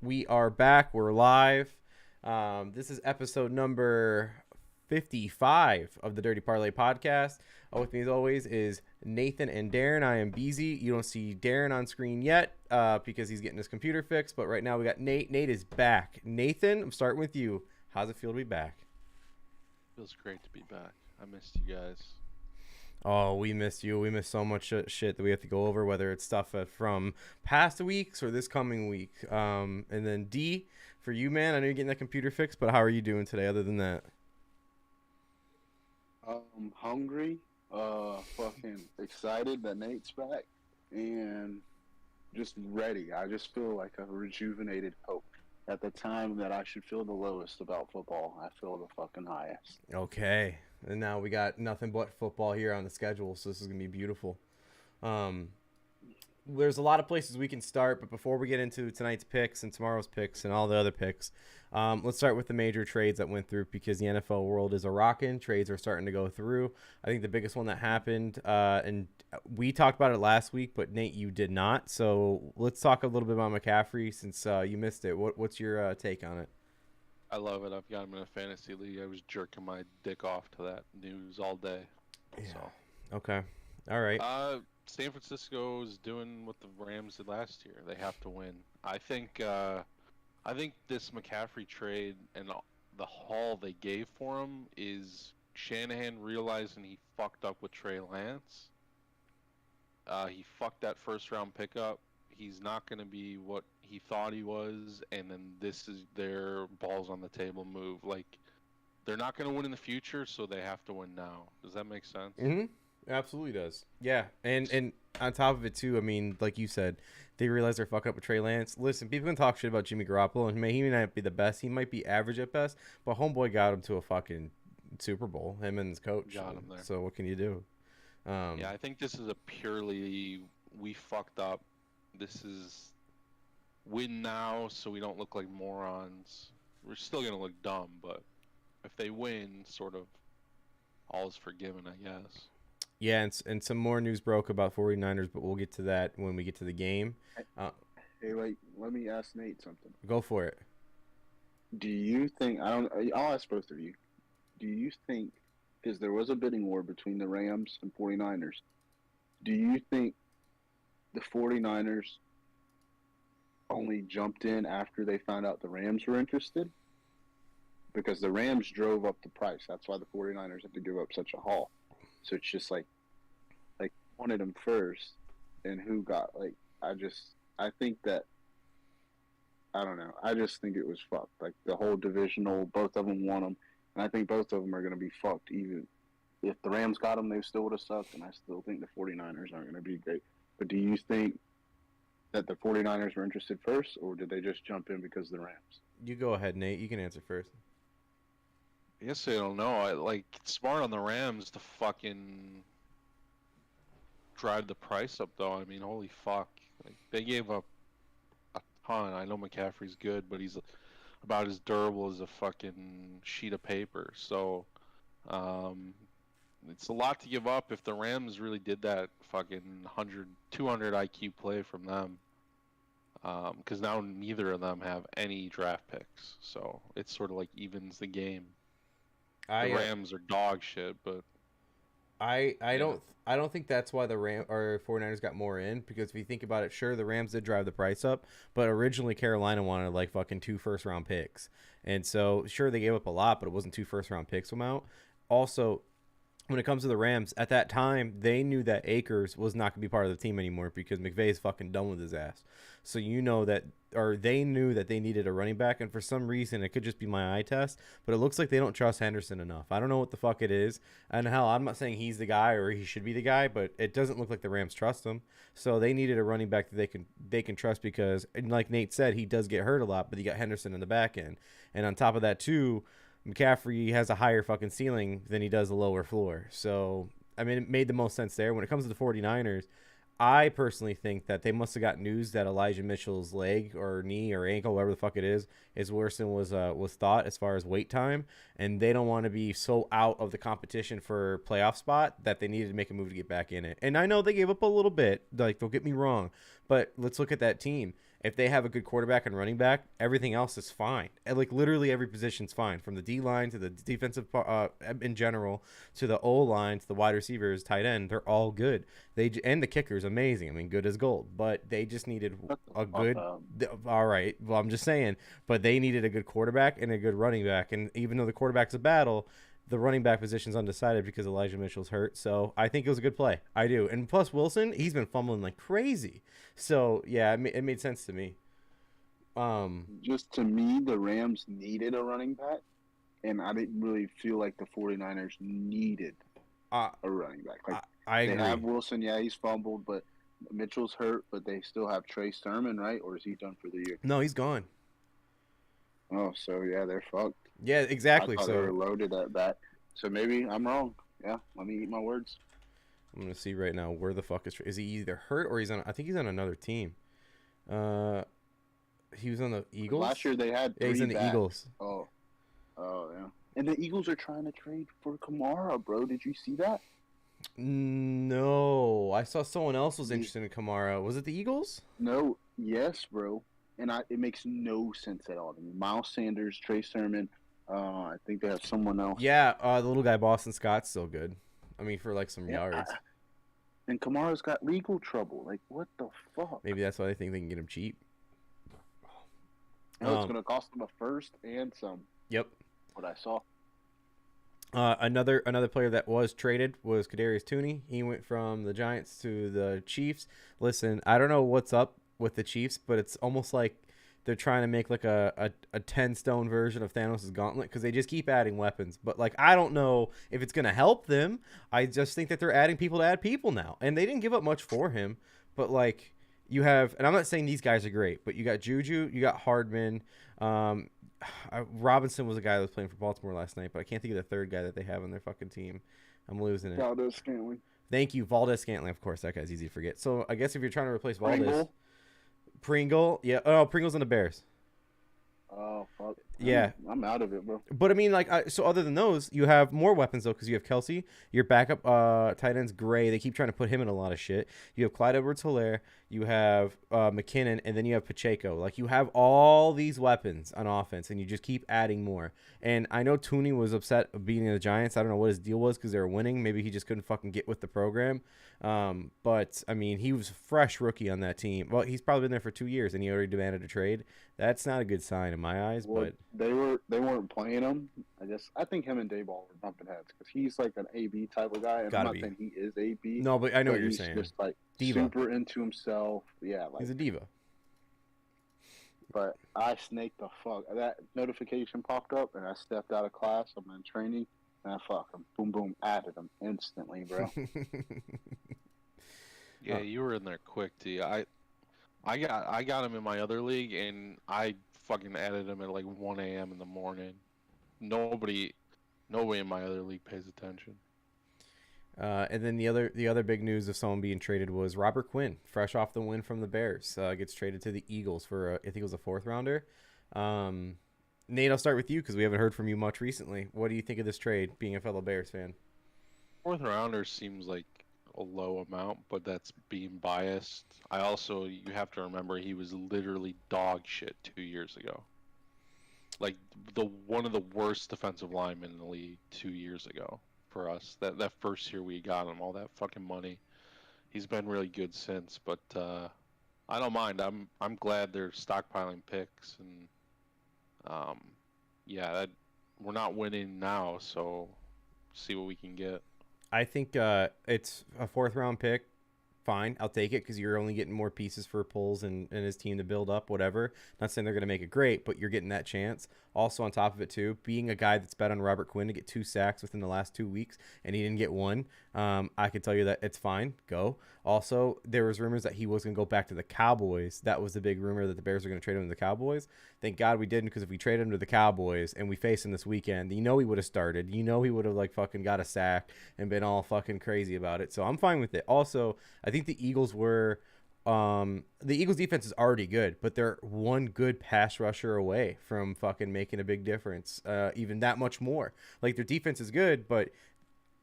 We are back. We're live. This is episode number 55 of the Dirty Parlay podcast. With me, as always, is Nathan and Darren. I am Beezy. You don't see Darren on screen yet because he's getting his computer fixed. But right now, we got Nate. Nate is back. Nathan, I'm starting with you. How's it feel to be back? Feels great to be back. I missed you guys. Oh, we missed you. We missed so much shit that we have to go over, whether it's stuff from past weeks or this coming week. And then D, for you, man, I know you're getting that computer fixed, but how are you doing today other than that? I'm hungry, fucking excited that Nate's back, and just ready. I just feel like a rejuvenated Pope. At the time that I should feel the lowest about football, I feel the fucking highest. Okay. And now we got nothing but football here on the schedule, so this is going to be beautiful. There's a lot of places we can start, but before we get into tonight's picks and tomorrow's picks and all the other picks, let's start with the major trades that went through because the NFL world is a rockin'. Trades are starting to go through. I think the biggest one that happened, and we talked about it last week, but Nate, you did not. So let's talk a little bit about McCaffrey since you missed it. What's your take on it? I love it. I've got him in a fantasy league. I was jerking my dick off to that news all day. Yeah. So. Okay. All right. San Francisco is doing what the Rams did last year. They have to win. I think this McCaffrey trade and the haul they gave for him is Shanahan realizing he fucked up with Trey Lance. He fucked that first round pickup. He's not going to be what he thought he was, and then this is their balls on the table move. Like, they're not going to win in the future, so they have to win now. Does that make sense? Mm-hmm. Absolutely does. Yeah, and on top of it too, I mean, like you said, they realize they're fucking up with Trey Lance. Listen, people can talk shit about Jimmy Garoppolo, and he may not be the best. He might be average at best, but homeboy got him to a fucking Super Bowl. Him and his coach. Got him there. So what can you do? Yeah, I think this is a purely we fucked up. This is win now, so we don't look like morons. We're still gonna look dumb, but if they win, sort of all is forgiven, I guess. Yeah, and some more news broke about 49ers, but we'll get to that when we get to the game. Hey, wait, let me ask Nate something. Go for it. Do you think, I'll ask both of you, do you think, because there was a bidding war between the Rams and 49ers, do you think the 49ers only jumped in after they found out the Rams were interested? Because the Rams drove up the price. That's why the 49ers had to give up such a haul. So it's just like wanted them first, and who got, I think that, I don't know. I just think it was fucked. Like, the whole divisional, both of them won them, and I think both of them are going to be fucked. Even if the Rams got them, they still would have sucked, and I still think the 49ers aren't going to be great. But do you think that the 49ers were interested first, or did they just jump in because of the Rams? You go ahead, Nate. You can answer first. I guess I don't know. It's smart on the Rams to fucking drive the price up, though. I mean, holy fuck. Like, they gave up a ton. I know McCaffrey's good, but he's about as durable as a fucking sheet of paper. So, it's a lot to give up if the Rams really did that fucking 200 IQ play from them. Because now neither of them have any draft picks. So, it sort of like evens the game. The Rams are dog shit, but I don't think that's why the 49ers got more in, because if you think about it, sure, the Rams did drive the price up, but originally Carolina wanted like fucking 2 first-round picks. And so sure, they gave up a lot, but it wasn't 2 first-round picks amount. Also, when it comes to the Rams, at that time, they knew that Akers was not going to be part of the team anymore because McVay is fucking done with his ass. So you know that, or they knew that they needed a running back, and for some reason, it could just be my eye test, but it looks like they don't trust Henderson enough. I don't know what the fuck it is, and hell, I'm not saying he's the guy or he should be the guy, but it doesn't look like the Rams trust him. So they needed a running back that they can trust because, and like Nate said, he does get hurt a lot, but you got Henderson in the back end, and on top of that too, McCaffrey has a higher fucking ceiling than he does a lower floor. So, I mean, it made the most sense there. When it comes to the 49ers, I personally think that they must have got news that Elijah Mitchell's leg or knee or ankle, whatever the fuck it is worse than was thought as far as wait time, and they don't want to be so out of the competition for playoff spot that they needed to make a move to get back in it. And I know they gave up a little bit, like, don't get me wrong, but let's look at that team. If they have a good quarterback and running back, everything else is fine. And like literally every position's fine, from the D line to the defensive in general to the O line to the wide receivers, tight end. They're all good. And the kicker's amazing. I mean, good as gold. But they just needed a good. All right. Well, I'm just saying. But they needed a good quarterback and a good running back. And even though the quarterback's a battle, the running back position's undecided because Elijah Mitchell's hurt. So I think it was a good play. I do. And plus Wilson, he's been fumbling like crazy. So yeah, it made sense to me. Just to me, the Rams needed a running back, and I didn't really feel like the 49ers needed a running back. Like I agree. They have Wilson, yeah, he's fumbled, but Mitchell's hurt, but they still have Trey Sermon, right? Or is he done for the year? No, he's gone. Oh, so yeah, they're fucked. Yeah, exactly. I thought they were loaded at that. So maybe I'm wrong. Yeah, let me eat my words. I'm gonna see right now where the fuck is he either hurt or he's on. I think he's on another team. He was on the Eagles. Last year they had. Yeah, he's in the Eagles. Oh, yeah. And the Eagles are trying to trade for Kamara, bro. Did you see that? No, I saw someone else was interested in Kamara. Was it the Eagles? No, yes, bro. And it makes no sense at all to me. Miles Sanders, Trey Sermon. I think they have someone else. Yeah, the little guy Boston Scott's still good. I mean, for like some yards. And Kamara's got legal trouble. Like, what the fuck? Maybe that's why they think they can get him cheap. No, it's going to cost them a first and some. Yep. What I saw. Another player that was traded was Kadarius Toney. He went from the Giants to the Chiefs. Listen, I don't know what's up with the Chiefs, but it's almost like they're trying to make like a 10-stone version of Thanos' gauntlet because they just keep adding weapons. But like, I don't know if it's going to help them. I just think that they're adding people to add people now. And they didn't give up much for him. But like, you have, and I'm not saying these guys are great, but you got Juju, you got Hardman. Robinson was a guy that was playing for Baltimore last night, but I can't think of the third guy that they have on their fucking team. I'm losing it. Valdez-Scantling. Thank you, Valdez-Scantling. Of course, that guy's easy to forget. So I guess if you're trying to replace Valdez, Pringle, yeah. Oh, Pringle's on the Bears. Oh fuck. Yeah, I'm out of it, bro. But I mean, like, so other than those, you have more weapons though, because you have Kelsey, your backup tight end's Gray. They keep trying to put him in a lot of shit. You have Clyde Edwards-Helaire, you have McKinnon, and then you have Pacheco. Like, you have all these weapons on offense, and you just keep adding more. And I know Tooney was upset of beating the Giants. I don't know what his deal was because they were winning. Maybe he just couldn't fucking get with the program. But I mean, he was a fresh rookie on that team. Well, he's probably been there for 2 years, and he already demanded a trade. That's not a good sign in my eyes. Well, but they weren't playing him. I think him and Dayball were bumping heads because he's like an AB type of guy. And I'm not saying he is AB. No, but I know what you're saying. He's just like diva. Super into himself. Yeah, like, he's a diva. But I snaked the fuck. That notification popped up, and I stepped out of class. I'm in training, and I fucking boom, boom, added him instantly, bro. Yeah, you were in there quick, T. I got him in my other league, and I fucking added him at like 1 a.m. in the morning. Nobody in my other league pays attention. And then the other big news of someone being traded was Robert Quinn, fresh off the win from the Bears, gets traded to the Eagles for I think it was a 4th rounder. Nate, I'll start with you because we haven't heard from you much recently. What do you think of this trade, being a fellow Bears fan? 4th rounder seems like a low amount, but that's being biased. You have to remember he was literally dog shit 2 years ago. Like one of the worst defensive linemen in the league 2 years ago for us. That first year we got him, all that fucking money. He's been really good since, but I don't mind. I'm glad they're stockpiling picks, and we're not winning now, so see what we can get. I think it's a 4th round pick. Fine, I'll take it because you're only getting more pieces for Pulls and his team to build up, whatever. Not saying they're going to make it great, but you're getting that chance. Also, on top of it, too, being a guy that's bet on Robert Quinn to get 2 sacks within the last 2 weeks, and he didn't get 1, I can tell you that it's fine. Go. Also, there was rumors that he was going to go back to the Cowboys. That was the big rumor, that the Bears were going to trade him to the Cowboys. Thank God we didn't, because if we traded him to the Cowboys and we face him this weekend, he would have started. He would have like fucking got a sack and been all fucking crazy about it. So I'm fine with it. Also, I think the Eagles were the Eagles defense is already good, but they're one good pass rusher away from fucking making a big difference. Even that much more. Like, their defense is good, but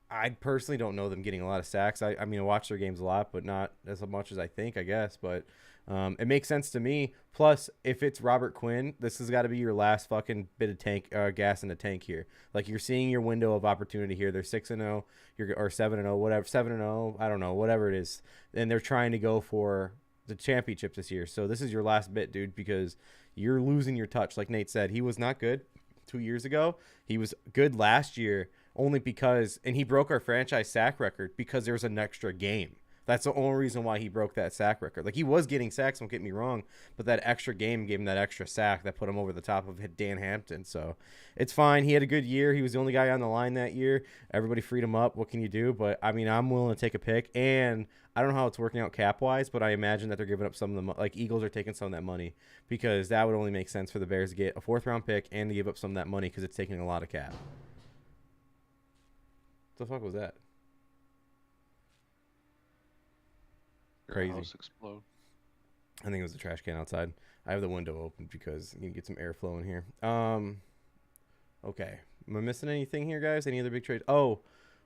I personally don't know them getting a lot of sacks. I mean, I watch their games a lot, but not as much as I think, I guess. But It makes sense to me. Plus, if it's Robert Quinn, this has got to be your last fucking bit of gas in the tank here. Like, you're seeing your window of opportunity here. They're 6-0, or 7-0, whatever, 7-0, I don't know, whatever it is, and they're trying to go for the championship this year. So this is your last bit, dude, because you're losing your touch. Like Nate said, he was not good 2 years ago. He was good last year only because, and he broke our franchise sack record because there was an extra game. That's the only reason why he broke that sack record. Like, he was getting sacks, don't get me wrong, but that extra game gave him that extra sack that put him over the top of Dan Hampton. So it's fine. He had a good year. He was the only guy on the line that year. Everybody freed him up. What can you do? But, I mean, I'm willing to take a pick. And I don't know how it's working out cap-wise, but I imagine that they're giving up some of the like, Eagles are taking some of that money because that would only make sense for the Bears to get a fourth-round pick and to give up some of that money because it's taking a lot of cap. What the fuck was that? Crazy. House explode. I think it was the trash can outside. I have the window open because you can get some airflow in here. Okay. Am I missing anything here, guys? Any other big trades? Oh,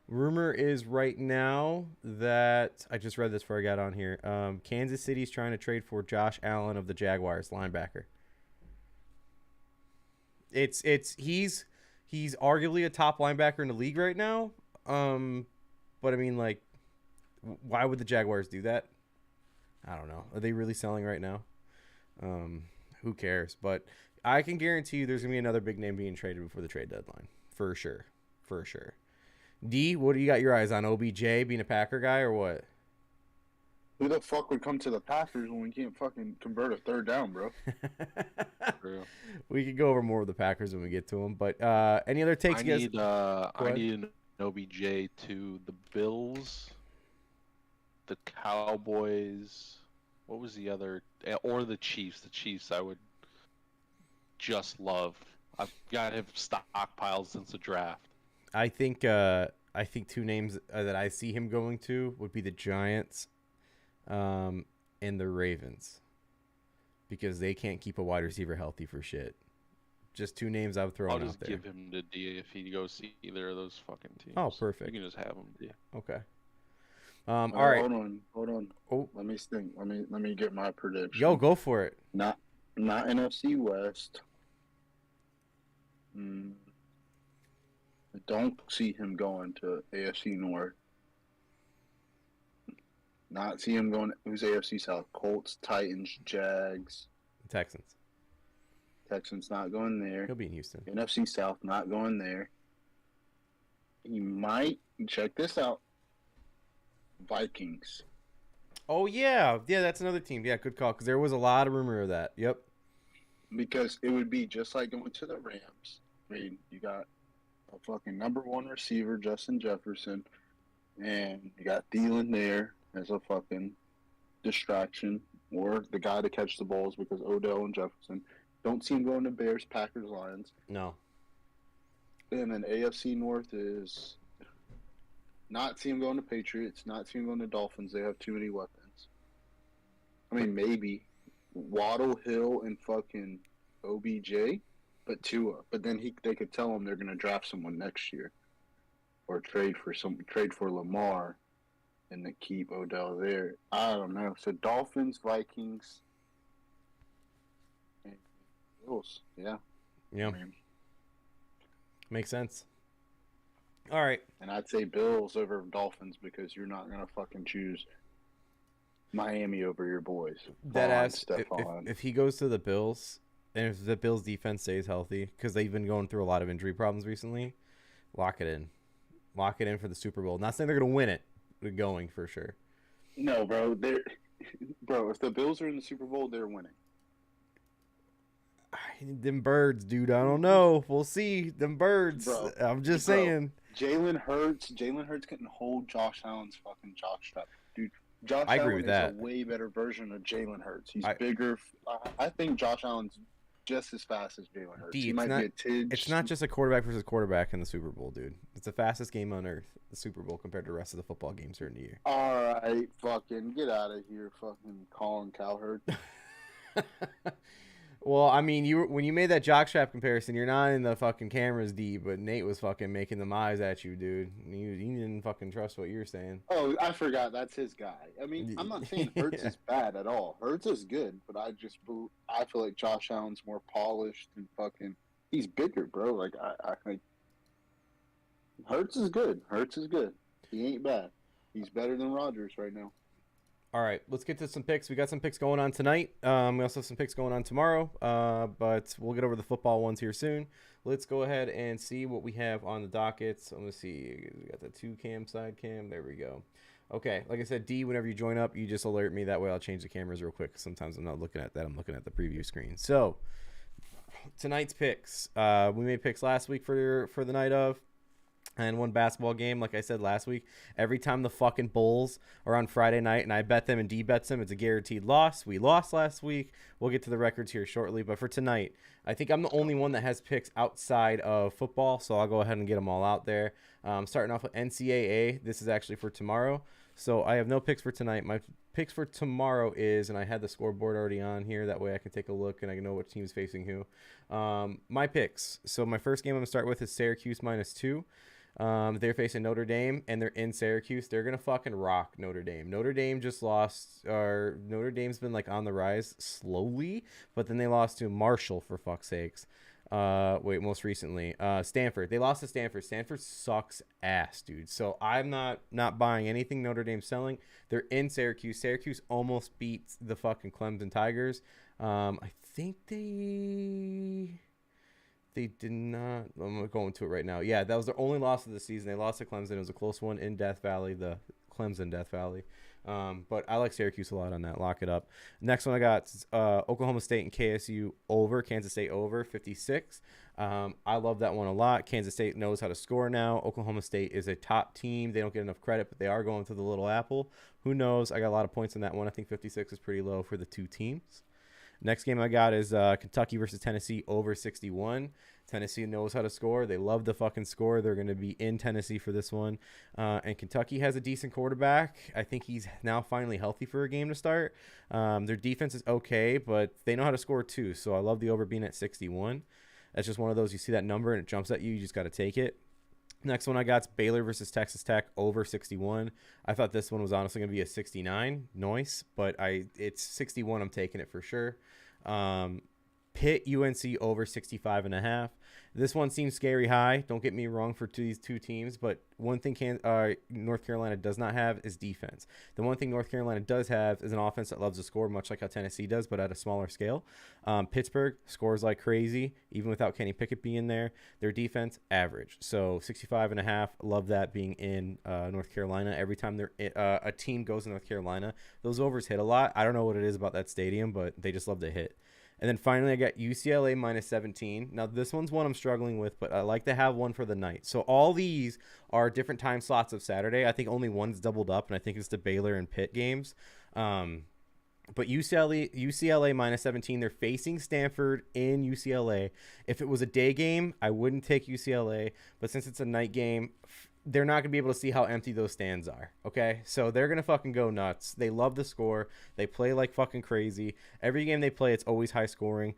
rumor is right now that I just read this before I got on here. Kansas City's trying to trade for Josh Allen of the Jaguars, linebacker. He's arguably a top linebacker in the league right now. But I mean, like, why would the Jaguars do that? I don't know. Are they really selling right now? Who cares? But I can guarantee you there's going to be another big name being traded before the trade deadline. For sure. For sure. D, what do you got your eyes on? OBJ being a Packer guy or what? Who the fuck would come to the Packers when we can't fucking convert a third down, bro? We could go over more of the Packers when we get to them. But any other takes? I need an OBJ to the Bills, the Cowboys. What was the other? Or the Chiefs. The Chiefs I would just love. I've got him stockpiled since the draft. I think two names that I see him going to would be the Giants and the Ravens because they can't keep a wide receiver healthy for shit. Just two names I've thrown out there. I'll just give him to D if he goes see either of those fucking teams. Oh, perfect. You can just have him, D. Okay. All right. Hold on. Oh, let me think. Let me get my prediction. Yo, go for it. Not NFC West. I don't see him going to AFC North. Not see him going. Who's AFC South? Colts, Titans, Jags, Texans. Texans not going there. He'll be in Houston. NFC South not going there. He might check this out. Vikings. Oh yeah, that's another team. Yeah, good call because there was a lot of rumor of that. Yep. Because it would be just like going to the Rams. I mean, you got a fucking number one receiver, Justin Jefferson, and you got Thielen there as a fucking distraction or the guy to catch the balls because Odell and Jefferson. Don't see him going to Bears, Packers, Lions. No. And then AFC North is not see him going to Patriots, not see him going to Dolphins. They have too many weapons. I mean, maybe Waddle, Hill, and fucking OBJ, but Tua. But then they could tell him they're going to draft someone next year or trade for Lamar and then keep Odell there. I don't know. So Dolphins, Vikings, and Bills. Yeah. Yeah. I mean, makes sense. All right. And I'd say Bills over Dolphins because you're not going to fucking choose Miami over your boys. If he goes to the Bills and if the Bills defense stays healthy because they've been going through a lot of injury problems recently, lock it in. Lock it in for the Super Bowl. Not saying they're going to win it. They're going for sure. No, bro. If the Bills are in the Super Bowl, they're winning. Them birds, dude. I don't know. We'll see. Them birds. Bro, I'm just saying. Jalen Hurts couldn't hold Josh Allen's fucking jockstrap. Dude, Josh I agree Allen with is that. a way better version of Jalen Hurts. He's bigger. I think Josh Allen's just as fast as Jalen Hurts. He might be a tidge. It's not just a quarterback versus quarterback in the Super Bowl, dude. It's the fastest game on earth, the Super Bowl, compared to the rest of the football games during the year. All right, fucking get out of here, fucking Colin Cowherd. Well, I mean, when you made that jockstrap comparison, you're not in the fucking cameras, D, but Nate was fucking making them eyes at you, dude. You didn't didn't fucking trust what you were saying. Oh, I forgot. That's his guy. I mean, I'm not saying Hurts is bad at all. Hurts is good, but I feel like Josh Allen's more polished and fucking. He's bigger, bro. Like I think Hurts is good. Hurts is good. He ain't bad. He's better than Rodgers right now. All right, let's get to some picks. We got some picks going on tonight. We also have some picks going on tomorrow, but we'll get over the football ones here soon. Let's go ahead and see what we have on the dockets. Let me see. We got the 2-cam, side cam. There we go. Okay, like I said, D, whenever you join up, you just alert me. That way I'll change the cameras real quick. Sometimes I'm not looking at that. I'm looking at the preview screen. So, tonight's picks. We made picks last week for the night of. And one basketball game, like I said last week, every time the fucking Bulls are on Friday night and I bet them and D bets them, it's a guaranteed loss. We lost last week. We'll get to the records here shortly. But for tonight, I think I'm the only one that has picks outside of football, so I'll go ahead and get them all out there. Starting off with NCAA. This is actually for tomorrow. So I have no picks for tonight. My picks for tomorrow is, and I had the scoreboard already on here. That way I can take a look and I can know what team's facing who. My picks. So my first game I'm going to start with is Syracuse -2. They're facing Notre Dame, and they're in Syracuse. They're going to fucking rock Notre Dame. Notre Dame just lost, or Notre Dame's been like on the rise slowly, but then they lost to Marshall, for fuck's sakes. Most recently, Stanford. They lost to Stanford. Stanford sucks ass, dude. So I'm not buying anything Notre Dame's selling. They're in Syracuse. Syracuse almost beats the fucking Clemson Tigers. I think they did not. I'm going to it right now. Yeah, that was their only loss of the season. They lost to Clemson. It was a close one in Death Valley, the Clemson Death Valley. But I like Syracuse a lot on that. Lock it up. Next one I got Oklahoma State and KSU over. Kansas State over 56. I love that one a lot. Kansas State knows how to score now. Oklahoma State is a top team. They don't get enough credit, but they are going to the Little Apple. Who knows? I got a lot of points on that one. I think 56 is pretty low for the two teams. Next game I got is Kentucky versus Tennessee over 61. Tennessee knows how to score. They love the fucking score. They're going to be in Tennessee for this one. And Kentucky has a decent quarterback. I think he's now finally healthy for a game to start. Their defense is okay, but they know how to score too. So I love the over being at 61. That's just one of those, you see that number and it jumps at you. You just got to take it. Next one I got is Baylor versus Texas Tech over 61. I thought this one was honestly going to be a 69. Nice, but it's 61. I'm taking it for sure. Pitt UNC over 65.5. This one seems scary high. Don't get me wrong for these two teams, but one thing North Carolina does not have is defense. The one thing North Carolina does have is an offense that loves to score, much like how Tennessee does, but at a smaller scale. Pittsburgh scores like crazy, even without Kenny Pickett being there. Their defense, average. So 65.5, love that being in North Carolina. Every time a team goes to North Carolina, those overs hit a lot. I don't know what it is about that stadium, but they just love to hit. And then finally, I got UCLA -17. Now, this one's one I'm struggling with, but I like to have one for the night. So all these are different time slots of Saturday. I think only one's doubled up, and I think it's the Baylor and Pitt games. But UCLA -17, they're facing Stanford in UCLA. If it was a day game, I wouldn't take UCLA. But since it's a night game, they're not going to be able to see how empty those stands are, okay? So they're going to fucking go nuts. They love to score. They play like fucking crazy. Every game they play, it's always high scoring.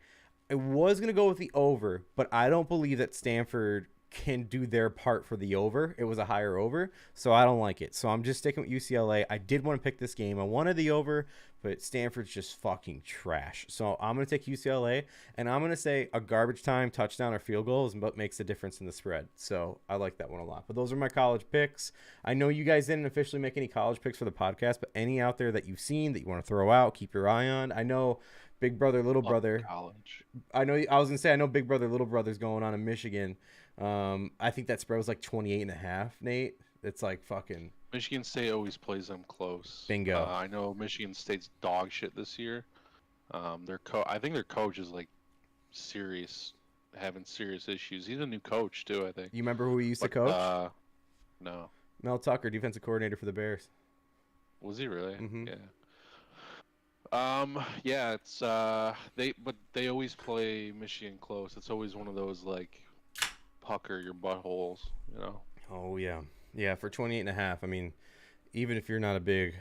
I was going to go with the over, but I don't believe that Stanford can do their part for the over. It was a higher over, so I don't like it. So I'm just sticking with UCLA. I did want to pick this game. I wanted the over, but Stanford's just fucking trash. So I'm going to take UCLA, and I'm going to say a garbage time touchdown or field goal is what makes the difference in the spread. So I like that one a lot. But those are my college picks. I know you guys didn't officially make any college picks for the podcast, but any out there that you've seen that you want to throw out, keep your eye on. I know Big Brother, Little Brother. College. I was going to say, I know Big Brother, Little Brother's going on in Michigan. I think that spread was like 28.5, Nate. It's like fucking Michigan State always plays them close. Bingo. I know Michigan State's dog shit this year. I think their coach is like having serious issues. He's a new coach too, I think. You remember who he used to coach? No. Mel Tucker, defensive coordinator for the Bears. Was he really? Mm-hmm. Yeah. Yeah, it's they always play Michigan close. It's always one of those like pucker your buttholes, you know. Oh yeah. Yeah, for 28.5. I mean, even if you're not a big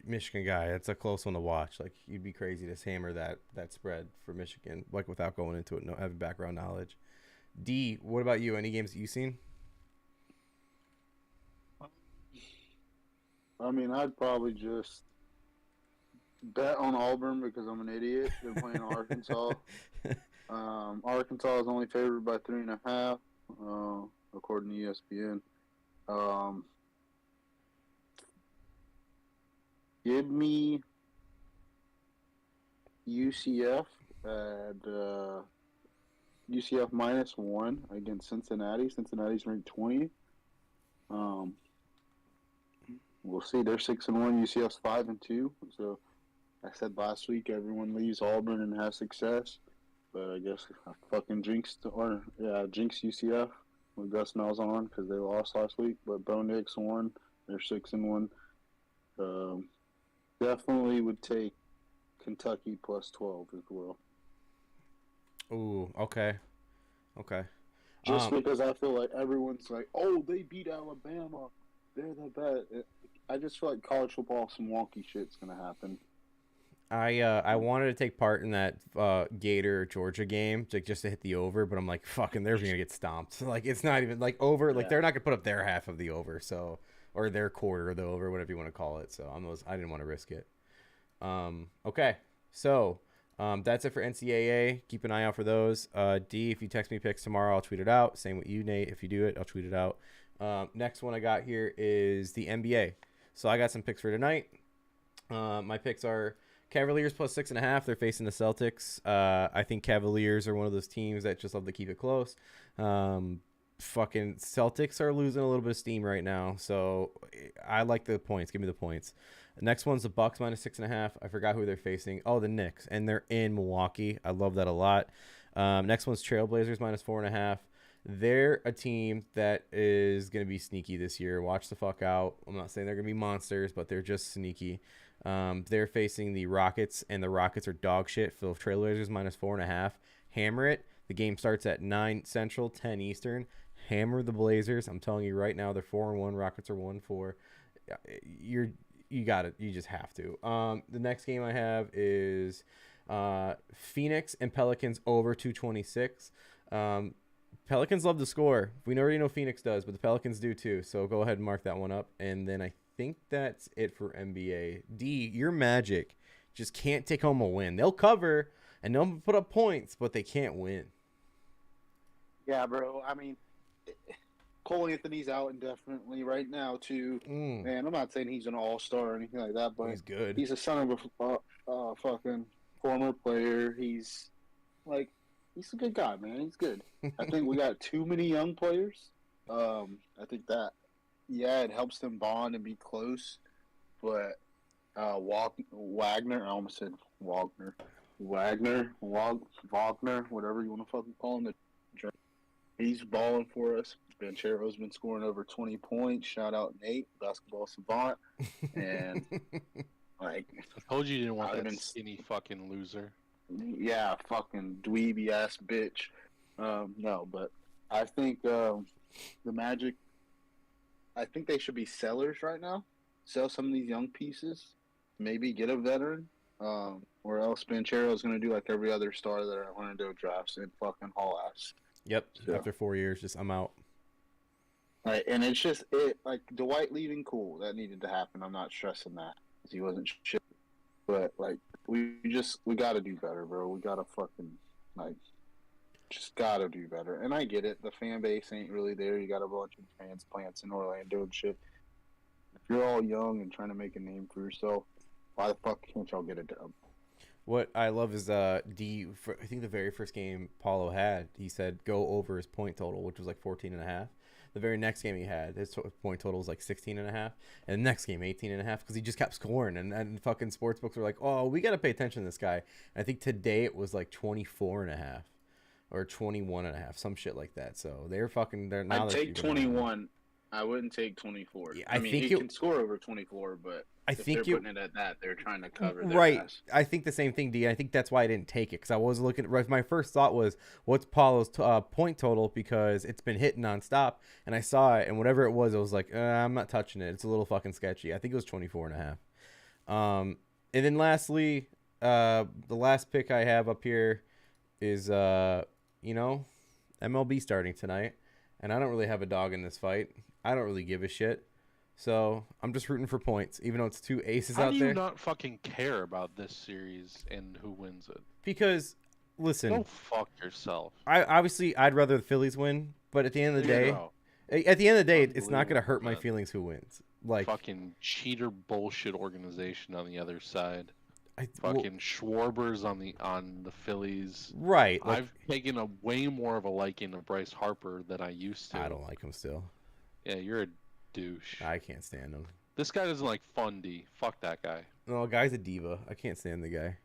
Michigan guy, it's a close one to watch. Like, you'd be crazy to hammer that spread for Michigan, like, without going into it, having background knowledge. D, what about you? Any games that you've seen? I mean, I'd probably just bet on Auburn because I'm an idiot. They're playing Arkansas. Arkansas is only favored by 3.5, according to ESPN. Um, Give me UCF at UCF -1 against Cincinnati. Cincinnati's ranked 20th. Um, we'll see. They're 6-1. UCF's 5-2. So I said last week everyone leaves Auburn and has success, but I guess I fucking jinxed UCF with Gus Malzahn because they lost last week. But Bo Nix won. They're 6-1. Definitely would take Kentucky +12 as well. Ooh, okay. Just because I feel like everyone's like, oh, they beat Alabama. They're the best. I just feel like college football, some wonky shit's going to happen. I wanted to take part in that Gator Georgia game just to hit the over, but I'm like, fucking, they're gonna get stomped. Like, it's not even like over. Like, they're not gonna put up their half of the over, so, or their quarter of the over, whatever you want to call it. So I didn't want to risk it. Okay, so that's it for NCAA. Keep an eye out for those. D, if you text me picks tomorrow, I'll tweet it out. Same with you, Nate. If you do it, I'll tweet it out. Next one I got here is the NBA. So I got some picks for tonight. My picks are Cavaliers +6.5. They're facing the Celtics. I think Cavaliers are one of those teams that just love to keep it close. Fucking Celtics are losing a little bit of steam right now, so I like the points. Give me the points. The next one's the Bucks -6.5. I forgot who they're facing. Oh, the Knicks, and they're in Milwaukee. I love that a lot. Next one's Trailblazers -4.5. They're a team that is going to be sneaky this year. Watch the fuck out. I'm not saying they're going to be monsters, but they're just sneaky. They're facing the Rockets, and the Rockets are dog shit. So Trailblazers -4.5. Hammer it. The game starts at 9 Central, 10 Eastern. Hammer the Blazers. I'm telling you right now, they're 4-1. Rockets are 1-4. You got it. You just have to. The next game I have is Phoenix and Pelicans over 226. Pelicans love to score. We already know Phoenix does, but the Pelicans do too. So go ahead and mark that one up. And then I think that's it for NBA. D, your Magic just can't take home a win. They'll cover and they'll put up points, but they can't win. Yeah, bro. I mean, Cole Anthony's out indefinitely right now too. Man, I'm not saying he's an all-star or anything like that, but He's good. He's a son of a fucking former player. He's a good guy, man. He's good. I think we got too many young players. I think that, it helps them bond and be close. But Wagner, I almost said Wagner, whatever you want to fucking call him. He's balling for us. Banchero's been scoring over 20 points. Shout out Nate, basketball savant. And I told you didn't want that skinny fucking loser. Yeah, fucking dweeby ass bitch. No, but I think the Magic, I think they should be sellers right now. Sell some of these young pieces. Maybe get a veteran. Or else Banchero's going to do like every other star that Orlando drafts and fucking haul ass. Yep. So, after 4 years, I'm out. Right, and it's just like Dwight leaving, cool. That needed to happen. I'm not stressing that because he wasn't shit. But like we got to do better, bro. We got to fucking just got to do better. And I get it. The fan base ain't really there. You got a bunch of transplants in Orlando and shit. If you're all young and trying to make a name for yourself, why the fuck can't y'all get a dub? What I love is I think the very first game Paulo had, he said go over his point total, which was like 14.5. The very next game he had, his point total was like 16.5. And the next game, 18.5, because he just kept scoring. And fucking sportsbooks were like, oh, we got to pay attention to this guy. And I think today it was like 24.5 or 21.5, some shit like that. So they're now. I'd take 21. I wouldn't take 24. Yeah, I mean, he can score over 24, but if they're putting it at that, they're trying to cover their ass. I think the same thing, D. I think that's why I didn't take it, because I was looking. My first thought was, what's Paulo's point total, because it's been hitting nonstop, and I saw it, and whatever it was like, I'm not touching it. It's a little fucking sketchy. I think it was 24.5. And then lastly, the last pick I have up here is MLB starting tonight, and I don't really have a dog in this fight. I don't really give a shit. So I'm just rooting for points, even though it's two aces How out do you there. not fucking care about this series and who wins it? Because, listen, Go fuck yourself. I'd rather the Phillies win, but at the end of the There you day, go. at the end of the day, it's not gonna Unbelievable, hurt my man. feelings who wins. Like, Fucking cheater bullshit organization on the other side. well, Fucking Schwarber's on the Phillies. right? Like, I've taken a way more of a liking to Bryce Harper than I used to. I don't like him still. Yeah, you're a douche. I can't stand him. This guy doesn't like Fundy. Fuck that guy. No, the guy's a diva. I can't stand the guy.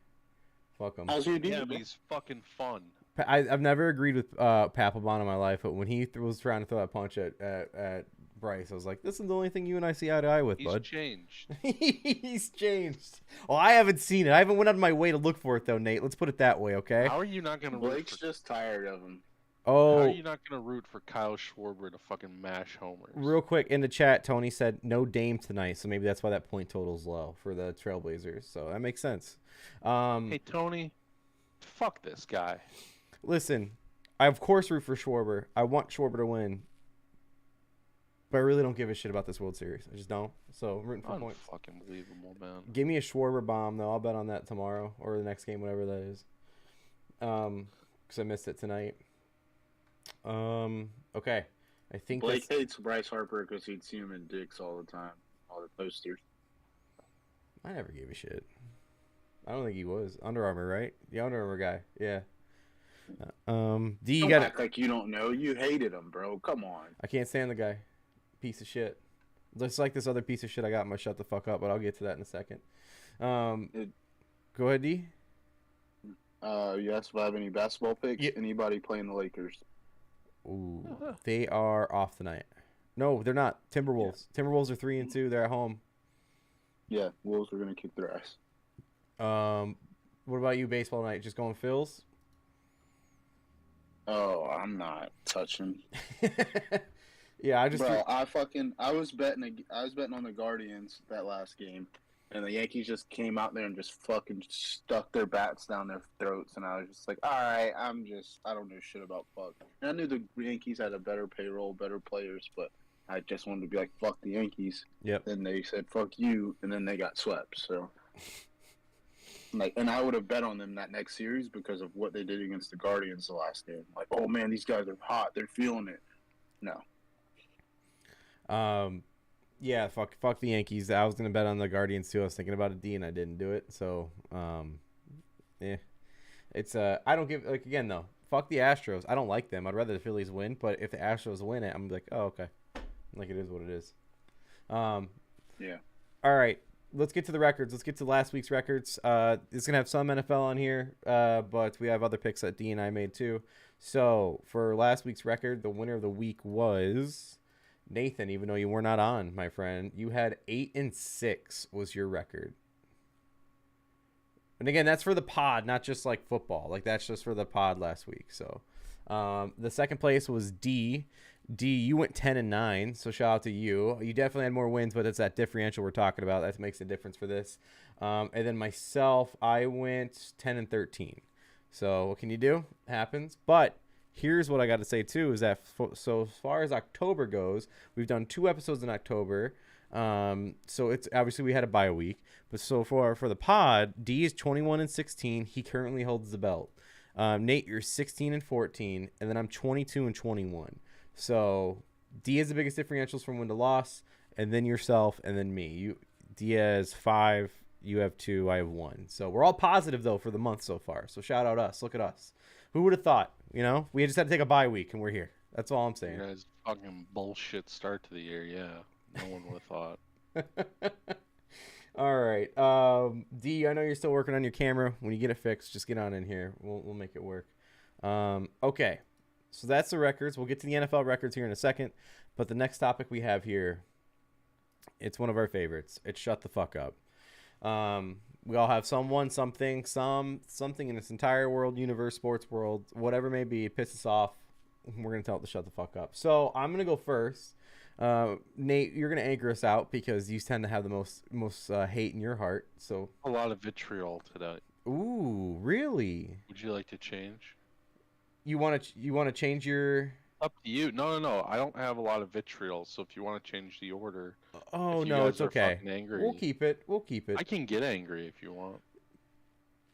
Fuck him. How's your Yeah, deal? but he's fucking fun. I've never agreed with Papelbon in my life, but when he was trying to throw that punch at Bryce, I was like, this is the only thing you and I see eye to eye with, He's bud. changed. He's changed. Well, I haven't seen it. I haven't went out of my way to look for it, though, Nate. Let's put it that way, okay? How are you not gonna root Blake's for? just tired of him. How Oh, are you not gonna root for Kyle Schwarber to fucking mash homers? real quick, in the chat, Tony said no Dame tonight, so maybe that's why that point total's low for the Trailblazers. So that makes sense. Hey Tony, fuck this guy. Listen, I of course root for Schwarber. I want Schwarber to win, but I really don't give a shit about this World Series. I just don't. So I'm rooting for points. Unfucking believable, man. Give me a Schwarber bomb though. I'll bet on that tomorrow or the next game, whatever that is. Because I missed it tonight. Okay. I think Blake hates Bryce Harper because he'd see him in dicks all the time, all the posters. I never gave a shit. I don't think he was Under Armour, right? The Under Armour guy. Yeah. D, you Don't got act like you don't know. You hated him, bro. Come on. I can't stand the guy. Piece of shit. Just like this other piece of shit I got in my shut the fuck up, but I'll get to that in a second. Go ahead, D. You asked if I have any basketball picks. Yeah. Anybody playing the Lakers? Ooh, they are off tonight. No, they're not. Timberwolves. Timberwolves are 3-2. They're at home. Yeah, Wolves are gonna kick their ass. What about you, baseball night? Just going Phils? Oh, I'm not touching. Yeah, I just. Bro, I was betting on the Guardians that last game, and the Yankees just came out there and just fucking stuck their bats down their throats, and I was just like, all right, I don't know shit about fuck. And I knew the Yankees had a better payroll, better players, but I just wanted to be like, fuck the Yankees. Yep. Then they said, fuck you, and then they got swept. So, like, and I would have bet on them that next series because of what they did against the Guardians the last game. Like, oh man, these guys are hot. They're feeling it. No. Yeah, fuck the Yankees. I was gonna bet on the Guardians too. I was thinking about a D and I didn't do it. So, yeah, it's I don't give like again though. Fuck the Astros. I don't like them. I'd rather the Phillies win. But if the Astros win it, I'm like, oh okay, like it is what it is. Yeah. All right, let's get to the records. Let's get to last week's records. It's gonna have some NFL on here, but we have other picks that D and I made too. So for last week's record, the winner of the week was Nathan. Even though you were not on, my friend, you had 8-6 was your record. And again, that's for the pod, not just like football. Like that's just for the pod last week. So the second place was D. D, you went 10-9, so shout out to you. You definitely had more wins, but it's that differential we're talking about that makes a difference for this. And then myself, I went 10-13. So what can you do? It happens. But here's what I got to say too: is that so as far as October goes, we've done 2 episodes in October. So it's obviously we had a bye week, but so far for the pod, D is 21-16. He currently holds the belt. Nate, you're 16-14, and then I'm 22-21. So D has the biggest differentials from win to loss, and then yourself, and then me. D has 5, you have 2, I have 1. So we're all positive though for the month so far. So shout out us. Look at us. Who would have thought? You know, we just had to take a bye week, and we're here. That's all I'm saying. You guys fucking bullshit start to the year. Yeah, no one would have thought. All right, D, I know you're still working on your camera. When you get it fixed, just get on in here. We'll make it work. Okay. So that's the records. We'll get to the NFL records here in a second. But the next topic we have here, it's one of our favorites. It's shut the fuck up. We all have someone, something in this entire world, universe, sports world, whatever it may be, piss us off. We're going to tell it to shut the fuck up. So I'm going to go first. Nate, you're going to anchor us out because you tend to have the most hate in your heart. So A lot of vitriol today. ooh, really? Would you like to change? You want to change your up to you. No. I don't have a lot of vitriol, so if you want to change the order, Oh if you no, guys it's are okay. fucking We'll angry, keep it. We'll keep it. I can get angry if you want.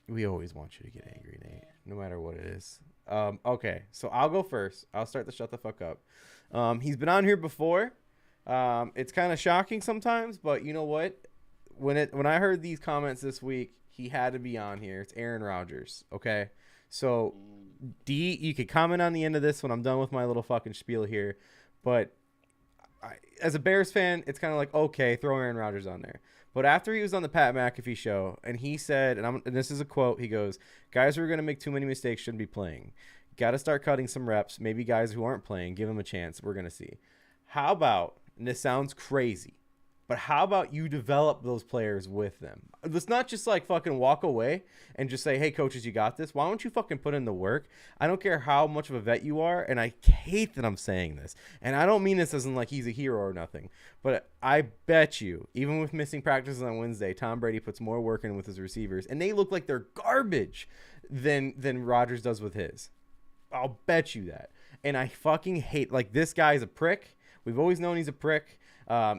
We always want you to get angry, Nate, no matter what it is. Okay, so I'll go first. I'll start the shut the fuck up. He's been on here before. It's kind of shocking sometimes, but you know what? When I heard these comments this week, he had to be on here. It's Aaron Rodgers. Okay, so D, you could comment on the end of this when I'm done with my little fucking spiel here, but as a Bears fan, it's kind of like, okay, throw Aaron Rodgers on there. But after he was on the Pat McAfee show, and he said, and this is a quote, he goes, guys who are going to make too many mistakes shouldn't be playing. Got to start cutting some reps. Maybe guys who aren't playing, give them a chance. We're going to see. How about, and this sounds crazy, but how about you develop those players with them? Let's not just like fucking walk away and just say, hey, coaches, you got this. Why don't you fucking put in the work? I don't care how much of a vet you are, and I hate that I'm saying this. And I don't mean this as in like he's a hero or nothing, but I bet you, even with missing practices on Wednesday, Tom Brady puts more work in with his receivers, and they look like they're garbage than Rodgers does with his. I'll bet you that. And I fucking hate, like, this guy's a prick. We've always known he's a prick.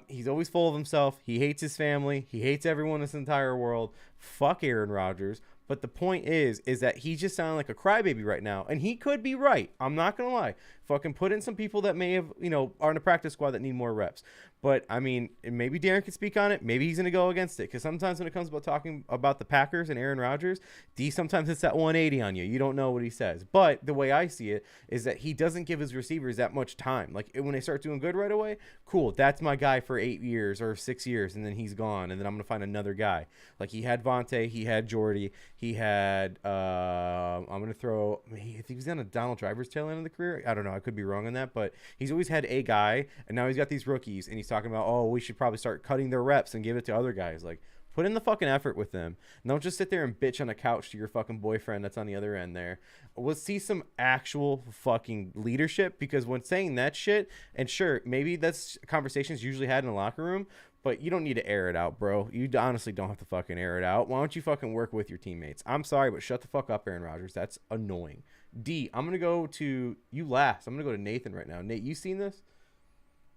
He's always full of himself. He hates his family. He hates everyone in this entire world. Fuck Aaron Rodgers. But the point is that he's just sounding like a crybaby right now. And he could be right. I'm not going to lie. Fucking put in some people that may have, are in a practice squad that need more reps. But, I mean, maybe Darren can speak on it. Maybe he's going to go against it. Because sometimes when it comes about talking about the Packers and Aaron Rodgers, D sometimes hits that 180 on you. You don't know what he says. But the way I see it is that he doesn't give his receivers that much time. Like, when they start doing good right away, cool, that's my guy for 8 years or 6 years, and then he's gone. And then I'm going to find another guy. Like, he had Vontae, he had Jordy, he had, I'm going to throw, I think he was on a Donald Driver's tail end of the career. I don't know. I could be wrong on that. But he's always had a guy, and now he's got these rookies, and he's talking about, oh, we should probably start cutting their reps and give it to other guys. Like, put in the fucking effort with them. And don't just sit there and bitch on a couch to your fucking boyfriend that's on the other end there. Let's see some actual fucking leadership, because when saying that shit, and sure, maybe that's conversations usually had in the locker room, but you don't need to air it out, bro. You honestly don't have to fucking air it out. Why don't you fucking work with your teammates? I'm sorry, but shut the fuck up, Aaron Rodgers. That's annoying. D, I'm going to go to you last. I'm going to go to Nathan right now. Nate, you seen this?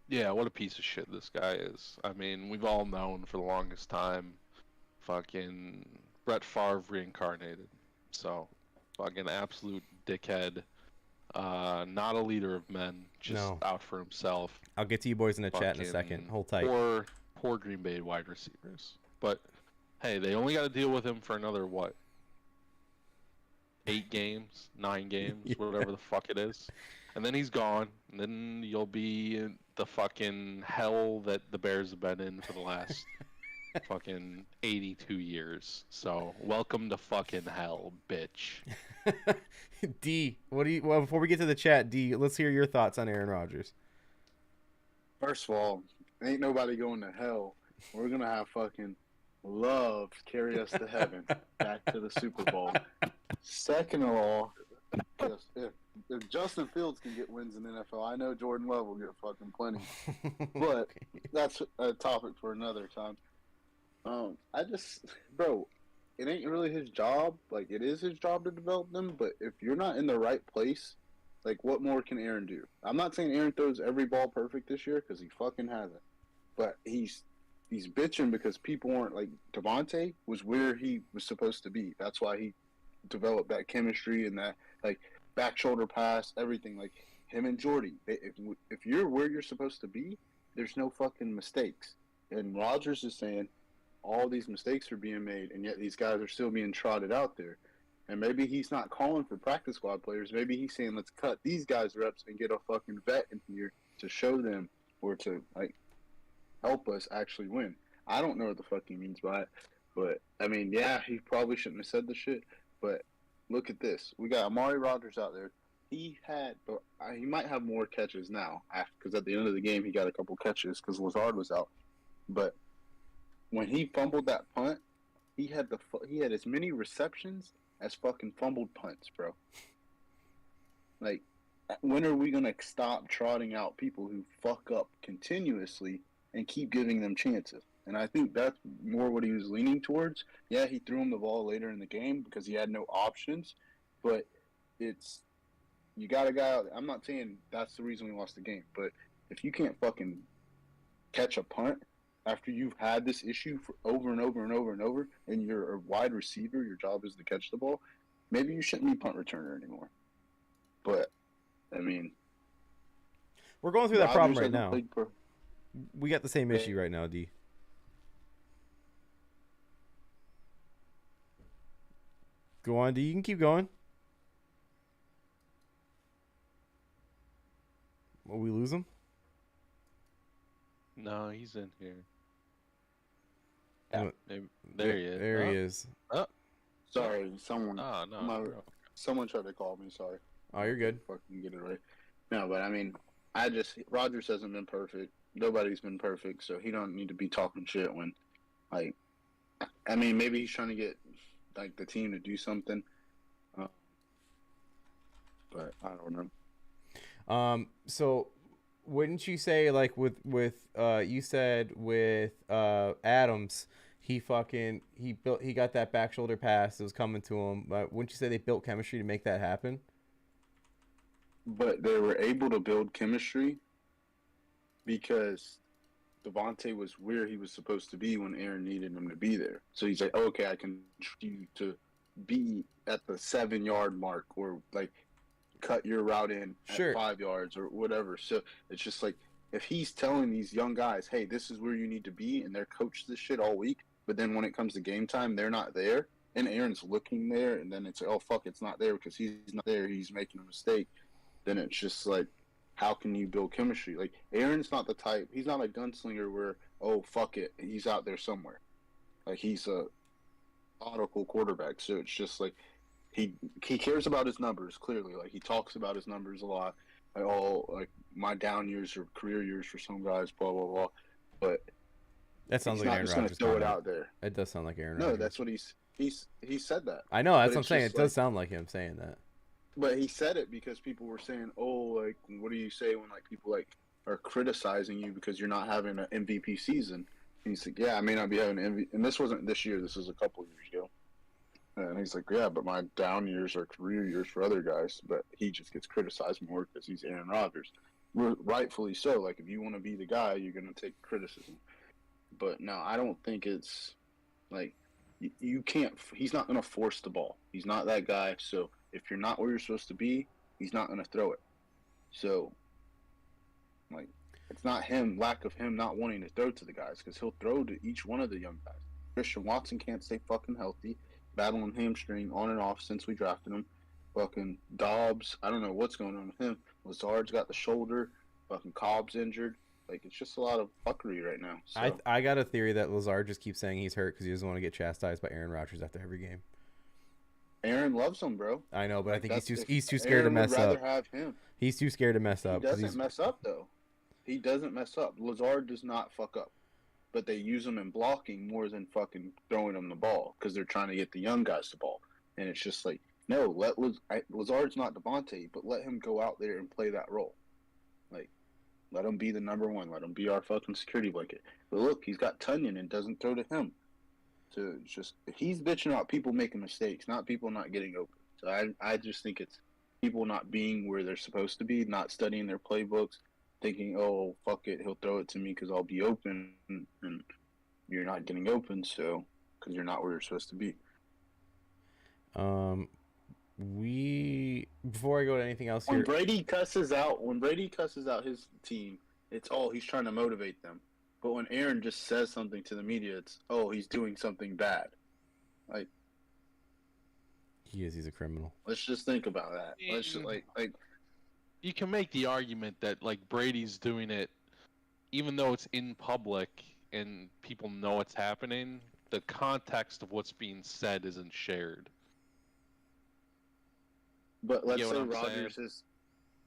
Yeah, what a piece of shit this guy is. I mean, we've all known for the longest time, fucking Brett Favre reincarnated. So, fucking absolute dickhead. Not a leader of men, just out for himself. I'll get to you boys in the chat in a second. Hold tight. Poor Green Bay wide receivers. But, hey, they only got to deal with him for another, 8 games, 9 games, yeah, whatever the fuck it is. And then he's gone, and then you'll be in the fucking hell that the Bears have been in for the last fucking 82 years. So, welcome to fucking hell, bitch. D, well, before we get to the chat, D, let's hear your thoughts on Aaron Rodgers. First of all, ain't nobody going to hell. We're going to have fucking love carry us to heaven, back to the Super Bowl. Second of all, if Justin Fields can get wins in the NFL, I know Jordan Love will get fucking plenty. But that's a topic for another time. Bro, it ain't really his job. Like, it is his job to develop them, but if you're not in the right place, like, what more can Aaron do? I'm not saying Aaron throws every ball perfect this year, because he fucking hasn't. But he's bitching because people weren't, like, Devontae was where he was supposed to be. That's why he developed that chemistry and that, like, back shoulder pass, everything. Like, him and Jordy. If you're where you're supposed to be, there's no fucking mistakes. And Rodgers is saying all these mistakes are being made, and yet these guys are still being trotted out there. And maybe he's not calling for practice squad players. Maybe he's saying, let's cut these guys' reps and get a fucking vet in here to show them or to, like, help us actually win. I don't know what the fuck he means by it. But, I mean, yeah, he probably shouldn't have said the shit. But look at this. We got Amari Rodgers out there. He might have more catches now, because at the end of the game he got a couple catches because Lazard was out. But when he fumbled that punt, he had as many receptions as fucking fumbled punts, bro. Like, when are we gonna stop trotting out people who fuck up continuously and keep giving them chances? And I think that's more what he was leaning towards. Yeah, he threw him the ball later in the game because he had no options, but it's You got a guy out there. I'm not saying that's the reason we lost the game, but if you can't fucking catch a punt after you've had this issue for over and over and over and over, and you're a wide receiver, your job is to catch the ball, maybe you shouldn't be punt returner anymore. But, I mean, We're going through that problem right hasn't now. played for- We got the same issue right now, D. Go on, D. You can keep going. Will we lose him? No, he's in here. Yeah. Maybe, there he is. There he is. Sorry, someone. Oh, no. Someone tried to call me. Sorry. Oh, you're good. Fucking get it right. No, but I mean, Rodgers hasn't been perfect. Nobody's been perfect, so he don't need to be talking shit when, like, I mean, maybe he's trying to get like the team to do something. But I don't know. So wouldn't you say like with you said with Adams, he got that back shoulder pass that was coming to him, but wouldn't you say they built chemistry to make that happen? But they were able to build chemistry because Devontae was where he was supposed to be when Aaron needed him to be there. So he's like, okay, I can trust you to be at the 7-yard mark or like cut your route in at 5 yards or whatever. So it's just like if he's telling these young guys, hey, this is where you need to be, and they're coached this shit all week, but then when it comes to game time, they're not there, and Aaron's looking there, and then it's like, oh, fuck, it's not there because he's not there, he's making a mistake. Then it's just like, how can you build chemistry? Like, Aaron's not the type, he's not a gunslinger where, oh, fuck it, he's out there somewhere. Like, he's a methodical quarterback, so it's just like, he cares about his numbers, clearly. Like, he talks about his numbers a lot. Like, oh, like, my down years are career years for some guys, blah, blah, blah. But that sounds like Aaron Rodgers. He's not just going to throw it out there. It does sound like Aaron Rodgers. No, that's what he said that. I know, that's what I'm saying. It does sound like him saying that. But he said it because people were saying, "Oh, like, what do you say when like people like are criticizing you because you're not having an MVP season?" And he's like, "Yeah, I may not be having an MVP." And this wasn't this year. This was a couple of years ago. And he's like, "Yeah, but my down years are career years for other guys." But he just gets criticized more because he's Aaron Rodgers, rightfully so. Like, if you want to be the guy, you're going to take criticism. But no, I don't think it's like you can't. He's not going to force the ball. He's not that guy. So if you're not where you're supposed to be, he's not going to throw it. So, like, it's not lack of him not wanting to throw to the guys, because he'll throw to each one of the young guys. Christian Watson can't stay fucking healthy, battling hamstring on and off since we drafted him. Fucking Dobbs, I don't know what's going on with him. Lazard's got the shoulder. Fucking Cobb's injured. Like, it's just a lot of fuckery right now. So. I got a theory that Lazard just keeps saying he's hurt because he doesn't want to get chastised by Aaron Rodgers after every game. Aaron loves him, bro. I know, but I think he's too scared to mess up. Aaron would rather have him. He's too scared to mess up. He doesn't mess up, though. He doesn't mess up. Lazard does not fuck up. But they use him in blocking more than fucking throwing him the ball because they're trying to get the young guys the ball. And it's just like, no, Lazard's not Devontae, but let him go out there and play that role. Like, let him be the number one. Let him be our fucking security blanket. But look, he's got Tunyon and doesn't throw to him. So it's just, he's bitching about people making mistakes, not people not getting open. So I just think it's people not being where they're supposed to be, not studying their playbooks, thinking, oh, fuck it, he'll throw it to me because I'll be open, and you're not getting open, so, because you're not where you're supposed to be. Before I go to anything else when here. Brady cusses out his team, it's, oh, he's trying to motivate them. But when Aaron just says something to the media, it's, oh, he's doing something bad. Like, he's a criminal. Let's just think about that. Let's just like you can make the argument that like Brady's doing it, even though it's in public and people know it's happening. The context of what's being said isn't shared. But let's say Rodgers is,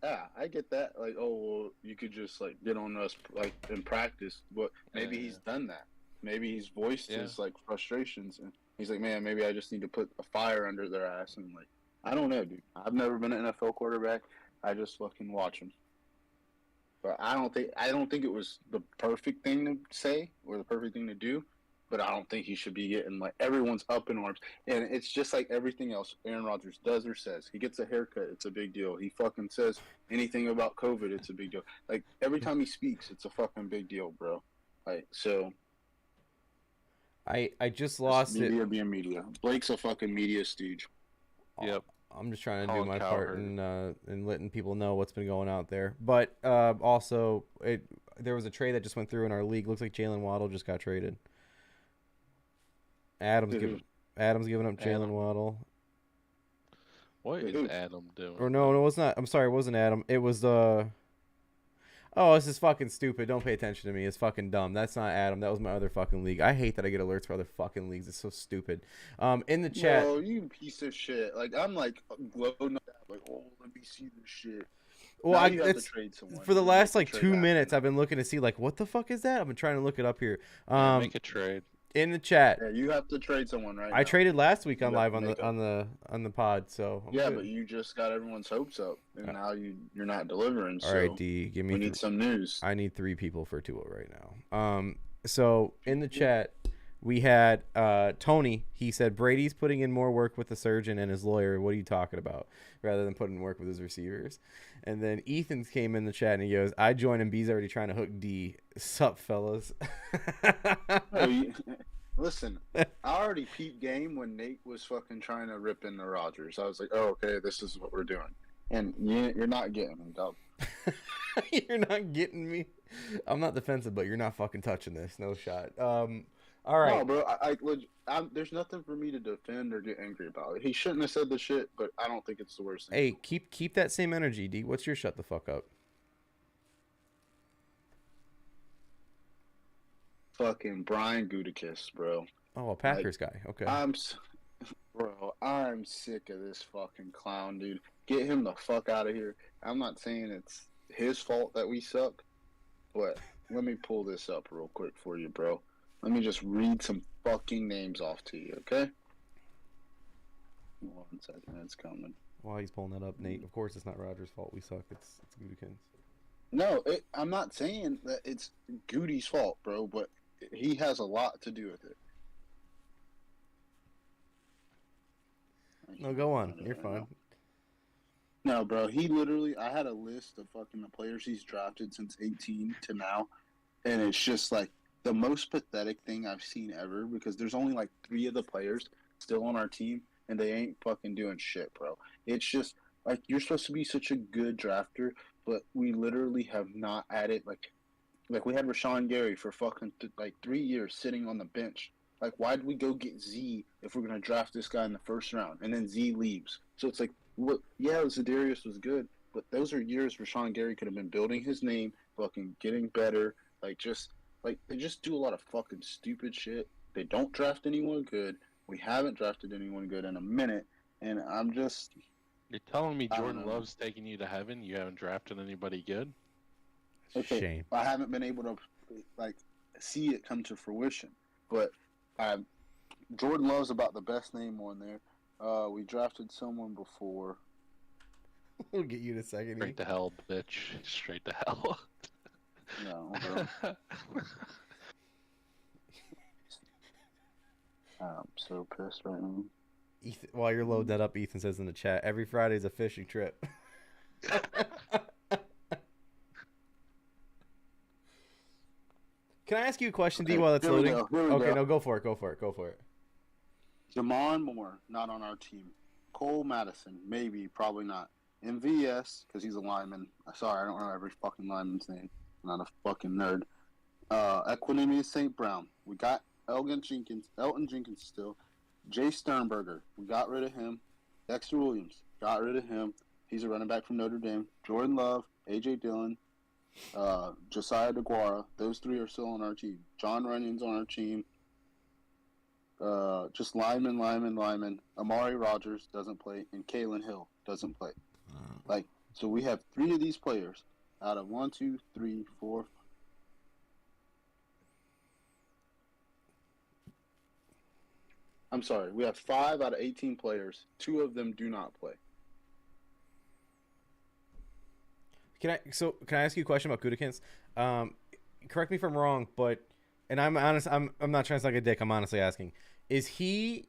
yeah, I get that. Like, oh, well, you could just like get on us like in practice, but maybe he's done that. Maybe he's voiced his like frustrations, and he's like, man, maybe I just need to put a fire under their ass. And like, I don't know, dude. I've never been an NFL quarterback. I just fucking watch them. But I don't think it was the perfect thing to say or the perfect thing to do. but I don't think he should be getting like everyone's up in arms. And it's just like everything else Aaron Rodgers does or says. He gets a haircut, it's a big deal. He fucking says anything about COVID, it's a big deal. Like every time he speaks, it's a fucking big deal, bro. Like so. I just lost it. Media being media. Blake's a fucking media stooge. Yep. I'm just trying to do Colin my Cowherd. part in letting people know what's been going out there. But also, there was a trade that just went through in our league. Looks like Jalen Waddle just got traded. Adam's giving up Jalen Adam. Waddle. What is Adam doing? Or no, it's not. I'm sorry, it wasn't Adam. It was Oh, this is fucking stupid. Don't pay attention to me. It's fucking dumb. That's not Adam. That was my other fucking league. I hate that I get alerts for other fucking leagues. It's so stupid. In the chat. No, you piece of shit. Like I'm like glowing up, like, oh, let me see this shit. Well, you have to trade someone. for the You last have like to 2 trade minutes, after. I've been looking to see like what the fuck is that. I've been trying to look it up here. Make a trade. In the chat. Yeah, you have to trade someone right now. I traded last week on You live have to on the pod, so I'm yeah, good. but you just got everyone's hopes up, and now you're not delivering. All So right, D, give me. we need some news. I need 3 people for Tua right now. So in the chat, we had Tony. He said Brady's putting in more work with the surgeon and his lawyer. What are you talking about? Rather than putting in work with his receivers. And then Ethan came in the chat and he goes, "I joined him. B's already trying to hook D. Sup, fellas." Listen, I already peeped game when Nate was fucking trying to rip into Rodgers. I was like, oh, okay, this is what we're doing. And you're not getting me, dog. You're not getting me. I'm not defensive, but you're not fucking touching this. No shot. All right. No, bro. There's nothing for me to defend or get angry about. He shouldn't have said the shit, but I don't think it's the worst thing. Hey, keep that same energy, D. What's your shut the fuck up? Fucking Brian Gutekunst, bro. Oh, a Packers guy. Okay. I'm sick of this fucking clown, dude. Get him the fuck out of here. I'm not saying it's his fault that we suck, but let me pull this up real quick for you, bro. Let me just read some fucking names off to you, okay? 1 second, it's coming. While he's pulling that up, Nate, of course it's not Rodgers' fault. We suck. It's Gutekunst. No, I'm not saying that it's Goody's fault, bro, but he has a lot to do with it. No, go on. You're fine. No, bro, he literally, I had a list of fucking the players he's drafted since 18 to now, and it's just like the most pathetic thing I've seen ever because there's only like 3 of the players still on our team, and they ain't fucking doing shit, bro. It's just like you're supposed to be such a good drafter, but we literally have not added like we had Rashawn Gary for fucking 3 years sitting on the bench. Like, why did we go get Z if we're gonna draft this guy in the first round and then Z leaves? So it's like, what? Yeah, Zadarius was good, but those are years Rashawn Gary could have been building his name, fucking getting better. They just do a lot of fucking stupid shit. They don't draft anyone good. We haven't drafted anyone good in a minute, and I'm just. You're telling me Jordan Love's taking you to heaven? You haven't drafted anybody good? Okay, Shame. I haven't been able to see it come to fruition, but Jordan Love's about the best name on there. We drafted someone before. We'll get you in a second. Straight to hell, bitch. Straight to hell. No, bro. I'm so pissed right now. Ethan, while you're loading that up, Ethan says in the chat, every Friday's a fishing trip. Can I ask you a question, D, while that's loading? Okay, no, go for it. Jamon Moore, not on our team. Cole Madison, maybe, probably not. MVS, because he's a lineman. Sorry, I don't know every fucking lineman's name. I'm not a fucking nerd. Equanimous St. Brown. We got Elton Jenkins still. Jay Sternberger, we got rid of him. Dexter Williams, got rid of him. He's a running back from Notre Dame. Jordan Love, A.J. Dillon, Josiah DeGuara. Those 3 are still on our team. John Runyon's on our team. Just lineman. Amari Rogers doesn't play, and Kalen Hill doesn't play. So we have 3 of these players out of 1, 2, 3, 4. I'm sorry, we have 5 out of 18 players. 2 of them do not play. Can I ask you a question about Gutekunst? Correct me if I'm wrong, but and I'm honest, I'm not trying to sound like a dick. I'm honestly asking, is he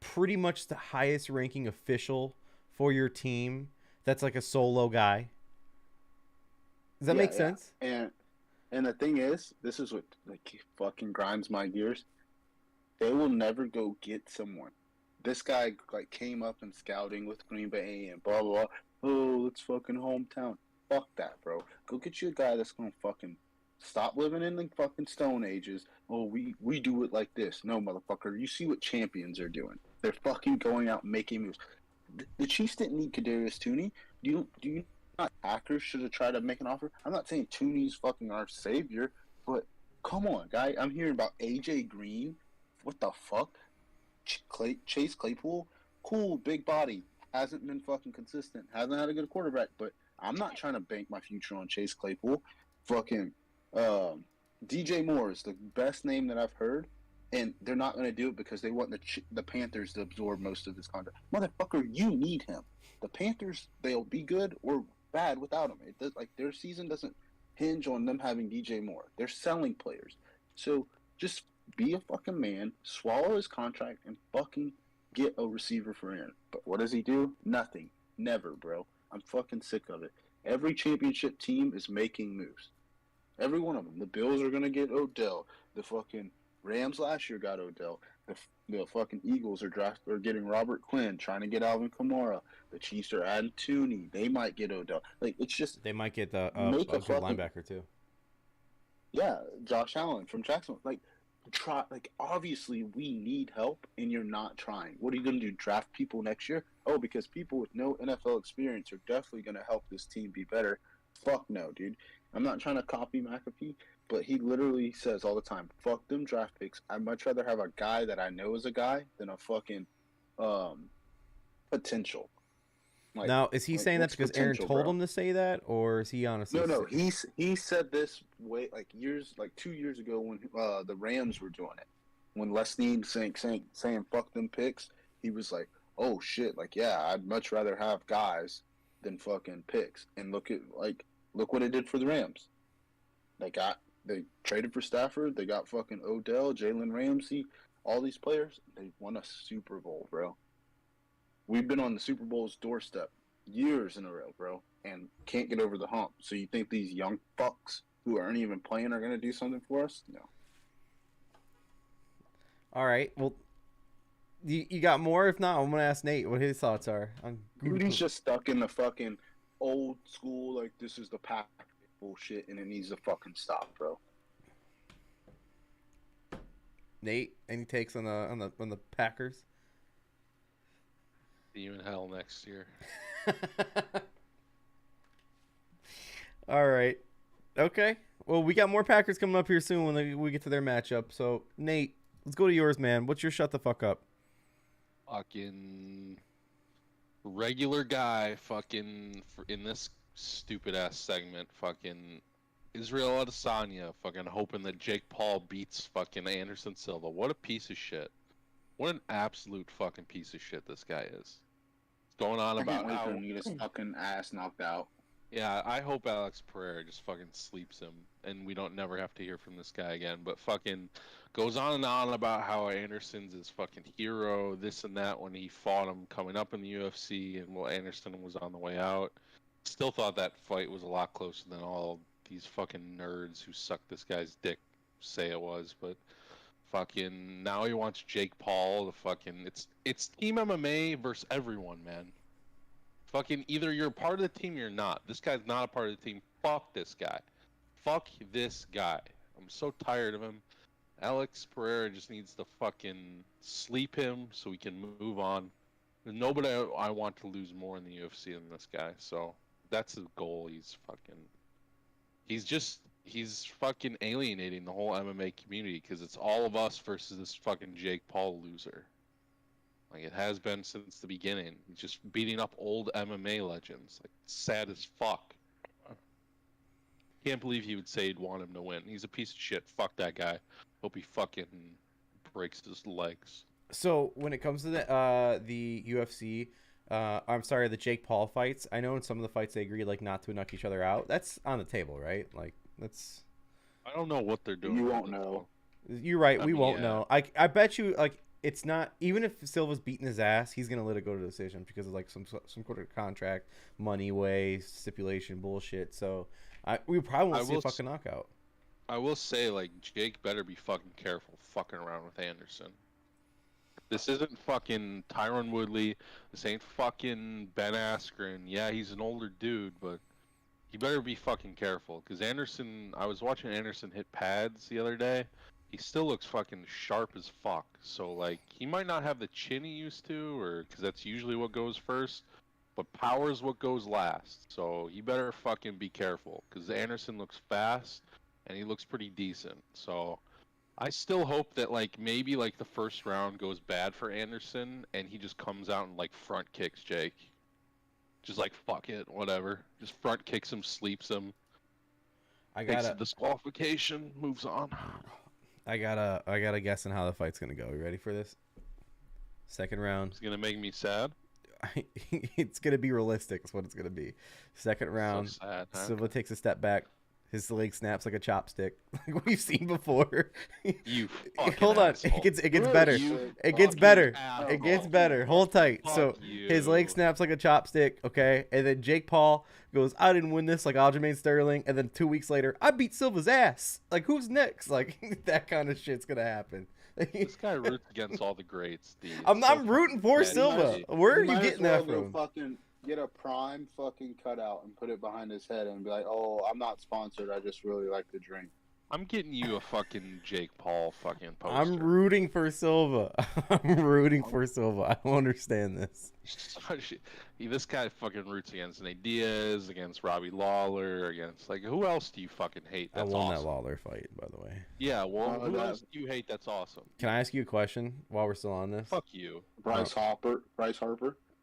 pretty much the highest ranking official for your team? That's like a solo guy. Does that make Yeah. sense? And the thing is, this is what like fucking grinds my gears. They will never go get someone. This guy like came up in scouting with Green Bay and blah blah blah. Oh, it's fucking hometown. Fuck that, bro. Go get you a guy that's gonna fucking stop living in the fucking Stone Ages. Oh, we do it like this. No, motherfucker. You see what champions are doing? They're fucking going out and making moves. The Chiefs didn't need Kadarius Tooney. Do you not Packers should have tried to make an offer? I'm not saying Tooney's fucking our savior, but come on, guy. I'm hearing about AJ Green. What the fuck? Chase Claypool, cool, big body, hasn't been fucking consistent, hasn't had a good quarterback, but I'm not trying to bank my future on Chase Claypool. Fucking DJ Moore is the best name that I've heard, and they're not going to do it because they want the Panthers to absorb most of his contract. Motherfucker, you need him. The Panthers, they'll be good or bad without him. It does, like their season doesn't hinge on them having DJ Moore. They're selling players, so just be a fucking man, swallow his contract, and fucking get a receiver for him. But what does he do? Nothing. Never, bro. I'm fucking sick of it. Every championship team is making moves. Every one of them. The Bills are going to get Odell. The fucking Rams last year got Odell. The fucking Eagles are getting Robert Quinn, trying to get Alvin Kamara. The Chiefs are adding Tooney. They might get Odell. Like, it's just They might get the make a a good fucking linebacker too. yeah, Josh Allen from Jacksonville. Like, try. Like, obviously, we need help, and you're not trying. What are you going to do? Draft people next year? Oh, because people with no NFL experience are definitely going to help this team be better. Fuck no, dude. I'm not trying to copy McAfee, but he literally says all the time, "Fuck them draft picks. I'd much rather have a guy that I know is a guy than a fucking potential." Now, is he saying that what's because Aaron potential, told bro? him to say that, or is he honestly? No. He said this way like 2 years ago when the Rams were doing it. When Les Snead saying fuck them picks, he was like, "Oh shit, like yeah, I'd much rather have guys than fucking picks." And look what it did for the Rams. They traded for Stafford. They got fucking Odell, Jalen Ramsey, all these players. They won a Super Bowl, bro. We've been on the Super Bowl's doorstep years in a row, bro, and can't get over the hump. So you think these young fucks who aren't even playing are going to do something for us? No. All right. Well, you got more? If not, I'm gonna ask Nate what his thoughts are on. Dude, he's just stuck in the fucking old school, like, this is the pack bullshit, and it needs to fucking stop, bro. Nate, any takes on the Packers? See you in hell next year. All right. Okay. Well, we got more Packers coming up here soon when we get to their matchup. So, Nate, let's go to yours, man. What's your shut the fuck up? Fucking regular guy, fucking in this stupid ass segment, fucking Israel Adesanya, fucking hoping that Jake Paul beats fucking Anderson Silva. What a piece of shit. What an absolute fucking piece of shit this guy is. Going on about how he get his fucking ass knocked out. yeah, I hope Alex Pereira just fucking sleeps him and we don't never have to hear from this guy again. But fucking goes on and on about how Anderson's his fucking hero, this and that when he fought him coming up in the UFC and well Anderson was on the way out. Still thought that fight was a lot closer than all these fucking nerds who suck this guy's dick say it was, but fucking now he wants Jake Paul to fucking it's team MMA versus everyone, man. Fucking either you're a part of the team or you're not. This guy's not a part of the team. Fuck this guy. Fuck this guy. I'm so tired of him. Alex Pereira just needs to fucking sleep him so we can move on. There's nobody I want to lose more in the UFC than this guy. So that's the goal. He's fucking alienating the whole MMA community because it's all of us versus this fucking Jake Paul loser. Like it has been since the beginning. He's just beating up old MMA legends. Like sad as fuck. Can't believe he would say he'd want him to win. He's a piece of shit. Fuck that guy. Hope he fucking breaks his legs. So when it comes to the UFC, I'm sorry, the Jake Paul fights. I know in some of the fights they agree like not to knock each other out. That's on the table, right? Like that's. I don't know what they're doing. You won't know. You're right. I We mean, won't yeah. know. I bet you like it's not even if Silva's beating his ass, he's gonna let it go to decision because of like some sort of contract, money way, stipulation bullshit. So we probably I won't see a will. fucking knockout. I will say, like, Jake better be fucking careful fucking around with Anderson. This isn't fucking Tyron Woodley. This ain't fucking Ben Askren. Yeah, he's an older dude, but you better be fucking careful. Because Anderson, I was watching Anderson hit pads the other day. He still looks fucking sharp as fuck. So, like, he might not have the chin he used to, or because that's usually what goes first. But power is what goes last. So he better fucking be careful. Because Anderson looks fast, and he looks pretty decent. So I still hope that like maybe like the first round goes bad for Anderson and he just comes out and like front kicks Jake. Just like fuck it, whatever. Just front kicks him, sleeps him, I takes a gotta disqualification, moves on. I gotta guess on how the fight's gonna go. You ready for this? Second round. It's gonna make me sad. It's gonna be realistic. Is what it's gonna be. Second round. So sad, huh? Silva takes a step back. His leg snaps like a chopstick, like we've seen before. You fucking Hold on, asshole. it gets Really? better. You It gets fucking better. asshole. It gets better. Hold tight. So Fuck you. his leg snaps like a chopstick. Okay, and then Jake Paul goes, "I didn't win this," like Aljamain Sterling, and then 2 weeks later, I beat Silva's ass. Like who's next? Like that kind of shit's gonna happen. This guy roots against all the greats, Steve. I'm rooting for Yeah, Silva. you Where are might you as getting well that go from? Fucking get a prime fucking cutout and put it behind his head and be like, "Oh, I'm not sponsored. I just really like to drink." I'm getting you a fucking Jake Paul fucking poster. I'm rooting for Silva. I'm rooting for Silva. I don't understand this. This guy fucking roots against Nate Diaz, against Robbie Lawler, against like who else do you fucking hate? I That's won awesome. that Lawler fight, by the way. Yeah, well, Oh, who that- else do you hate? That's awesome. Can I ask you a question while we're still on this? Fuck you. Bryce Harper.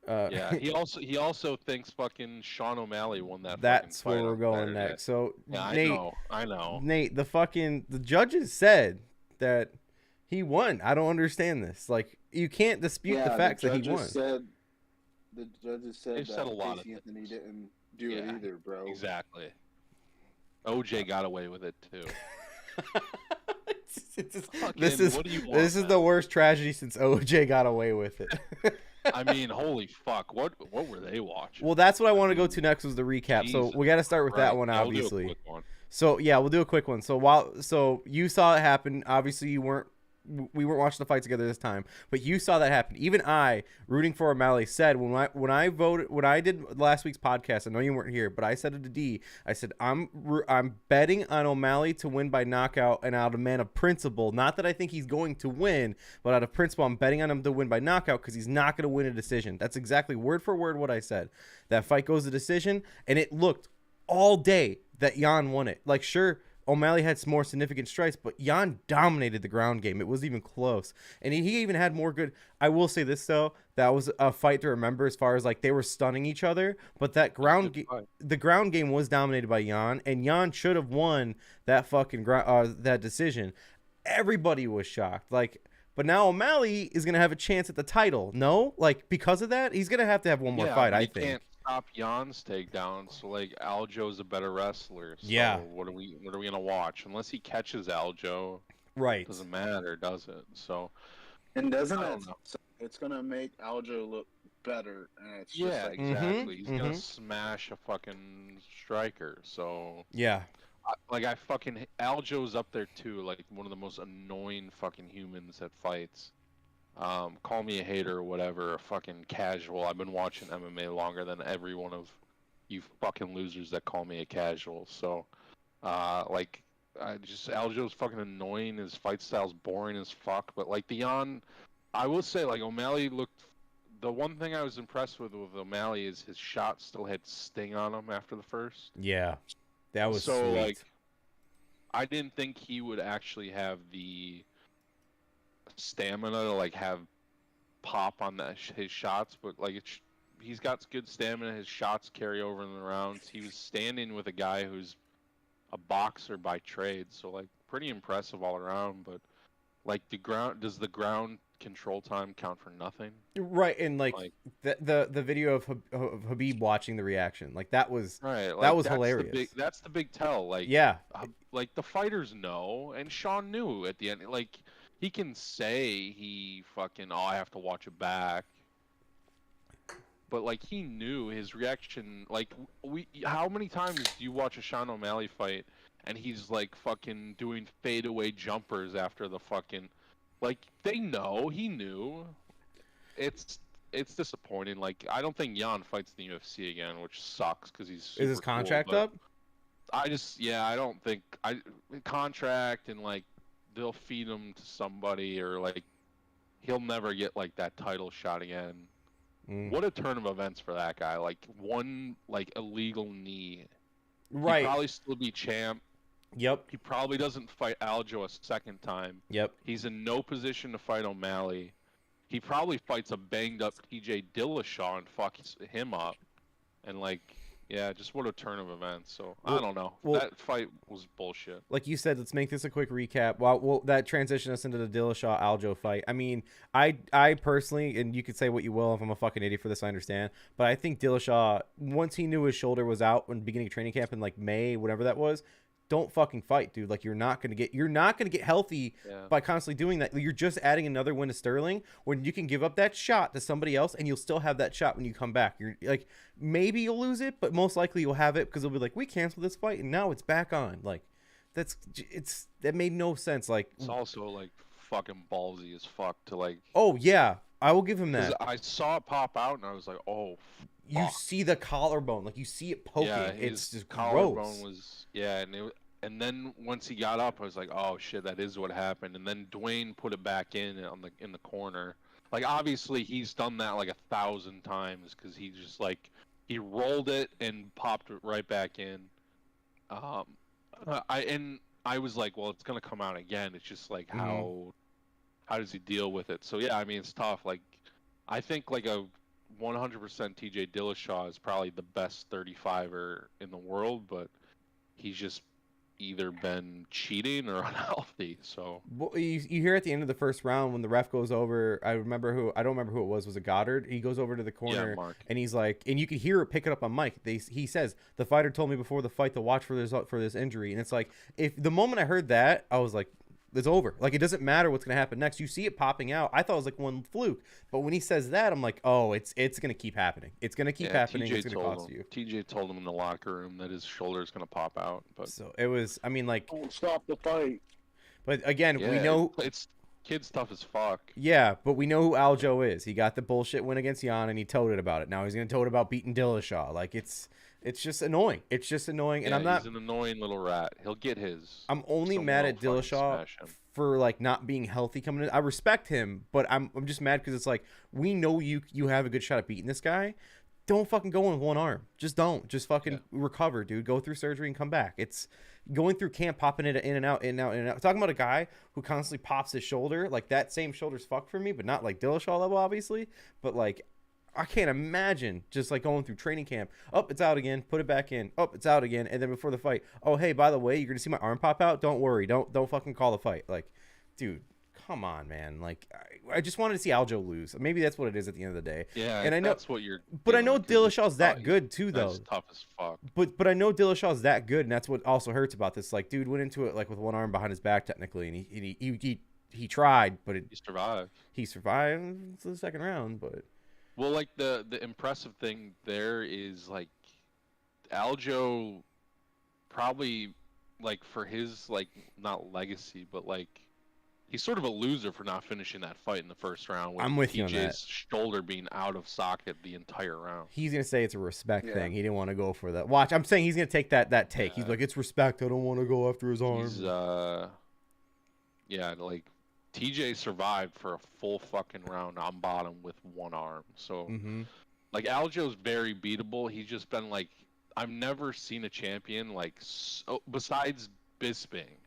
Yeah, he also thinks fucking Sean O'Malley won that. That's fucking fight where we're on going Saturday. next. So Yeah, Nate, I know. Nate, the judges said that he won. I don't understand this. Like you can't dispute the facts that he won. The judges said They've that said a lot Casey of Anthony things. didn't do it Yeah, either, bro. Exactly. OJ got away with it too. This is what do you want, this is man? the worst tragedy since OJ got away with it. I mean, holy fuck! What were they watching? Well, that's what I want to go to next was the recap. So Jesus we got to start with that Right, one, yeah, we'll do a obviously. quick one. So yeah, we'll do a quick one. So you saw it happen. Obviously, we weren't watching the fight together this time, but you saw that happen. Even I, rooting for O'Malley, said when I did last week's podcast. I know you weren't here, but I said it to D. I said I'm betting on O'Malley to win by knockout, and out of man of principle. Not that I think he's going to win, but out of principle, I'm betting on him to win by knockout because he's not going to win a decision. That's exactly word for word what I said. That fight goes to decision, and it looked all day that Jan won it. Like sure. O'Malley had some more significant strikes, but Jan dominated the ground game. It wasn't even close. And he even had more good. I will say this, though. That was a fight to remember as far as, like, they were stunning each other. But that the ground game was dominated by Jan, and Jan should have won that fucking that decision. Everybody was shocked. Like, but now O'Malley is going to have a chance at the title. No? Like, because of that, he's going to have one more fight, I think. Can't stop Jan's takedown, so like Aljo's a better wrestler. So Yeah. What are we gonna watch? Unless he catches Aljo, Right. it doesn't matter, does it? So And doesn't I it? don't know. It's gonna make Aljo look better, and it's just yeah, like, exactly. He's gonna mhm. smash a fucking striker. So Yeah. I fucking Aljo's up there too. Like one of the most annoying fucking humans that fights. Call me a hater or whatever, a fucking casual. I've been watching MMA longer than every one of you fucking losers that call me a casual. So, Aljo's fucking annoying. His fight style's boring as fuck. But like I will say like O'Malley looked. The one thing I was impressed with O'Malley is his shot still had sting on him after the first. Yeah. That was So sweet. like, I didn't think he would actually have the stamina to like have pop on his shots, but like he's got good stamina. His shots carry over in the rounds. He was standing with a guy who's a boxer by trade, so like pretty impressive all around. But like does the ground control time count for nothing. Right, and like, Like the video of Habib watching the reaction, like that was right, that like was hilarious. that's the big tell. Yeah, Like the fighters know, and Sean knew at the end. Like he can say he fucking I have to watch it back, but like he knew his reaction. Like how many times do you watch a Sean O'Malley fight and he's like fucking doing fadeaway jumpers after the fucking, like they know he knew. It's disappointing. Like I don't think Jan fights in the UFC again, which sucks because he's super is his contract cool, up? I don't think contract and like they'll feed him to somebody or like he'll never get like that title shot again. What a turn of events for that guy. Like one like illegal knee. Right. He'd probably still be champ. Yep. He probably doesn't fight Aljo a second time. Yep. He's in no position to fight O'Malley. He probably fights a banged up TJ Dillashaw and fucks him up. And like, yeah, just what a turn of events. So I don't know. That fight was bullshit. Like you said, let's make this a quick recap. Well, that transitioned us into the Dillashaw Aljo fight. I mean, I personally, and you could say what you will if I'm a fucking idiot for this, I understand. But I think Dillashaw, once he knew his shoulder was out when beginning of training camp in like May, whatever that was, don't fucking fight, dude. Like you're not gonna get healthy by constantly doing that. You're just adding another win to Sterling when you can give up that shot to somebody else and you'll still have that shot when you come back. You're like, maybe you'll lose it, but most likely you'll have it because they'll be like, we canceled this fight and now it's back on. Like that made no sense. Like it's also like fucking ballsy as fuck to like. Oh yeah, I will give him that. I saw it pop out and I was like, oh. You see the collarbone, like you see it poking. Yeah, it's just collarbone gross. was and then once he got up, I was like, oh shit, that is what happened. And then Dwayne put it back in the corner. Like obviously he's done that like 1,000 times because he just like he rolled it and popped it right back in. I was like, well, it's gonna come out again. It's just like how does he deal with it? So yeah, I mean it's tough. Like I think like a 100% TJ Dillashaw is probably the best 35er in the world, but he's just either been cheating or unhealthy. So well, you hear at the end of the first round when the ref goes over, I don't remember who it was it Goddard? He goes over to the corner and he's like, and you can hear it pick it up on mic. He says the fighter told me before the fight to watch for this injury, and it's like if the moment I heard that, I was like, it's over. Like it doesn't matter what's gonna happen next. You see it popping out. I thought it was like one fluke, but when he says that, I'm like, oh, it's gonna keep happening. It's gonna keep happening. TJ it's gonna cost you. TJ told him in the locker room that his shoulder is gonna pop out. But so it was. I mean, like, don't stop the fight. But again, we know it's kid's tough as fuck. Yeah, but we know who Aljo is. He got the bullshit win against Jan, and he toted about it. Now he's gonna tote about beating Dillashaw. Like it's just annoying. It's just annoying, and I'm not. He's an annoying little rat. He'll get his. I'm only mad at Dillashaw for like not being healthy coming in. I respect him, but I'm just mad because it's like we know you have a good shot at beating this guy. Don't fucking go in with one arm. Just don't. Just fucking recover, dude. Go through surgery and come back. It's going through camp, popping it in and out, in and out, in and out. Talking about a guy who constantly pops his shoulder. Like that same shoulder's fucked for me, but not like Dillashaw level, obviously. But like. I can't imagine just like going through training camp. Oh, it's out again. Put it back in. Oh, it's out again. And then before the fight, oh, hey, by the way, you're gonna see my arm pop out. Don't worry. Don't fucking call the fight. Like, dude, come on, man. Like, I just wanted to see Aljo lose. Maybe that's what it is at the end of the day. Yeah, and I know that's what you're. But I know Dillashaw's that good too, though. That's tough as fuck. But I know Dillashaw's that good, and that's what also hurts about this. Like, dude went into it like with one arm behind his back, technically, and he tried, but he survived. He survived to the second round, but. Well, like the impressive thing there is like Aljo probably like for his like not legacy, but like he's sort of a loser for not finishing that fight in the first round. With I'm with TJ's you on that. Shoulder being out of socket the entire round. He's gonna say it's a respect thing. He didn't want to go for that. Watch, I'm saying he's gonna take that take. He's like, it's respect. I don't want to go after his arm. He's like. TJ survived for a full fucking round on bottom with one arm. So, like, Aljo's very beatable. He's just been, like, I've never seen a champion, like, besides Bisping,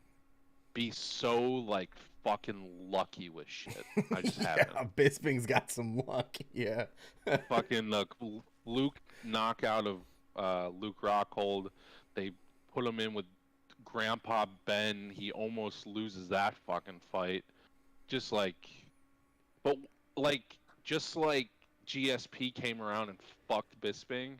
be so, like, fucking lucky with shit. I just haven't. Bisping's got some luck, yeah. Fucking Luke knockout of Luke Rockhold. They put him in with Grandpa Ben. He almost loses that fucking fight. Just like But like, just like GSP came around and fucked Bisping,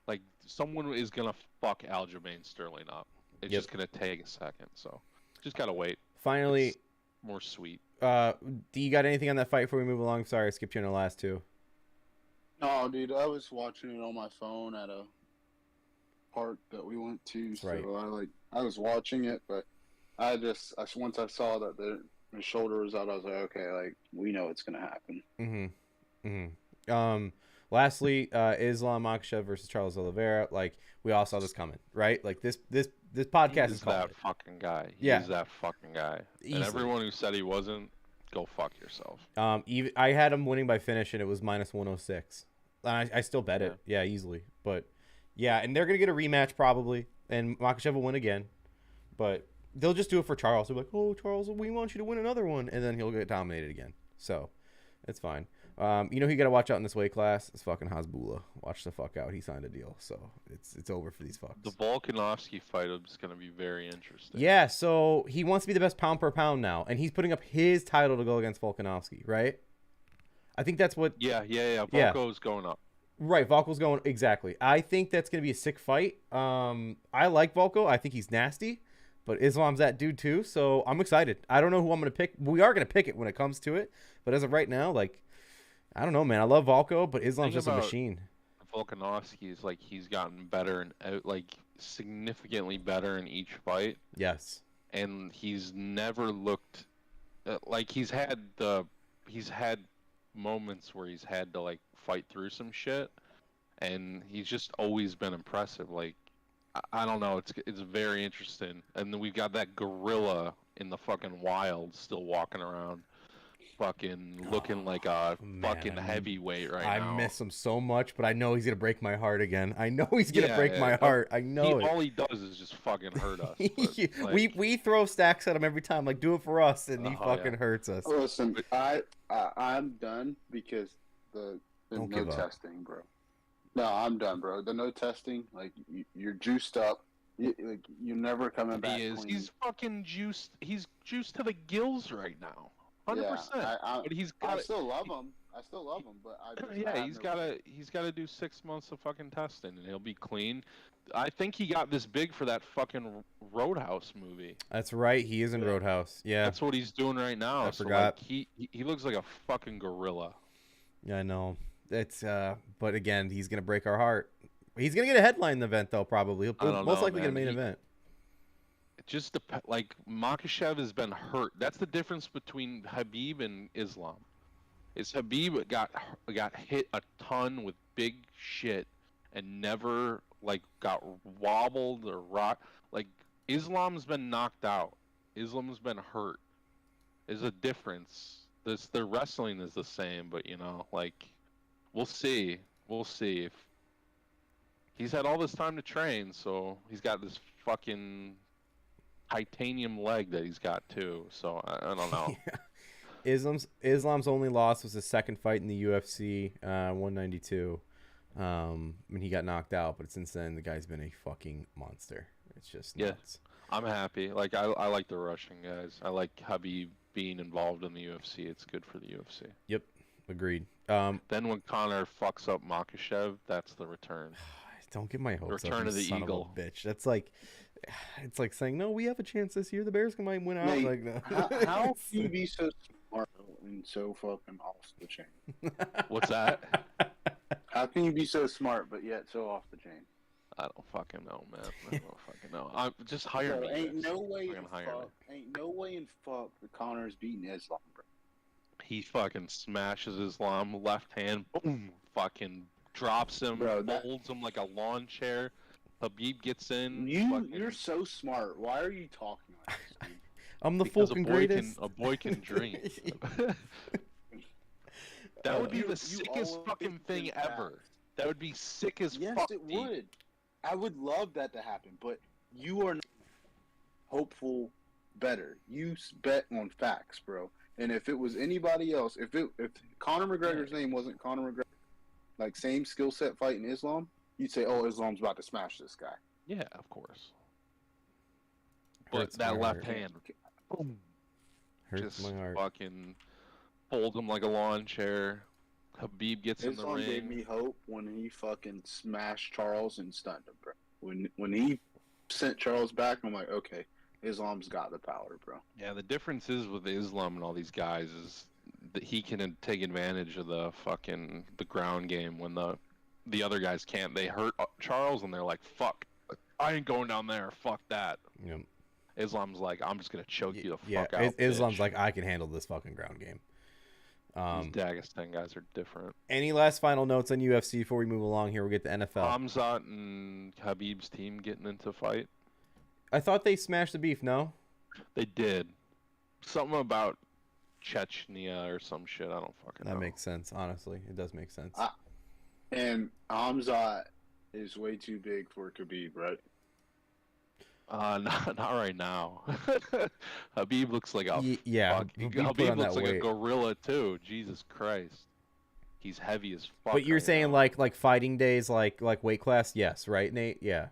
like someone is gonna fuck Aljamain Sterling up. It's just gonna take a second, so just gotta wait. Finally, it's more sweet. do you got anything on that fight before we move along? Sorry, I skipped you on the last two. No, dude, I was watching it on my phone at a park that we went to. That's so right. I was watching it, but once I saw that the shoulder was out, I was like, okay, like we know it's gonna happen. Lastly, Islam Makhachev versus Charles Oliveira. Like, we all saw this coming, right? Like this podcast is that fucking guy. Yeah. He's that fucking guy. Easily. And everyone who said he wasn't, go fuck yourself. Even I had him winning by finish, and it was minus 106. I still bet it, yeah, easily. But yeah, and they're gonna get a rematch probably, and Makhachev will win again. But they'll just do it for Charles. They're like, "Oh, Charles, we want you to win another one," and then he'll get dominated again. So it's fine. You know who you got to watch out in this weight class? It's fucking Hasbulla. Watch the fuck out. He signed a deal, so it's over for these fucks. The Volkanovski fight is going to be very interesting. Yeah, so he wants to be the best pound per pound now, and he's putting up his title to go against Volkanovski, right? I think that's what... Yeah. Volko's going up. Right, Volko's going... Exactly. I think that's going to be a sick fight. I like Volko. I think he's nasty, but Islam's that dude too, so I'm excited. I don't know who I'm going to pick. We are going to pick it when it comes to it, but as of right now, like... I don't know, man. I love Volko, but Islam's just a machine. Volkanovski is like he's gotten better and like significantly better in each fight. Yes. And he's never looked like he's had moments where he's had to like fight through some shit, and he's just always been impressive. Like I don't know, it's very interesting. And then we've got that gorilla in the fucking wild still walking around. Fucking looking like a fucking heavyweight right now. I miss him so much, but I know he's gonna break my heart again. I know he's gonna break my heart. I know it. All he does is just fucking hurt us. Like, we throw stacks at him every time, like do it for us, and he fucking hurts us. Listen, I'm done because the no testing, bro. No, I'm done, bro. The no testing, like you're juiced up. You're never coming back. He is. Clean. He's fucking juiced. He's juiced to the gills right now. 100%. But I still love him. But he's got to do 6 months of fucking testing, and he'll be clean. I think he got this big for that fucking Roadhouse movie. That's right. He is in Roadhouse. Yeah. That's what he's doing right now. I forgot. Like, he looks like a fucking gorilla. Yeah, I know. It's but again, he's gonna break our heart. He's gonna get a headline event though. Probably he'll most likely get a main event. Just like Makhachev has been hurt. That's the difference between Khabib and Islam. Is Khabib got hit a ton with big shit and never like got wobbled or rocked. Like Islam's been knocked out. Islam's been hurt. There's a difference. Their wrestling is the same, but like we'll see. We'll see if he's had all this time to train, so he's got this fucking titanium leg that he's got too, so I don't know. Islam's only loss was his second fight in the UFC, 192. When he got knocked out, but since then the guy's been a fucking monster. It's just nuts. I'm happy. Like I like the Russian guys. I like Khabib being involved in the UFC. It's good for the UFC. Yep, agreed. Then when Conor fucks up Makhachev, that's the return. Don't get my hopes up. Return of the Eagle, bitch. That's like. It's like saying, no, we have a chance this year. The Bears might win out. Mate, like, no. how can you be so smart and so fucking off the chain? What's that? How can you be so smart but yet so off the chain? I don't fucking know, man. I don't fucking know. I'm just hire me. Ain't no way in fuck that Connor's beating Islam, bro. He fucking smashes Islam left hand, boom, fucking drops him, holds him like a lawn chair. Khabib gets in. You're so smart. Why are you talking like this, dude? I'm the fucking greatest. A boy can dream. That would be the sickest fucking thing ever. That would be sick as fuck. Yes, it would. I would love that to happen, but you are not hopeful better. You bet on facts, bro. And if it was anybody else, if Conor McGregor's name wasn't Conor McGregor, like same skill set fighting Islam, you'd say, "Oh, Islam's about to smash this guy." Yeah, of course. But that left hand, boom, hurts just my heart. Fucking. fold him like a lawn chair. Habib gets in the Islam gave ring. me hope when he fucking smashed Charles and stunned him, bro. When he sent Charles back, I'm like, okay, Islam's got the power, bro. Yeah, the difference is with Islam and all these guys is that he can take advantage of the ground game when the other guys can't. They hurt Charles and they're like, fuck, I ain't going down there. Fuck that. Yep. Islam's like, I'm just gonna choke you the Yeah, fuck out. Islam's bitch. like, I can handle this fucking ground game. These Dagestan guys are different. Any last final notes on UFC before we move along here? We'll get to NFL. Hamzat and Habib's team getting into a fight. I thought they smashed the beef, no? They did. Something about Chechnya or some shit. I don't fucking know. That makes sense, honestly. It does make sense. And Hamzat is way too big for Khabib, right? Not right now. Habib looks like a yeah. fuck. Habib Habib looks like weight. a gorilla too. Jesus Christ, he's heavy as fuck. But you're right saying now. like fighting days, like weight class, yes, right, Nate? Yeah.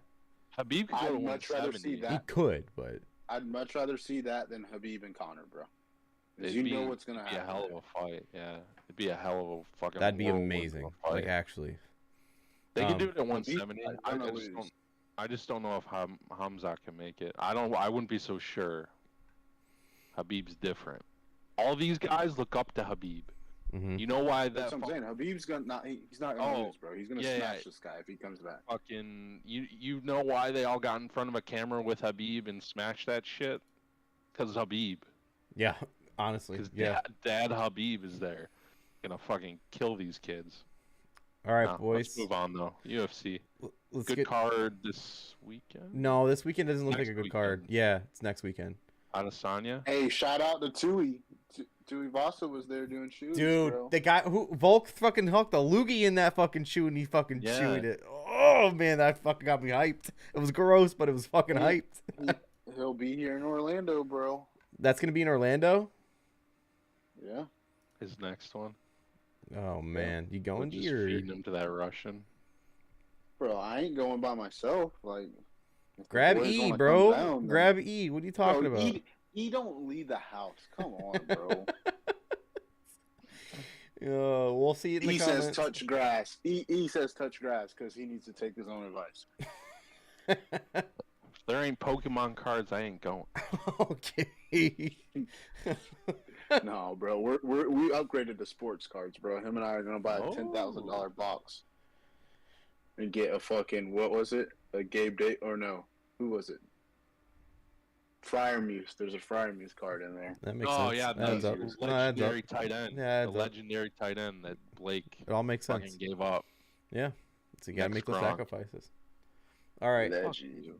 Habib could go to I'd much rather 170. see that. He could, but I'd much rather see that than Habib and Conor, bro. Because you know what's gonna It'd be a happen. hell of a fight. Yeah, it'd be a hell of a fucking. that'd be whirlwind amazing. of a fight. Like actually, They can do it at 170. I don't know I just don't know if Hamzat can make it. I wouldn't be so sure. Habib's different. All these guys look up to Habib. mm-hmm. You know why That's that what I'm saying. Habib's gonna not. He's not gonna lose, bro. He's gonna smash this guy if he comes back. fucking you know why they all got in front of a camera with Habib and smashed that shit? Because Habib. Yeah, honestly, Because yeah. Dad Habib is there, gonna fucking kill these kids. All right, Nah, boys. Let's move on though. UFC. Let's Good get. card this weekend. No, this weekend doesn't look Next like a good weekend. card. Yeah, it's next weekend. Adesanya. Hey, shout out to Tui. Tui Vasa was there doing shoes, Dude, bro. the guy who Volk fucking hooked a loogie in that fucking shoe and he fucking Yeah. chewed it. Oh man, that fucking got me hyped. It was gross, but it was fucking hyped. He'll be here in Orlando, bro. That's gonna be in Orlando. Yeah. His next one. Oh man, you going to Just your feeding him to that Russian. Bro, I ain't going by myself. Like, if the grab boys E, wanna bro? come down, then- Grab E. What are you talking Bro, about? E don't leave the house. Come on, bro. We'll see it in the E comments. says touch grass. E says touch grass because he needs to take his own advice. If there ain't Pokemon cards, I ain't going. Okay. No, bro, we upgraded the sports cards, bro. Him and I are gonna buy a $10,000 box and get a fucking what was it? A Gabe Day or no? Who was it? Friar-Muse. There's a Friar-Muse card in there. That makes Oh sense. yeah, That adds the up. No, that adds up. legendary tight end. Yeah, the adds up. legendary tight end that Blake It all makes sense. fucking gave up. Yeah. So you gotta make Next those Gronk. sacrifices. All right. Legend.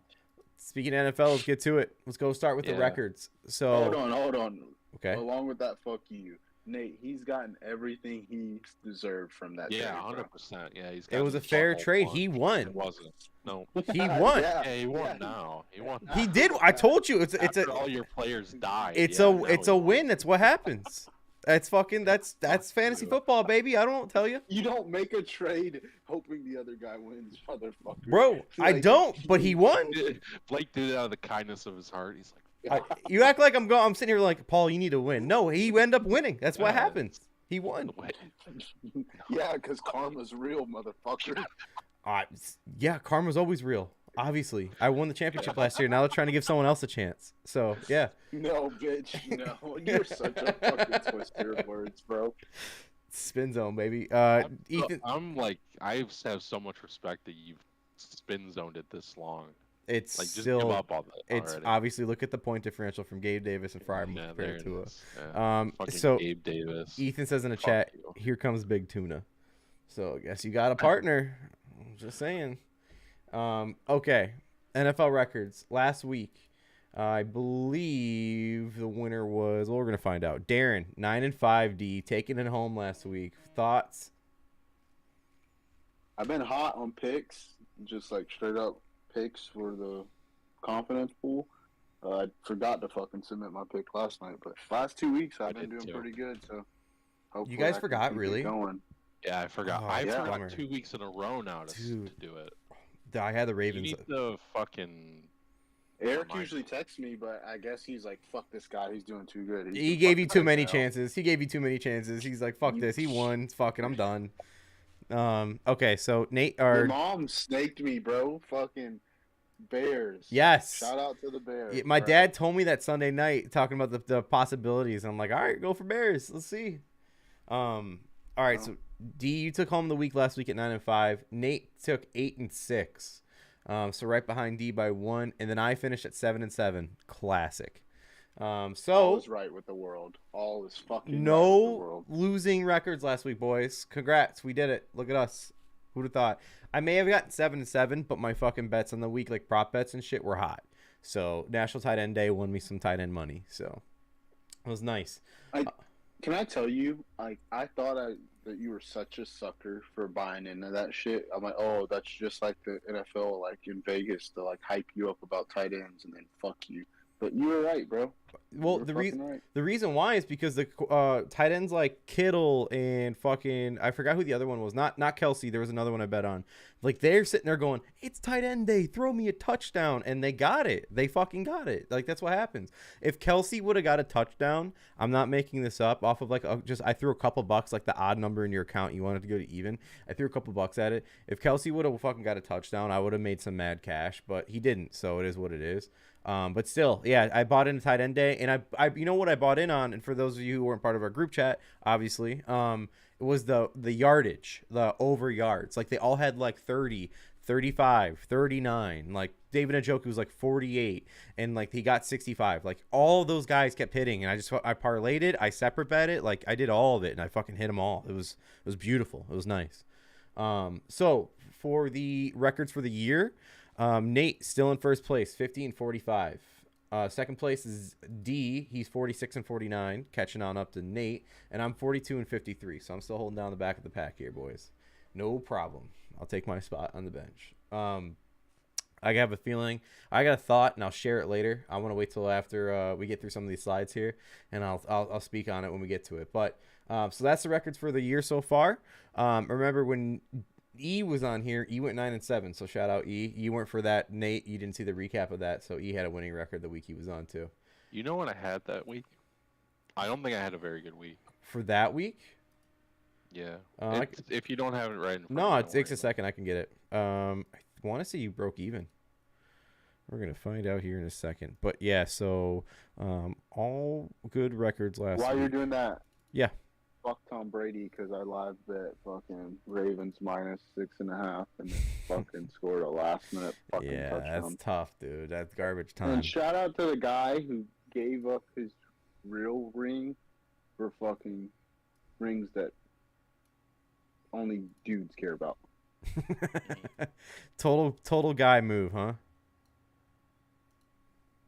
Speaking of NFL, let's get to it. Let's go start with the Yeah. records. So Hold on. okay. Along with that, fuck you, Nate. He's gotten everything he's deserved from that. Yeah, trade, bro. 100%. Yeah, he's. It was a gotten fair all trade. won. He It won. wasn't. No. He won. Yeah, Yeah, he won yeah. now. He won. He did. I told you. It's After a all your players died. it's yeah, a now it's he a won. win. That's what happens. That's fantasy football, baby. I don't tell you, You don't make a trade hoping the other guy wins, motherfucker. bro. I Like, don't. But he won. Blake did it out of the kindness of his heart. He's like, You act like I'm sitting here like Paul. You need to win. No, he ended up winning. That's what Yeah. happens. He won. wait. Yeah, because karma's real, motherfucker. Yeah, karma's always real. Obviously, I won the championship last year. Now they're trying to give someone else a chance. So yeah, No, bitch, no. You're such a fucking twister of words, bro. spin zone, baby. Ethan, I'm like, I have so much respect that you've spin zoned it this long. it's Like, just still give up on that it's already. obviously look at the point differential from Gabe Davis and Fryer Yeah, there compared it to is. Yeah. Fucking so Gabe Davis. Ethan says in the Fuck chat, you. here comes Big Tuna. So I guess you got a partner. I'm just saying. Okay. NFL records. Last week, I believe the winner was, well, we're going to find out. Darren, 9-5 D, taking it home last week. Thoughts? I've been hot on picks, just like straight up picks for the confidence pool. I forgot to fucking submit my pick last night, but last 2 weeks I've been did doing too. pretty good. So hopefully guys I can forgot, keep it really? Going. Yeah, I forgot. Oh, I yeah. forgot Bummer. 2 weeks in a row now to Dude. do it. I had the You Ravens. need to fucking Eric usually texts me, but I guess he's like, "Fuck this guy. He's doing too good." He gave you too many chances. He gave you too many chances. He's like, "Fuck this. He won. Fuck it. I'm done." Okay, so Nate, Your mom snaked me, bro. Fucking Bears. Yes. Shout out to the Bears. My dad told me that Sunday night, talking about the possibilities. I'm like, all right, go for Bears. Let's see. All right, so D, you took home the week last week at 9-5. Nate took 8-6. So right behind D by 1, and then I finished at 7-7. Classic. So all is right with the world. All is fucking no right with the world. Losing records last week, boys. Congrats, we did it. Look at us. Who'd have thought? I may have gotten 7-7, but my fucking bets on the week, like prop bets and shit, were hot. So National Tight End Day won me some tight end money. So it was nice. Can I tell you? I thought that you were such a sucker for buying into that shit. I'm like, oh, that's just like the NFL, like in Vegas, to like hype you up about tight ends and then fuck you. But you were right, bro. Well, the reason why is because the tight ends like Kittle and fucking, I forgot who the other one was. Not Kelsey. There was another one I bet on. Like, they're sitting there going, it's tight end day. Throw me a touchdown. And they got it. They fucking got it. Like, that's what happens. If Kelsey would have got a touchdown, I'm not making this up, off of like I threw a couple bucks, like the odd number in your account. You wanted to go to even. I threw a couple bucks at it. If Kelsey would have fucking got a touchdown, I would have made some mad cash. But he didn't. So it is what it is. But still, yeah, I bought into tight end day, and I you know what I bought in on, and for those of you who weren't part of our group chat, obviously, it was the yardage, the over yards. Like, they all had like 30, 35, 39. Like, David Njoku was like 48, and like he got 65. Like, all those guys kept hitting, and I parlayed it, I separate bet it, like I did all of it, and I fucking hit them all. It was beautiful. It was nice. So for the records for the year. Nate still in first place, 50-45. Second place is D. He's 46-49, catching on up to Nate, and I'm 42-53. So I'm still holding down the back of the pack here, boys. No problem. I'll take my spot on the bench. I have a feeling. I got a thought, and I'll share it later. I want to wait till after we get through some of these slides here, and I'll speak on it when we get to it. But so that's the records for the year so far. Remember when E was on here, E went 9-7, so shout out E. You weren't for that, Nate. You didn't see the recap of that, so E had a winning record the week he was on too. You know what I had that week? I don't think I had a very good week. For that week? Yeah. If you don't have it right in front no, it takes a second. I can get it. I want to say you broke even. We're going to find out here in a second. But yeah, so all good records last week. While you're doing that. Yeah. Fuck Tom Brady, because I live bet fucking Ravens -6.5 and then fucking scored a last minute fucking touchdown. That's tough, dude. That's garbage time. And shout out to the guy who gave up his real ring for fucking rings that only dudes care about. Total guy move, huh?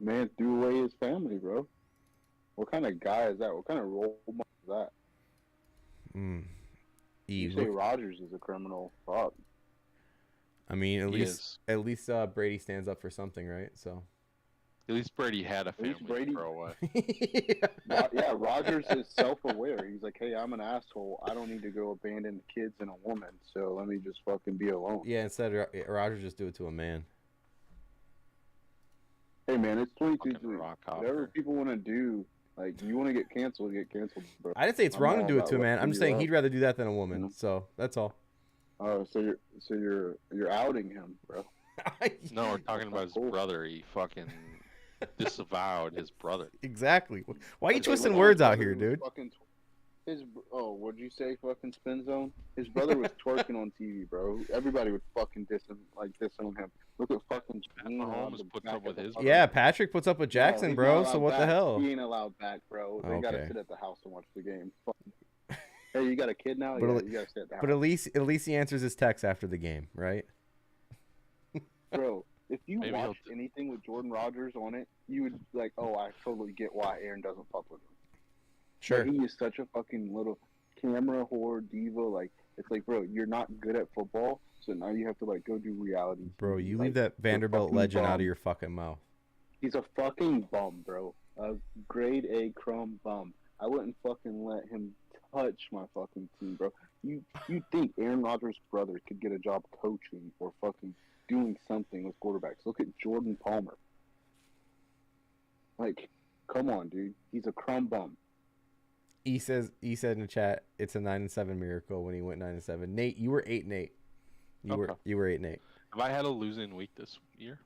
Man threw away his family, bro. What kind of guy is that? What kind of role model is that? You say Rodgers is a criminal. Fuck. I mean, at least Brady stands up for something, right? So at least Brady had a family to throw away. Yeah, Rodgers is self-aware. He's like, hey, I'm an asshole. I don't need to go abandon the kids and a woman, so let me just fucking be alone. Yeah, instead Rodgers just do it to a man. Hey, man, it's 2022. Whatever people want to do. Like, you want to get canceled, bro. I didn't say it's wrong to do it to a man. I'm just saying he'd rather do that than a woman. Mm-hmm. So that's all. Oh, so you're outing him, bro. No, we're talking about his brother. He fucking disavowed his brother. Exactly. Why are you twisting words out here, dude? What'd you say? Fucking spin zone. His brother was twerking on TV, bro. Everybody would fucking diss on him. Look at fucking Mahomes puts up with his. Yeah, Patrick puts up with Jackson, bro. So what the hell? He ain't allowed back, bro. They gotta sit at the house and watch the game. Hey, you got a kid now? Yeah, you gotta sit at the house. But at least he answers his text after the game, right? Bro, if you watched anything with Jordan Rodgers on it, you would like, oh, I totally get why Aaron doesn't fuck with him. Sure. Like, he is such a fucking little camera whore diva. Like, it's like, bro, you're not good at football, so now you have to like go do reality. Bro, you leave that Vanderbilt legend out of your fucking mouth. He's a fucking bum, bro. A grade A crumb bum. I wouldn't fucking let him touch my fucking team, bro. You think Aaron Rodgers' brother could get a job coaching or fucking doing something with quarterbacks? Look at Jordan Palmer. Like, come on, dude. He's a crumb bum. He said in the chat it's a 9-7 miracle when he went 9-7. Nate, you were 8-8. You Okay. were 8-8. Have I had a losing week this year?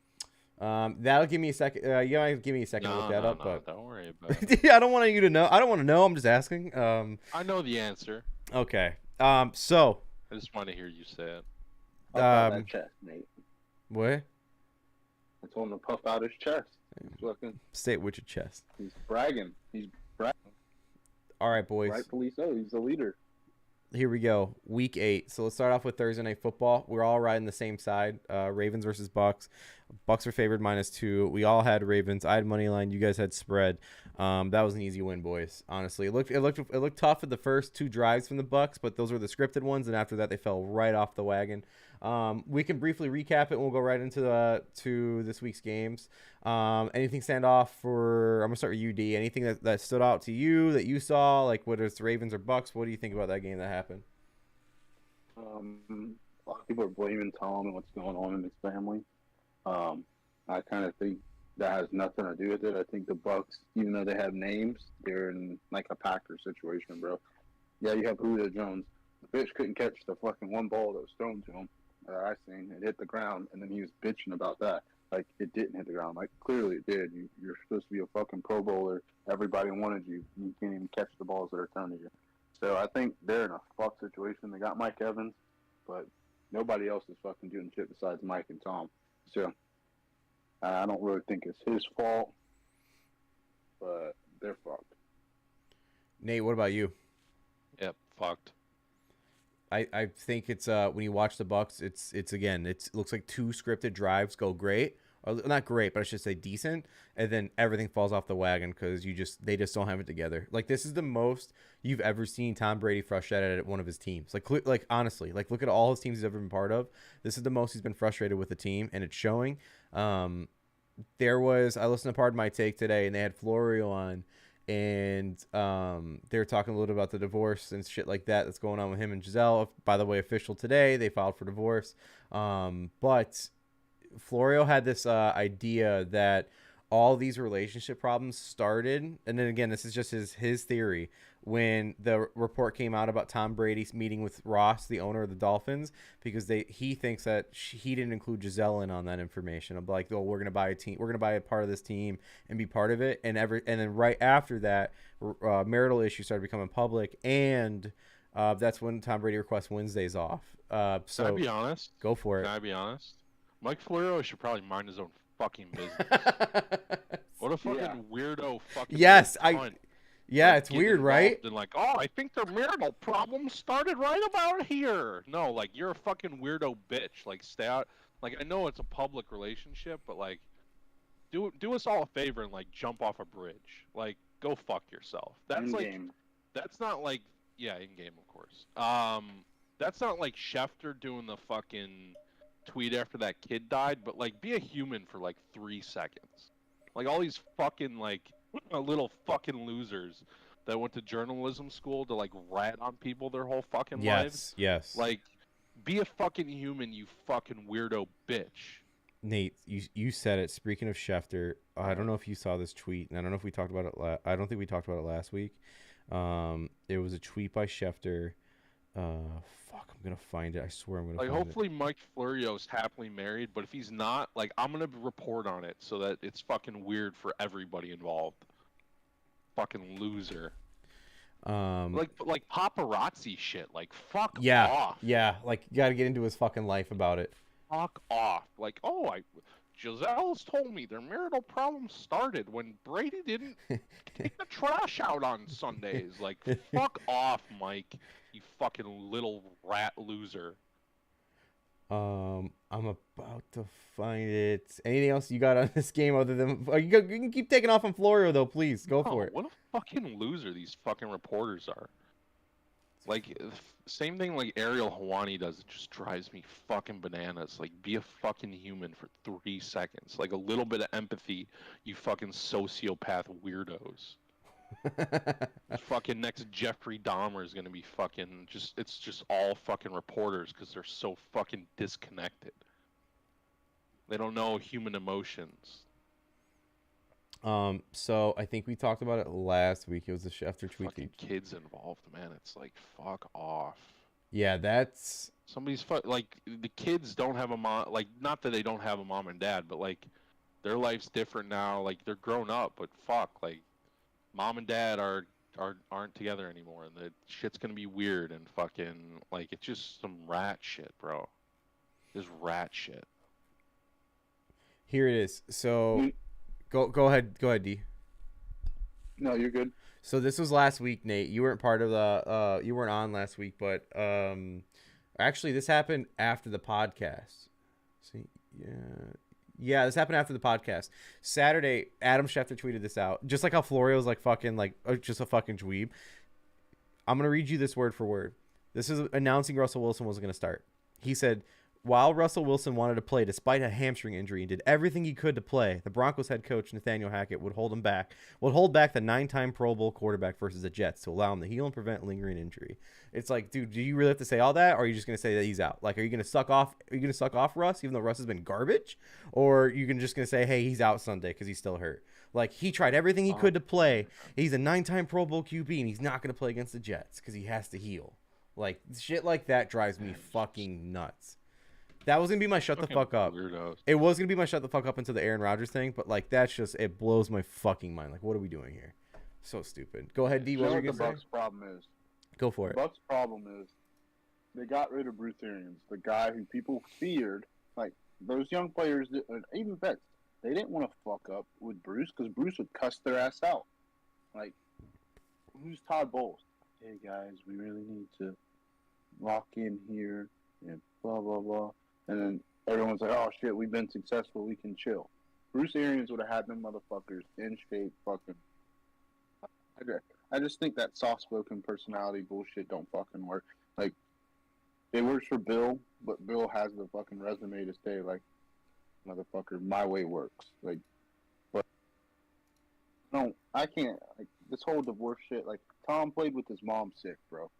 That'll give me a second. You might give me a second to look that up, but don't worry about it. I don't want you to know. I don't want to know. I'm just asking. I know the answer. Okay. So. I just want to hear you say it. Puff out that chest, Nate. What? I told him to puff out his chest. He's fucking. Say it with your chest. He's bragging. He's bragging. All right, boys. Rightfully so. He's the leader. Here we go. Week 8. So let's start off with Thursday Night Football. We're all riding the same side. Ravens versus Bucks. Bucks are favored -2. We all had Ravens. I had money line. You guys had spread. That was an easy win, boys. Honestly, it looked tough at the first 2 drives from the Bucks, but those were the scripted ones, and after that, they fell right off the wagon. We can briefly recap it, and we'll go right into to this week's games. Anything stand off for? I'm gonna start with UD. Anything that stood out to you that you saw, like whether it's the Ravens or Bucks? What do you think about that game that happened? A lot of people are blaming Tom and what's going on in his family. I kind of think that has nothing to do with it. I think the Bucks, even though they have names, they're in like a Packers situation, bro. Yeah, you have Julio Jones. The bitch couldn't catch the fucking one ball that was thrown to him. I seen it hit the ground, and then he was bitching about that. Like, it didn't hit the ground. Like, clearly it did. You're supposed to be a fucking Pro Bowler. Everybody wanted you. You can't even catch the balls that are thrown to you. So I think they're in a fuck situation. They got Mike Evans, but nobody else is fucking doing shit besides Mike and Tom. So I don't really think it's his fault, but they're fucked. Nate, what about you? Yep, fucked. I think it's when you watch the Bucks, it looks like 2 scripted drives go great, or not great, but I should say decent, and then everything falls off the wagon because they just don't have it together. Like, this is the most you've ever seen Tom Brady frustrated at one of his teams. Like honestly, like look at all his teams he's ever been part of. This is the most he's been frustrated with the team, and it's showing. I listened to Pardon My Take today, and they had Florio on. And they were talking a little about the divorce and shit like that's going on with him and Giselle. By the way, official today, they filed for divorce. But Florio had this idea that all these relationship problems started, and then again, this is just his theory, when the report came out about Tom Brady's meeting with Ross, the owner of the Dolphins, because he thinks that he didn't include Giselle in on that information. I'm like, oh, we're gonna buy a part of this team and be part of it, and then right after that, marital issues started becoming public, and that's when Tom Brady requests Wednesdays off. So Can I be honest? Go for it. Can I be honest? Mike Florio should probably mind his own fucking business. What a fucking weirdo fucking cunt. Yeah, like, it's weird, right? And like, oh, I think their marital problem started right about here. No, like, you're a fucking weirdo bitch. Like, stay out. Like, I know it's a public relationship, but like, do us all a favor and like jump off a bridge. Like, go fuck yourself. That's In-game. like, that's not like, yeah, in game, of course. That's not like Schefter doing the fucking tweet after that kid died, but like, be a human for like 3 seconds. Like, all these fucking like little fucking losers that went to journalism school to like rat on people their whole fucking lives. Yes. Like, be a fucking human, you fucking weirdo bitch. Nate, you said it. Speaking of Schefter, I don't know if you saw this tweet, and I don't know if we talked about it. I don't think we talked about it last week. It was a tweet by Schefter. Fuck, I'm gonna find it. I swear I'm gonna like, find hopefully Mike Florio's happily married, but if he's not, like, I'm gonna report on it so that it's fucking weird for everybody involved. Fucking loser. Like paparazzi shit. Like, fuck off. Yeah, like, you gotta get into his fucking life about it. Fuck off. Like, oh, Giselle's told me their marital problem started when Brady didn't take the trash out on Sundays. Like, fuck off, Mike. You fucking little rat loser. I'm about to find it. Anything else you got on this game other than you can keep taking off on Florio though, please go for it. What a fucking loser these fucking reporters are. Like, same thing like Ariel Hawani does. It just drives me fucking bananas. Like, be a fucking human for 3 seconds. Like, a little bit of empathy, you fucking sociopath weirdos. Fucking next Jeffrey Dahmer is gonna be fucking it's just all fucking reporters because they're so fucking disconnected. They don't know human emotions. So I think we talked about it last week. It was the Schefter tweet. Fucking kids involved, man. It's like, fuck off. Yeah, that's Somebody's like the kids don't have a mom. Like, not that they don't have a mom and dad, but like their life's different now. Like they're grown up, but fuck, like mom and dad aren't together anymore, and the shit's gonna be weird and fucking like it's just some rat shit, bro. Just rat shit. here it is. So go ahead, D. No, you're good. So this was last week, Nate. You weren't part of the you weren't on last week, but actually this happened after the podcast. See, yeah, this happened after the podcast. Saturday, Adam Schefter tweeted this out, just like how Florio's like fucking like just a fucking dweeb. I'm gonna read you this word for word. This is announcing Russell Wilson wasn't gonna start. He said, while Russell Wilson wanted to play despite a hamstring injury and did everything he could to play, the Broncos head coach Nathaniel Hackett would hold back the 9-time Pro Bowl quarterback versus the Jets to allow him to heal and prevent lingering injury. It's like, dude, do you really have to say all that, or are you just gonna say that he's out? Like, are you gonna suck off Russ, even though Russ has been garbage, or are you just gonna say, hey, he's out Sunday because he's still hurt? Like, he tried everything he could to play. He's a 9-time Pro Bowl QB, and he's not gonna play against the Jets because he has to heal. Like, shit like that drives me fucking nuts. That was going to be my shut the fuck up. Weirdos. It was going to be my shut the fuck up into the Aaron Rodgers thing, but, like, that's just, it blows my fucking mind. Like, what are we doing here? So stupid. Go ahead, D. What were you going to say? The Bucs' problem is? Go for it. The Bucs' problem is they got rid of Bruce Arians, the guy who people feared. Like, those young players, even vets, they didn't want to fuck up with Bruce because Bruce would cuss their ass out. Like, who's Todd Bowles? Hey, guys, we really need to lock in here and blah, blah, blah. And then everyone's like, oh, shit, we've been successful. We can chill. Bruce Arians would have had them motherfuckers in shape fucking. I just think that soft-spoken personality bullshit don't fucking work. Like, it works for Bill, but Bill has the fucking resume to say, like, motherfucker, my way works. Like, but no, I can't. Like, this whole divorce shit, like, Tom played with his mom sick, bro.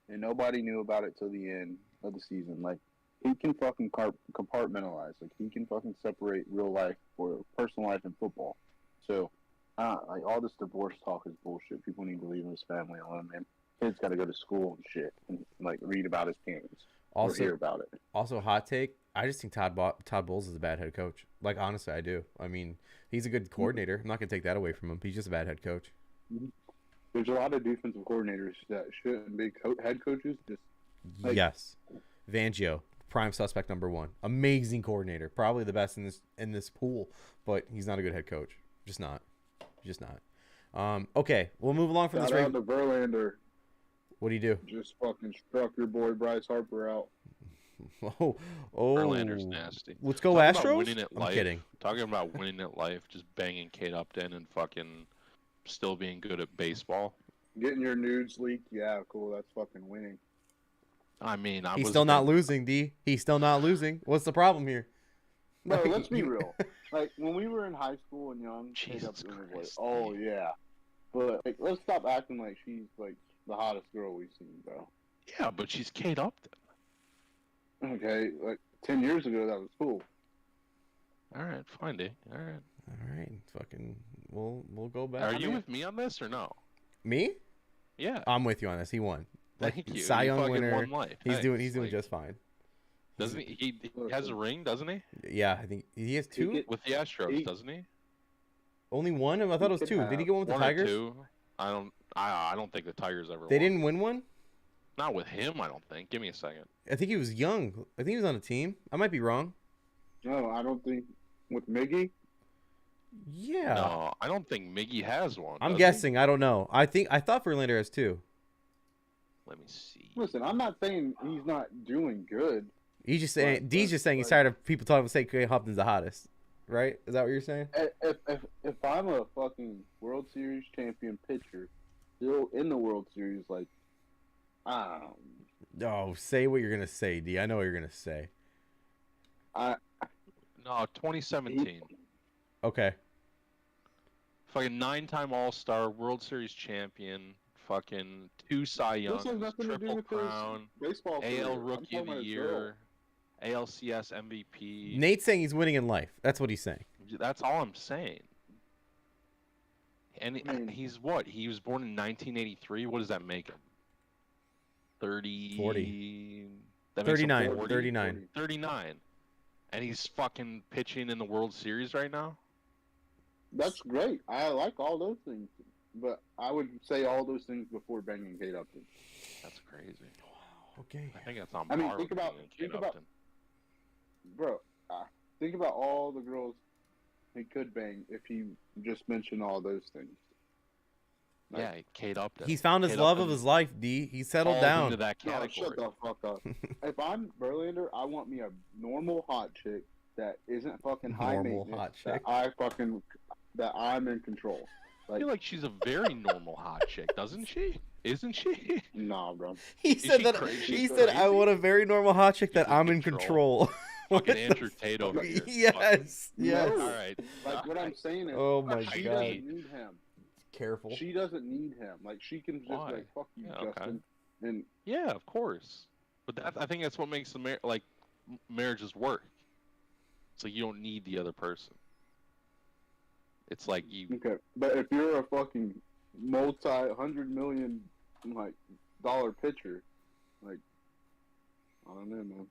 And nobody knew about it till the end of the season. Like, he can fucking compartmentalize. Like, he can fucking separate real life or personal life and football. So, like, all this divorce talk is bullshit. People need to leave his family alone, man. Kid's got to go to school and shit and, like, read about his parents or hear about it. Also, hot take, I just think Todd Bowles is a bad head coach. Like, honestly, I do. I mean, he's a good coordinator. I'm not going to take that away from him. He's just a bad head coach. There's a lot of defensive coordinators that shouldn't be head coaches. Just like, yes. Fangio. Prime suspect number 1. Amazing coordinator. Probably the best in this pool, but he's not a good head coach. Just not. Okay, we'll move along from this. Shout out to Verlander. What do you do? Just fucking struck your boy Bryce Harper out. Oh, Verlander's nasty. Let's go Talking Astros. Winning at I'm life. kidding. Talking about winning at life, just banging Kate Upton and fucking still being good at baseball. Getting your nudes leaked, yeah, cool. That's fucking winning. I mean, He's still not losing, D. He's still not losing. What's the problem here? No, let's be real. Like, when we were in high school and young, Jesus was like, Christ, oh, yeah. But, like, let's stop acting like she's, like, the hottest girl we've seen, bro. Yeah, but she's Kate Upton. Okay, like, 10 years ago, that was cool. All right, fine, D. All right. Fucking, we'll go back. Are you with me on this or no? Me? Yeah. I'm with you on this. He won. Thank you. Cy Young winner. Won life. He's doing like, just fine. Doesn't he? He has a ring, doesn't he? Yeah, I think he has 2 with the Astros, doesn't he? Only 1? I thought it was 2. Did he go with the Tigers? Or 2. I don't think the Tigers ever. They won. didn't win one. Not with him, I don't think. Give me a second. I think he was young. I think he was on a team. I might be wrong. No, I don't think with Miggy. Yeah. No, I don't think Miggy has one. I'm guessing. I don't know. I thought Verlander has 2. Let me see. Listen, I'm not saying he's not doing good. He's just saying. D's just saying he's tired of people talking. Say Kate Upton's the hottest. Right? Is that what you're saying? If I'm a fucking World Series champion pitcher, still in the World Series, like, Oh, say what you're gonna say, D. I know what you're gonna say. No, 2017. Okay. Fucking 9-time All-Star, World Series champion, fucking 2 Cy Youngs, Triple Crown, baseball AL Rookie of the Year, ALCS MVP. Nate's saying he's winning in life. That's what he's saying. That's all I'm saying. And I mean- he's what? He was born in 1983. What does that make him? 30. 40. That makes him 39. 40? 39. 39. And he's fucking pitching in the World Series right now? That's great. I like all those things, but I would say all those things before banging Kate Upton. That's crazy. Okay. I think that's on I mean, par think with about- being think Kate about- Upton. Bro, think about all the girls he could bang if he just mentioned all those things. Like, Yeah, Kate Upton. He's found his Kate love Upton of his life, D. He settled falls down. into that no, category. shut the fuck up. If I'm Verlander, I want me a normal hot chick that isn't fucking high Normal maintenance. hot chick. That I'm in control. I feel like she's a very normal hot chick, doesn't she? Isn't she? Nah, bro. He said she that. crazy? He She's said, "I crazy? want a very normal hot chick that She's in I'm in control. control." Fucking What the Andrew Tate over here. Yes. Yes. No. All right. Like what I'm saying is, Oh my she god. doesn't need him. Careful. She doesn't need him. Like she can just Why? like fuck you, Yeah, okay. Justin. And Yeah, of course. But I think that's what makes the marriages work. So you don't need the other person. It's like you. okay, but if you're a fucking multi-$100 million dollar pitcher, like I don't know, man.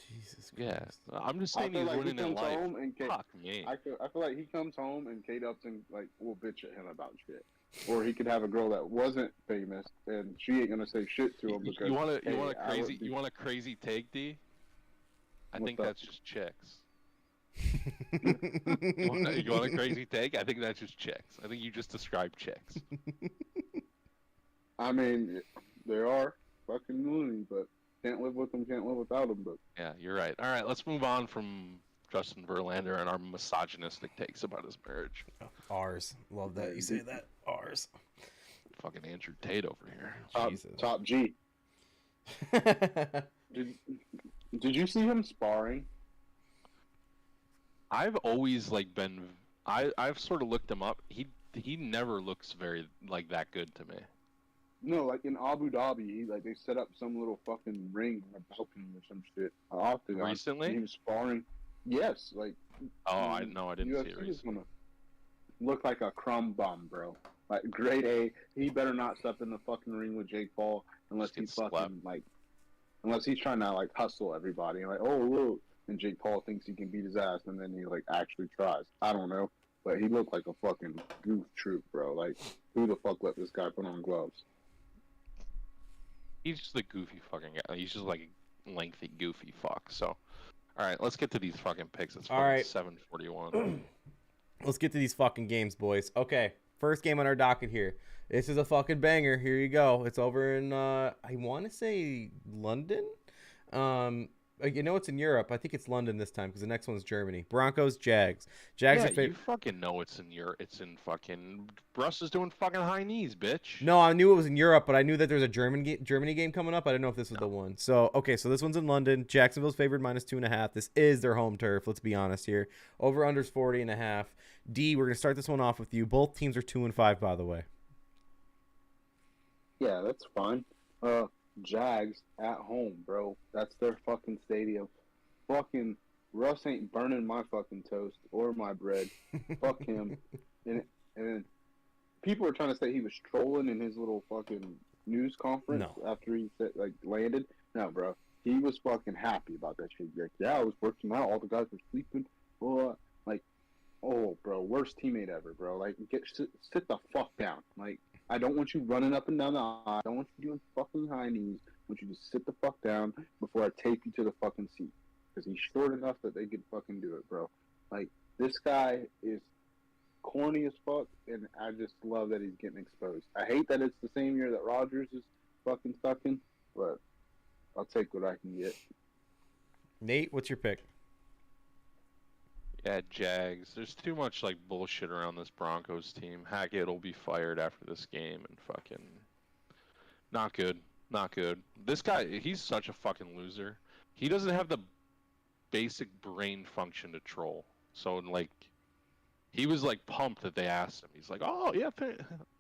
Jesus Christ. Yeah, I'm just I saying feel he's like he winning in comes life. home and Fuck me. I feel like he comes home and Kate Upton will bitch at him about shit, or he could have a girl that wasn't famous and she ain't gonna say shit to him because You want hey, a crazy take, D? I What's think up? that's just chicks. You want a crazy take? I think that's just chicks. I think you just described chicks. I mean, they are fucking loony, but can't live with them, can't live without them. But Yeah, you're right. All right, let's move on from Justin Verlander and our misogynistic takes about his marriage. Ours. Love that you say that. Ours. Fucking Andrew Tate over here. Jesus. top G. Did you see him sparring? I've always I've sort of looked him up. He never looks very that good to me. No, like in Abu Dhabi, they set up some little fucking ring on a balcony or some shit. Octagon. Recently? He was sparring. Yes, like. Oh, I didn't see it UFC is recently. gonna look like a crumb bomb, bro. Like grade A. He better not step in the fucking ring with Jake Paul unless Just he get fucking slapped. unless he's trying to hustle everybody. Like, oh look, and Jake Paul thinks he can beat his ass, and then he actually tries. I don't know, but he looked like a fucking goof troop, bro. Like, who the fuck let this guy put on gloves? He's just a goofy fucking guy. He's just like a lengthy, goofy fuck. So, all right, let's get to these fucking picks. It's All right. 7:41. Let's get to these fucking games, boys. Okay, first game on our docket here. This is a fucking banger. Here you go. It's over in I want to say London. It's in Europe. I think it's London this time because the next one's Germany. Broncos, Jags. Jags Yeah, are you fucking know it's in Europe. It's in fucking. Russ is doing fucking high knees, bitch. No, I knew it was in Europe, but I knew that there was a Germany game coming up. I didn't know if this was the one. So, okay, so this one's in London. Jacksonville's favored -2.5. This is their home turf. Let's be honest here. Over under's 40.5. D, we're gonna start this one off with you. Both teams are 2-5, by the way. Yeah, that's fine. Jags at home, bro. That's their fucking stadium. Fucking Russ ain't burning my fucking toast or my bread. Fuck him. And people are trying to say he was trolling in his little fucking news conference after he landed. No, bro. He was fucking happy about that shit. Like, yeah, I was working out. All the guys were sleeping. Oh, bro, worst teammate ever, bro. Sit the fuck down. I don't want you running up and down the aisle. I don't want you doing fucking high knees. I want you to sit the fuck down before I tape you to the fucking seat. Because he's short enough that they could fucking do it, bro. This guy is corny as fuck, and I just love that he's getting exposed. I hate that it's the same year that Rodgers is fucking stuck in, but I'll take what I can get. Nate, what's your pick? Yeah, Jags. There's too much bullshit around this Broncos team. Hackett will be fired after this game, and fucking not good. Not good. This guy, he's such a fucking loser. He doesn't have the basic brain function to troll. So he was pumped that they asked him. He's like, "Oh yeah,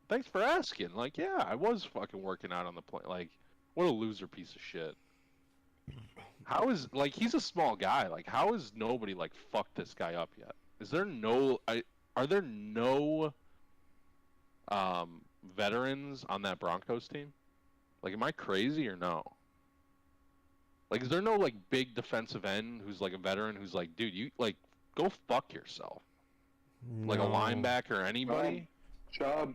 thanks for asking." Yeah, I was fucking working out on the plane. What a loser piece of shit. How is he's a small guy. How is nobody fucked this guy up yet? Is there no? Are there no veterans on that Broncos team? Like, am I crazy or no? Like, is there no like big defensive end who's like a veteran who's like, dude, you like go fuck yourself? Like a No. linebacker or anybody? Chubb.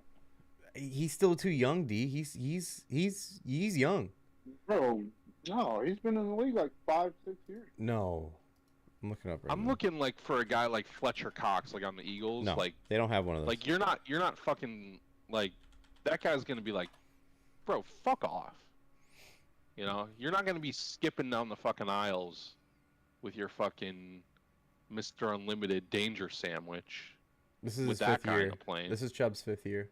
He's still too young, D. He's young. Bro, no, he's been in the league like 5-6 years. No. I'm looking up right I'm now. looking like for a guy like Fletcher Cox, like on the Eagles. No, Like they don't have one of those. you're not fucking like that guy's gonna be like, bro, fuck off. You know, you're not gonna be skipping down the fucking aisles with your fucking Mr. Unlimited danger sandwich. This is with his that fifth guy in year. the plane. This is Chubb's 5th year.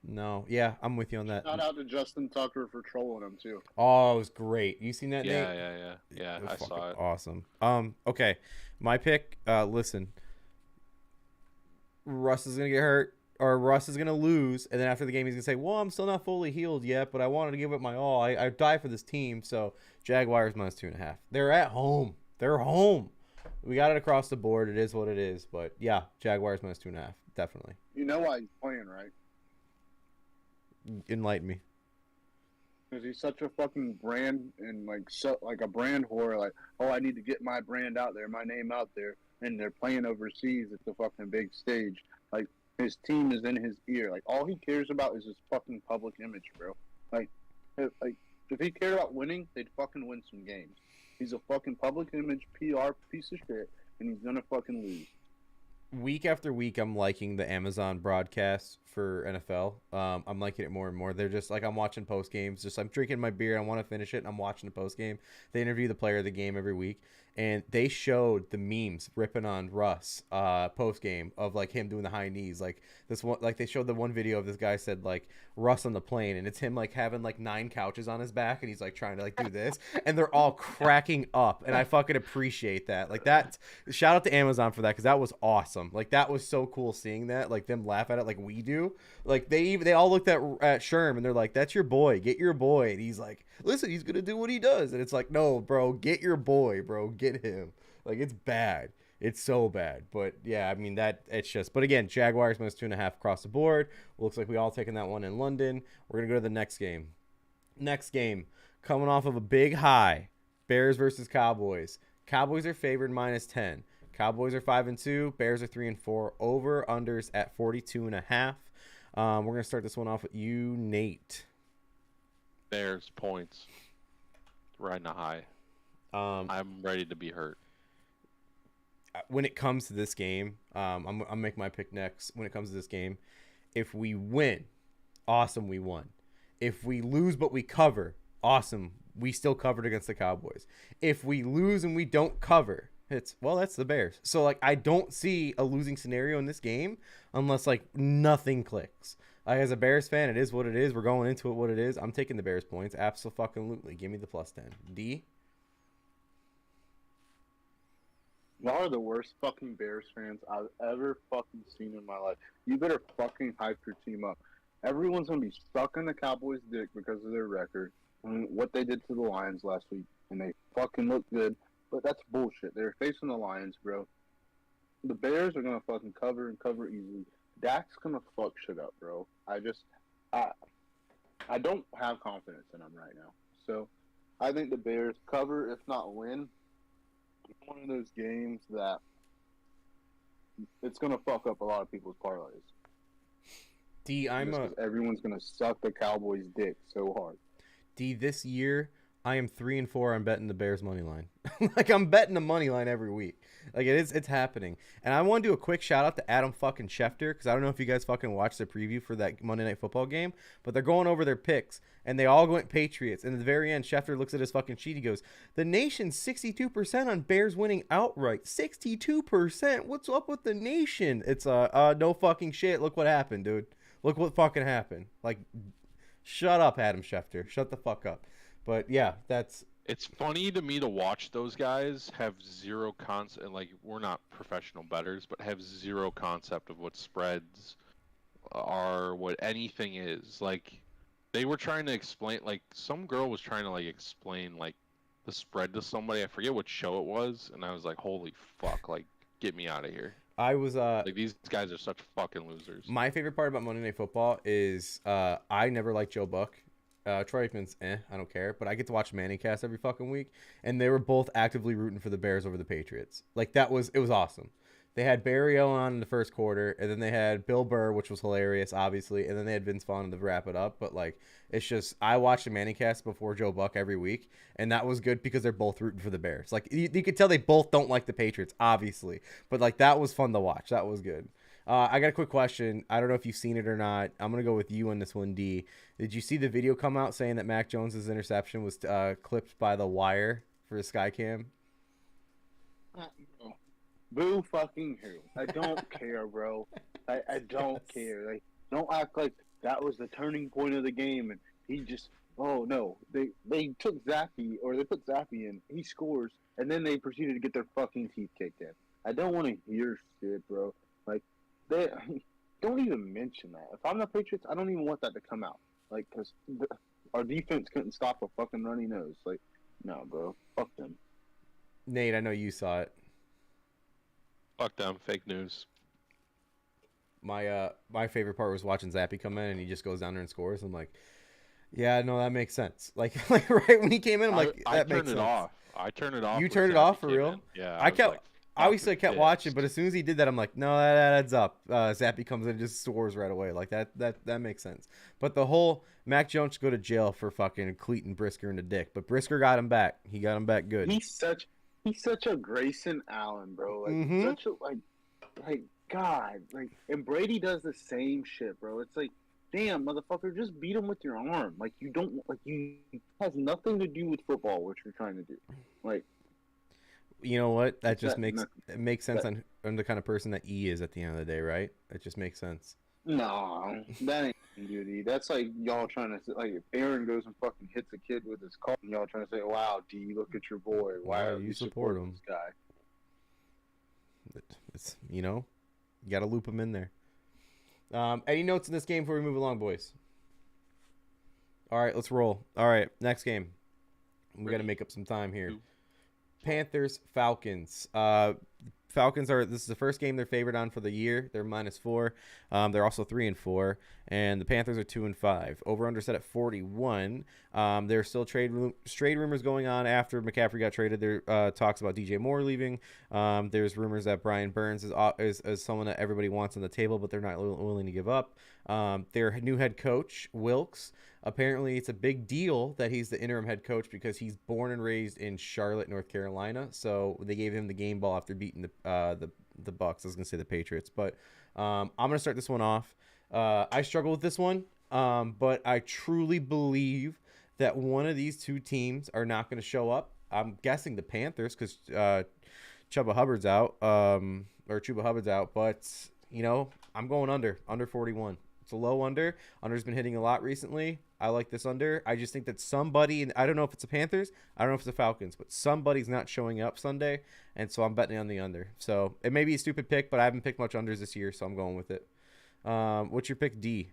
No, yeah, I'm with you on that. Shout out to Justin Tucker for trolling him too. Oh, it was great. You seen that, Yeah, Nate? yeah. It was I saw fucking it. Awesome. Okay, my pick. Listen, Russ is gonna get hurt, or Russ is gonna lose, and then after the game, he's gonna say, "Well, I'm still not fully healed yet, but I wanted to give it my all. I die for this team." So Jaguars -2.5. They're at home. They're home. We got it across the board. It is what it is. But yeah, Jaguars -2.5. Definitely. You know why he's playing, right? Enlighten me. Because he's such a fucking brand and like a brand whore. Like, oh, I need to get my brand out there, my name out there, and they're playing overseas at the fucking big stage. Like, his team is in his ear. Like, all he cares about is his fucking public image, bro. Like if he cared about winning, they'd fucking win some games. He's a fucking public image PR piece of shit, and he's gonna fucking lose. Week after week, I'm liking the Amazon broadcasts for NFL. I'm liking it more and more. They're just like, I'm watching post games. Just I'm drinking my beer. I want to finish it, and I'm watching the post game. They interview the player of the game every week, and they showed the memes ripping on Russ post game of like him doing the high knees. Like this one, like they showed the one video of this guy said like Russ on the plane, and it's him like having like 9 couches on his back, and he's like trying to like do this, and they're all cracking up, and I fucking appreciate that. Like that. Shout out to Amazon for that, because that was awesome. Like that was so cool seeing that, like them laugh at it like we do. Like they all looked at Sherm and they're like, "That's your boy, get your boy." And he's like, "Listen, he's gonna do what he does." And it's like, "No, bro, get your boy, bro, get him." Like it's bad, it's so bad. But yeah, I mean that it's just. But again, Jaguars -2.5 across the board. Looks like we all taking that one in London. We're gonna go to the next game. Next game, coming off of a big high, Bears versus Cowboys. Cowboys are favored -10. Cowboys are 5-2. Bears are 3-4. Over unders at 42.5. We're gonna start this one off with you, Nate. Bears points. Riding a high. I'm ready to be hurt. When it comes to this game, I'm make my pick next. When it comes to this game, if we win, awesome, we won. If we lose but we cover, awesome, we still covered against the Cowboys. If we lose and we don't cover, that's the Bears. So like I don't see a losing scenario in this game unless like nothing clicks. Like as a Bears fan, it is what it is. We're going into it what it is. I'm taking the Bears points. Absolutely. Give me the +10. D. Y'all are the worst fucking Bears fans I've ever fucking seen in my life. You better fucking hype your team up. Everyone's gonna be sucking the Cowboys' dick because of their record and what they did to the Lions last week, and they fucking look good. But that's bullshit. They're facing the Lions, bro. The Bears are gonna fucking cover and cover easily. Dak's gonna fuck shit up, bro. I don't have confidence in them right now. So I think the Bears cover, if not win. It's one of those games that it's gonna fuck up a lot of people's parlays. D, everyone's gonna suck the Cowboys' dick so hard. D, this year I am 3-4 on betting the Bears money line. Like I'm betting the money line every week. Like it's happening. And I want to do a quick shout out to Adam fucking Schefter, because I don't know if you guys fucking watched the preview for that Monday Night Football game, but they're going over their picks and they all went Patriots. And at the very end, Schefter looks at his fucking sheet. He goes, "The nation's 62% on Bears winning outright. 62%. What's up with the nation?" It's no fucking shit. Look what happened, dude. Look what fucking happened. Like, shut up, Adam Schefter. Shut the fuck up. But yeah, It's funny to me to watch those guys have zero concept. Like, we're not professional bettors, but have zero concept of what spreads are, what anything is. Like, they were trying to explain. Like, some girl was trying to like explain like the spread to somebody. I forget what show it was, and I was like, "Holy fuck! Like, get me out of here." I was Like these guys are such fucking losers. my favorite part about Monday Night Football is I never liked Joe Buck. Troy Aikman's I don't care, but I get to watch Manningcast every fucking week, and they were both actively rooting for the Bears over the Patriots. Like it was awesome. They had Barry O on in the first quarter, and then they had Bill Burr, which was hilarious, obviously, and then they had Vince Vaughn to wrap it up. But like, it's just I watched the Manningcast before Joe Buck every week, and that was good because they're both rooting for the Bears. Like you could tell they both don't like the Patriots, obviously, but like that was fun to watch. That was good. I got a quick question. I don't know if you've seen it or not. I'm gonna go with you on this one, D. Did you see the video come out saying that Mac Jones's interception was clipped by the wire for the Skycam? Boo fucking who? I don't care, bro. I don't care. Like, don't act like that was the turning point of the game and he just oh no. They took Zappy or they put Zappy in, he scores, and then they proceeded to get their fucking teeth kicked in. I don't want to hear shit, bro. Like they don't even mention that. If I'm the Patriots, I don't even want that to come out. Like, because our defense couldn't stop a fucking runny nose. Like, no, bro. Fuck them. Nate, I know you saw it. Fuck them, fake news. My favorite part was watching Zappy come in and he just goes down there and scores. I'm like, yeah, no, that makes sense. Like right when he came in, I'm like, that makes sense. I turned it off. You turned it off for real? Yeah. I obviously kept watching, but as soon as he did that, I'm like, no, that adds up. Zappy comes in and just scores right away. Like that makes sense. But the whole Mac Jones should go to jail for fucking cleating Brisker in the dick. But Brisker got him back. He got him back good. He's such a Grayson Allen, bro. Like such a like God. Like, and Brady does the same shit, bro. It's like, damn, motherfucker, just beat him with your arm. Like you don't it has nothing to do with football what you're trying to do. Like, you know what? That just makes sense on the kind of person that E is at the end of the day, right? It just makes sense. No, that ain't duty. That's like y'all trying to like if Aaron goes and fucking hits a kid with his car, and y'all trying to say, "Wow, D, look at your boy. Why are you support him? This guy?" It's you got to loop him in there. Any notes in this game before we move along, boys? All right, let's roll. All right, next game. We got to make up some time here. Panthers, Falcons. Falcons this is the first game they're favored on for the year. They're -4. They're also 3-4, and the Panthers are 2-5. Over under set at 41. There's still trade rumors going on after McCaffrey got traded. There talks about DJ Moore leaving. There's rumors that Brian Burns is someone that everybody wants on the table, but they're not willing to give up. Their new head coach, Wilkes. Apparently, it's a big deal that he's the interim head coach because he's born and raised in Charlotte, North Carolina. So they gave him the game ball after beating the Bucks. I was gonna say the Patriots, but I'm gonna start this one off. I struggle with this one, but I truly believe that one of these two teams are not going to show up. I'm guessing the Panthers because Chuba Hubbard's out, but I'm going under 41. It's a low under. Under's been hitting a lot recently. I like this under. I just think that somebody, and I don't know if it's the Panthers, I don't know if it's the Falcons, but somebody's not showing up Sunday, and so I'm betting on the under. So it may be a stupid pick, but I haven't picked much unders this year, so I'm going with it. What's your pick, D?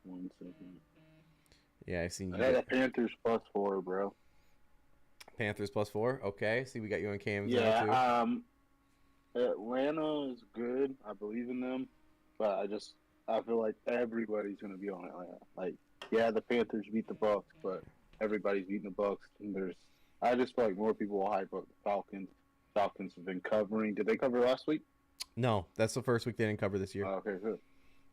1 second. Yeah, I've seen you. I had a Panthers +4, bro. Panthers +4. Okay, see, we got you on Cam's yeah, now too. Atlanta is good. I believe in them, but I feel like everybody's gonna be on Atlanta. Like, yeah, the Panthers beat the Bucks, but everybody's beating the Bucks. And I just feel like more people will hype up the Falcons. Falcons have been covering. Did they cover last week? No, that's the first week they didn't cover this year. Okay, good.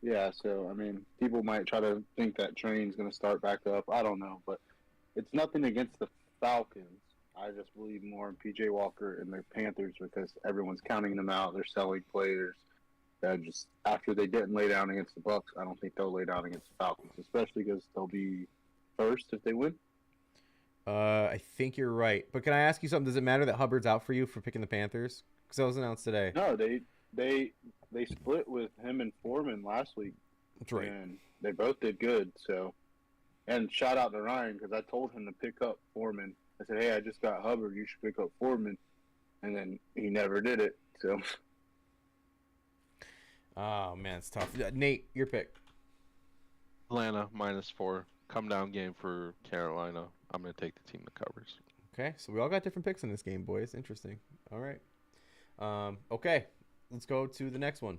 Yeah, so I mean, people might try to think that train's gonna start back up. I don't know, but it's nothing against the Falcons. I just believe more in PJ Walker and the Panthers because everyone's counting them out. They're selling players. Just after they didn't lay down against the Bucks, I don't think they'll lay down against the Falcons, especially because they'll be first if they win. I think you're right, but can I ask you something? Does it matter that Hubbard's out for you for picking the Panthers? Because that was announced today. No, they split with him and Foreman last week. That's right. And they both did good. So, and shout out to Ryan because I told him to pick up Foreman. I said, hey, I just got Hubbard. You should pick up Foreman. And then he never did it. So. Oh, man, it's tough. Nate, your pick. Atlanta -4. Come down game for Carolina. I'm going to take the team that covers. Okay, so we all got different picks in this game, boys. Interesting. All right. Okay, let's go to the next one.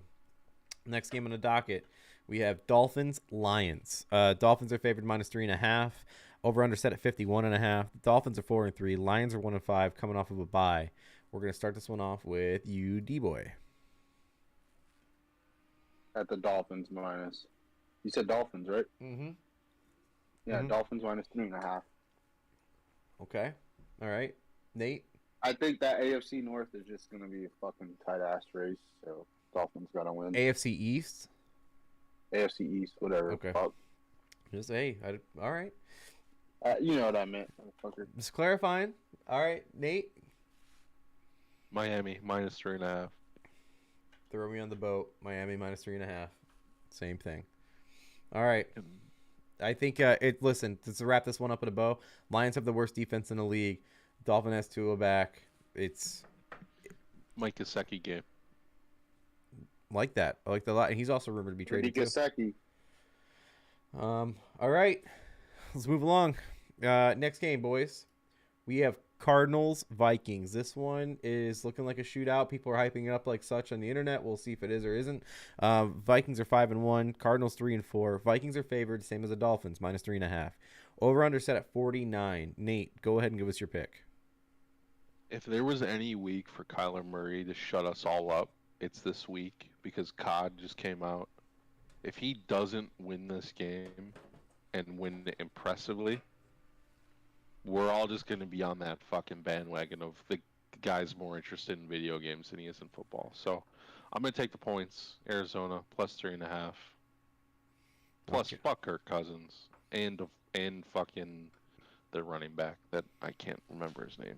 Next game on the docket, we have Dolphins Lions. Dolphins are favored -3.5. Over under set at 51.5. The Dolphins are 4-3. Lions are 1-5, coming off of a bye. We're gonna start this one off with you, D-boy. At the Dolphins minus. You said Dolphins, right? Mm-hmm. Yeah, Dolphins -3.5. Okay. All right. Nate? I think that AFC North is just going to be a fucking tight-ass race, so Dolphins got to win. AFC East? AFC East, whatever. Okay. Fuck. Just, all right. You know what I meant, motherfucker. Just clarifying. All right, Nate? Miami -3.5. Throw me on the boat. Miami -3.5. Same thing. All right. I think listen, to wrap this one up in a bow, Lions have the worst defense in the league. Dolphin has Tua back. It's Mike Gesicki game. like that. I like that a lot. And he's also rumored to be traded too. Gesicki. All right. Let's move along. Next game, boys. We have Cardinals Vikings. This one is looking like a shootout. People are hyping it up like such on the internet. We'll see if it is or isn't. Vikings are 5-1. Cardinals 3-4. Vikings are favored, same as the Dolphins, -3.5. Over under set at 49. Nate, go ahead and give us your pick. If there was any week for Kyler Murray to shut us all up, it's this week because COD just came out. If he doesn't win this game and win it impressively, we're all just going to be on that fucking bandwagon of the guy's more interested in video games than he is in football. So I'm going to take the points. Arizona +3.5. Plus, fuck Kirk Cousins and fucking the running back that I can't remember his name.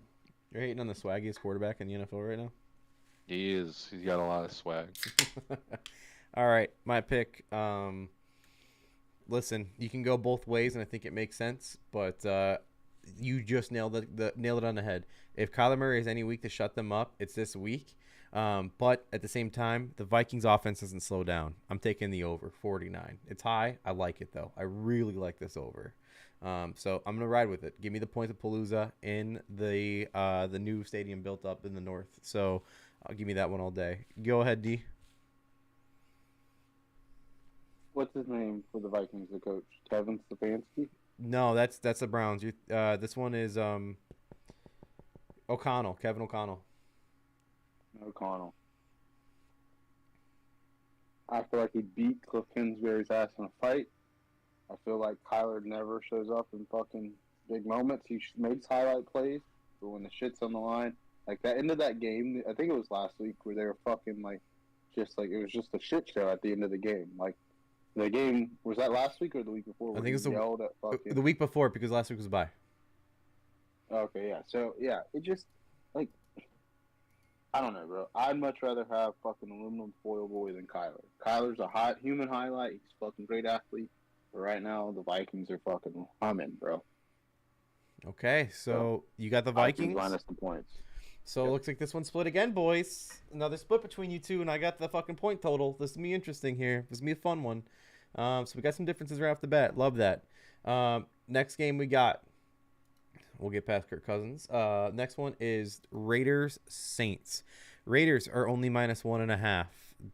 You're hating on the swaggiest quarterback in the NFL right now? He is. He's got a lot of swag. All right, my pick. Listen, you can go both ways, and I think it makes sense. But you just nailed it on the head. If Kyler Murray has any week to shut them up, it's this week. But at the same time, the Vikings offense doesn't slow down. I'm taking the over 49. It's high. I like it though. I really like this over. So I'm gonna ride with it. Give me the points of Palooza in the new stadium built up in the north. So I'll give me that one all day. Go ahead, D. What's his name for the Vikings, the coach? Kevin Stefanski? No, that's the Browns. This one is O'Connell, Kevin O'Connell. O'Connell. I feel like he beat Cliff Kingsbury's ass in a fight. I feel like Kyler never shows up in fucking big moments. He makes highlight plays, but when the shit's on the line, like that end of that game, I think it was last week where they were fucking like, just like it was just a shit show at the end of the game. Like the game was that last week or the week before? I think it's the the week before because last week was a bye. Okay, yeah. So yeah, it just like I don't know, bro. I'd much rather have fucking aluminum foil boy than Kyler. Kyler's a hot human highlight. He's a fucking great athlete. But right now, the Vikings are fucking humming, bro. Okay, so you got the Vikings minus the points. So it looks like this one's split again, boys. Another split between you two, and I got the fucking point total. This is gonna be interesting here. This is gonna be a fun one. So we got some differences right off the bat. Love that. Next game we got. We'll get past Kirk Cousins. Next one is Raiders Saints. Raiders are only -1.5.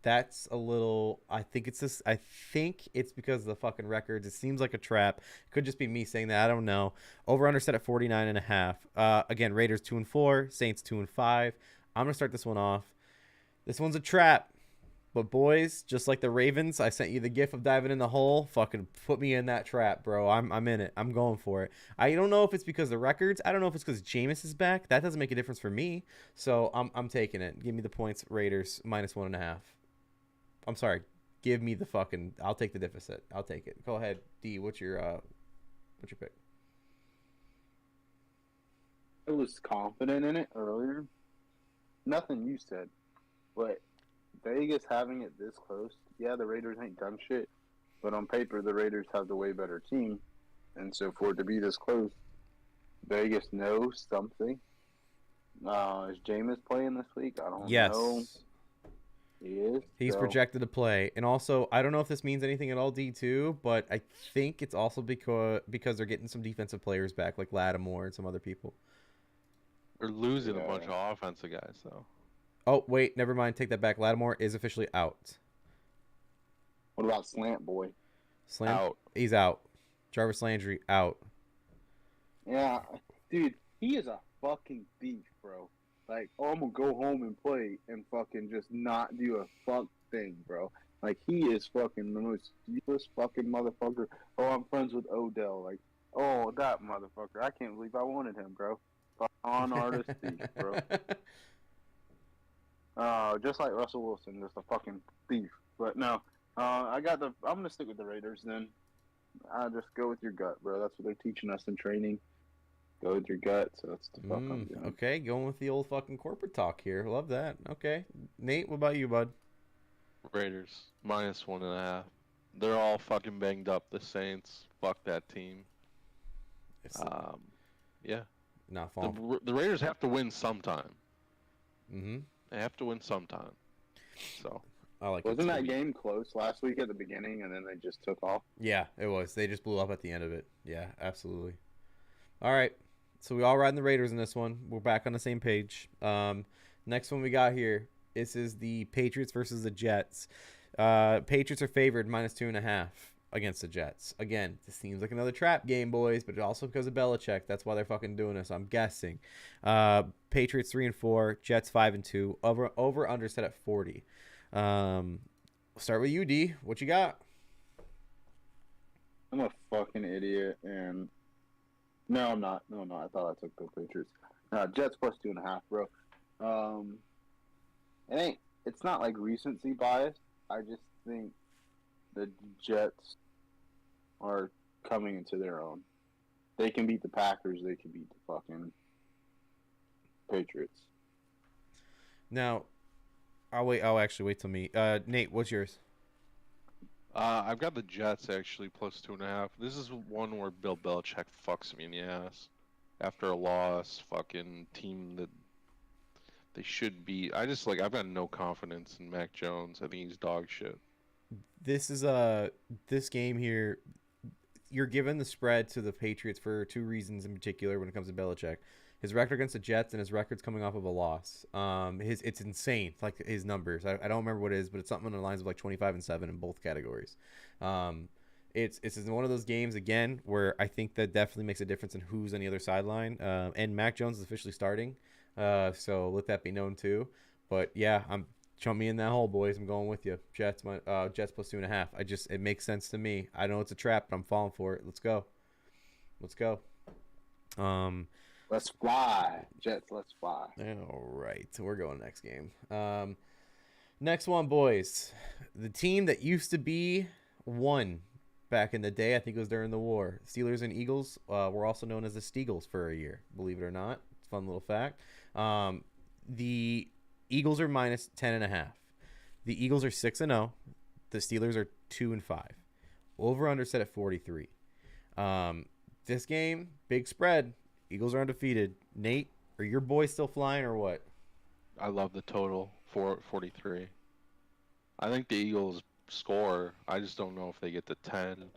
That's a little. I think it's because of the fucking records. It seems like a trap. Could just be me saying that. I don't know. Over under set at 49.5. Again, Raiders 2-4, Saints 2-5. I'm gonna start this one off. This one's a trap. But boys, just like the Ravens, I sent you the gif of diving in the hole. Fucking put me in that trap, bro. I'm in it. I'm going for it. I don't know if it's because of the records. I don't know if it's because Jameis is back. That doesn't make a difference for me. So I'm taking it. Give me the points, Raiders -1.5. I'm sorry. Give me the fucking. I'll take the deficit. I'll take it. Go ahead, D. What's your pick? I was confident in it earlier. Nothing you said, but Vegas having it this close. Yeah, the Raiders ain't done shit, but on paper the Raiders have the way better team, and so for it to be this close, Vegas knows something. Is Jameis playing this week? I don't know. Yes. He is. He's projected to play. And also, I don't know if this means anything at all, D2, but I think it's also because they're getting some defensive players back, like Lattimore and some other people. They're losing a Yeah. bunch of offensive guys though. Oh, wait, never mind. Take that back. Lattimore is officially out. What about Slant Boy? Slam, Out. he's out. Jarvis Landry out. Yeah, dude, he is a fucking thief, bro. Like, oh, I'm gonna go home and play and fucking just not do a fuck thing, bro. Like, he is fucking the most useless fucking motherfucker. Oh, I'm friends with Odell. Like, oh, that motherfucker. I can't believe I wanted him, bro. On artist thief, bro. Just like Russell Wilson, just a fucking thief. But no, I'm gonna stick with the Raiders then. I just go with your gut, bro. That's what they're teaching us in training. Go with your gut. So that's the fuck I'm doing. Okay, going with the old fucking corporate talk here. Love that. Okay, Nate, what about you, bud? Raiders -1.5. They're all fucking banged up. The Saints. Fuck that team. Yeah. Not falling. The Raiders have to win sometime. Mm-hmm. They have to win sometime. So. I like. Wasn't that game close last week at the beginning, and then they just took off? Yeah, it was. They just blew up at the end of it. Yeah, absolutely. All right, so we all riding the Raiders in this one. We're back on the same page. Next one we got here. This is the Patriots versus the Jets. Patriots are favored -2.5 against the Jets. Again, this seems like another trap game, boys, but also because of Belichick. That's why they're fucking doing this, I'm guessing. Patriots 3-4, Jets 5-2. Over under set at 40. Start with you, D. What you got? I'm a fucking idiot, and no, I'm not. No, I thought I took the Patriots. Jets +2.5, bro. It's not like recency bias. I just think the Jets are coming into their own. They can beat the Packers. They can beat the fucking Patriots. Now, I'll actually wait till me. Nate, what's yours? I've got the Jets actually +2.5. This is one where Bill Belichick fucks me in the ass after a loss. Fucking team that they should beat. I've got no confidence in Mac Jones. I think he's dog shit. This is this game here. You're given the spread to the Patriots for two reasons in particular when it comes to Belichick. His record against the Jets and his record's coming off of a loss. It's insane, like his numbers. I don't remember what it is, but it's something on the lines of like 25-7 in both categories. It's one of those games again where I think that definitely makes a difference in who's on the other sideline. And Mac Jones is officially starting, so let that be known too. But yeah, jump me in that hole, boys. I'm going with you. Jets +2.5. It makes sense to me. I know it's a trap, but I'm falling for it. Let's go. Let's fly, Jets. Let's fly. All right, we're going next game. Next one, boys. The team that used to be one back in the day, I think it was during the war. Steelers and Eagles were also known as the Steagles for a year. Believe it or not, it's a fun little fact. The Eagles are -10.5. The Eagles are 6-0. The Steelers are 2-5. Over under set at 43. This game, big spread. Eagles are undefeated. Nate, are your boys still flying or what? I love the total 43. I think the Eagles score. I just don't know if they get to 10.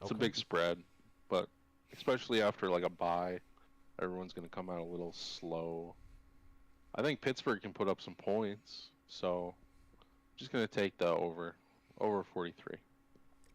It's a big spread, but especially after like a bye, everyone's going to come out a little slow. I think Pittsburgh can put up some points, so I'm just going to take the over 43.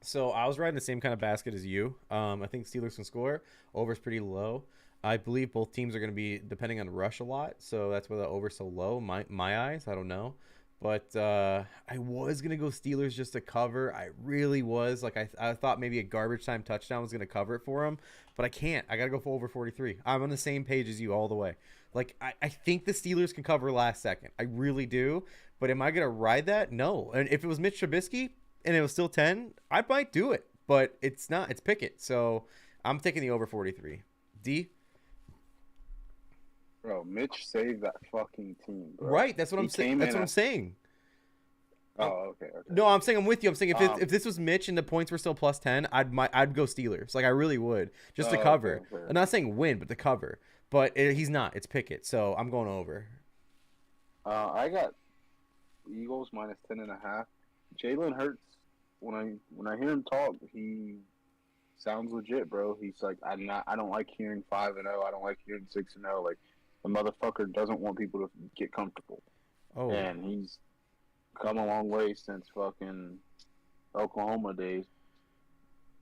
So I was riding the same kind of basket as you. I think Steelers can score. Over's pretty low. I believe both teams are going to be depending on rush a lot, so that's why the over's so low. My eyes, I don't know, but I was gonna go Steelers just to cover. I really was. Like I thought maybe a garbage time touchdown was gonna cover it for them, but I can't. I gotta go for over 43. I'm on the same page as you all the way. Like I think the Steelers can cover last second. I really do. But am I gonna ride that? No. And if it was Mitch Trubisky and it was still 10, I might do it. But it's not. It's Pickett. So I'm taking the over 43. D? Bro, Mitch saved that fucking team, bro. Right. That's what I'm saying. That's what I'm saying. Oh, okay. No, I'm saying I'm with you. I'm saying if this was Mitch and the points were still +10, I'd go Steelers. Like I really would, just to cover. Okay. I'm not saying win, but to cover. But he's not. It's Pickett, so I'm going over. I got Eagles -10.5. Jalen Hurts. When I hear him talk, he sounds legit, bro. He's like I don't like hearing 5-0. I don't like hearing 6-0. Like The motherfucker doesn't want people to get comfortable, Oh, and he's come a long way since fucking Oklahoma days.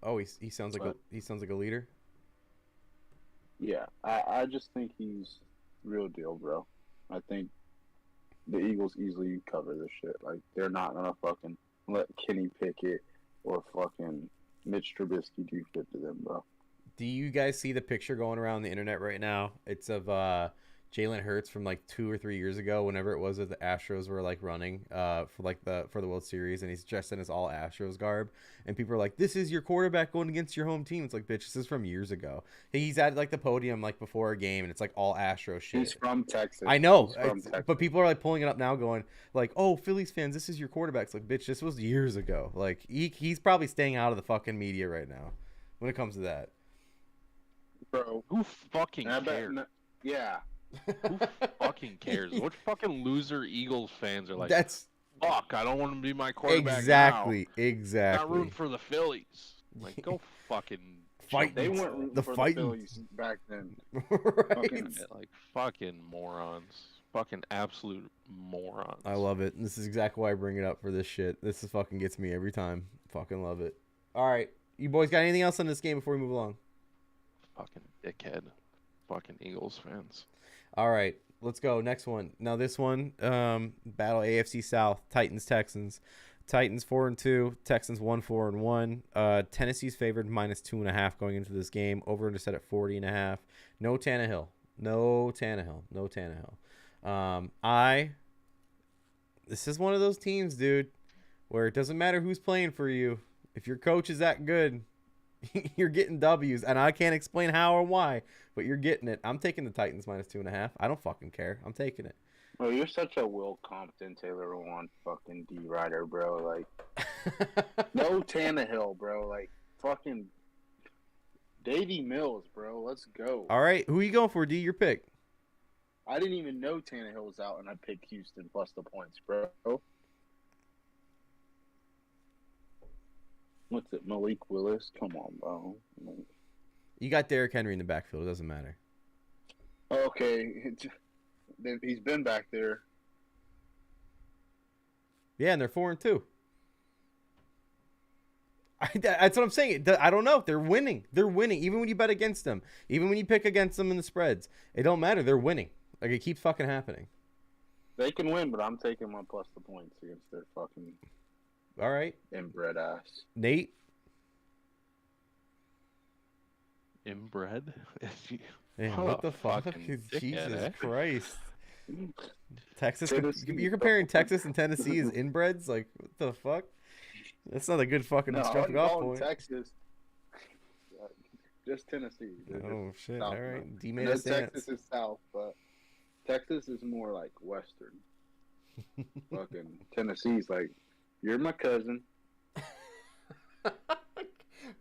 oh, he sounds like But he sounds like a leader. yeah, I just think he's real deal, bro. I think the Eagles easily cover this shit. Like they're not gonna fucking let Kenny Pickett or fucking Mitch Trubisky do shit to them, bro. Do you guys see the picture going around the internet right now? It's of Jalen Hurts from like 2 or 3 years ago, whenever it was that the Astros were like running for the World Series, and he's dressed in his all Astros garb, and people are like, "This is your quarterback going against your home team." It's like, bitch, this is from years ago. He's at like the podium like before a game, and it's like all Astro shit. He's from Texas. I know, He's from Texas. but people are like pulling it up now, going like, "Oh, Phillies fans, this is your quarterback." It's like, bitch, this was years ago. Like he's probably staying out of the fucking media right now when it comes to that. Bro, Who fucking cares? Yeah. Who fucking cares? What fucking loser Eagles fans are like? That's Fuck, I don't want to be my quarterback exactly. Not rooting for the Phillies. Like, go fucking Fight. They weren't rooting The for fighting. the Phillies back then. Right. like fucking morons. Fucking absolute morons. I love it. This is exactly why I bring it up for this shit. This is fucking gets me every time. Fucking love it. All right, you boys got anything else on this game before we move along? Fucking dickhead. Fucking Eagles fans. All right, let's go. Next one. Now this one, battle AFC South, Titans Texans. Titans 4-2, Texans 1-4-1. Tennessee's favored -2.5 going into this game. Over under set at 40.5. No Tannehill. This is one of those teams, dude, where it doesn't matter who's playing for you. If your coach is that good, you're getting W's, and I can't explain how or why, but you're getting it. I'm taking the Titans -2.5. I don't fucking care. I'm taking it. Bro, you're such a Will Compton, Taylor Lewan fucking D rider, bro. Like, no Tannehill, bro. Like, fucking Davy Mills, bro. Let's go. All right, who are you going for, D? Your pick. I didn't even know Tannehill was out, and I picked Houston plus the points, bro. What's it, Malik Willis? Come on, bro. You got Derrick Henry in the backfield. It doesn't matter. Okay. He's been back there. Yeah, and they're 4-2. That's what I'm saying. I don't know. They're winning. They're winning. Even when you bet against them. Even when you pick against them in the spreads. It don't matter. They're winning. Like, it keeps fucking happening. They can win, but I'm taking my plus the points against their fucking all right inbred ass. Nate? Inbred? Man, what the fuck? Jesus Christ. Texas? Tennessee. You're comparing Texas and Tennessee as inbreds? Like, what the fuck? That's not a good fucking jumping off point. Texas. Just Tennessee. Oh, shit. South, all right. D I made know a stance. Texas is south, but Texas is more like western. Fucking Tennessee's like, you're my cousin.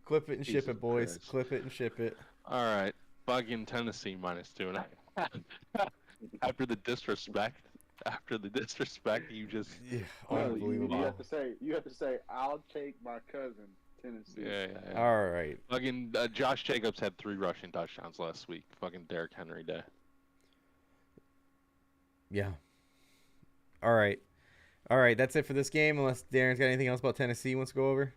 Clip it and ship Jesus it, boys. Christ. Clip it and ship it. All right. Fucking Tennessee -2.5. After the disrespect you just Yeah, You unbelievable. have to say, I'll take my cousin, Tennessee. yeah. All right. Fucking Josh Jacobs had 3 rushing touchdowns last week. Fucking Derrick Henry day. Yeah. All right. That's it for this game. Unless Darren's got anything else about Tennessee he wants to go over.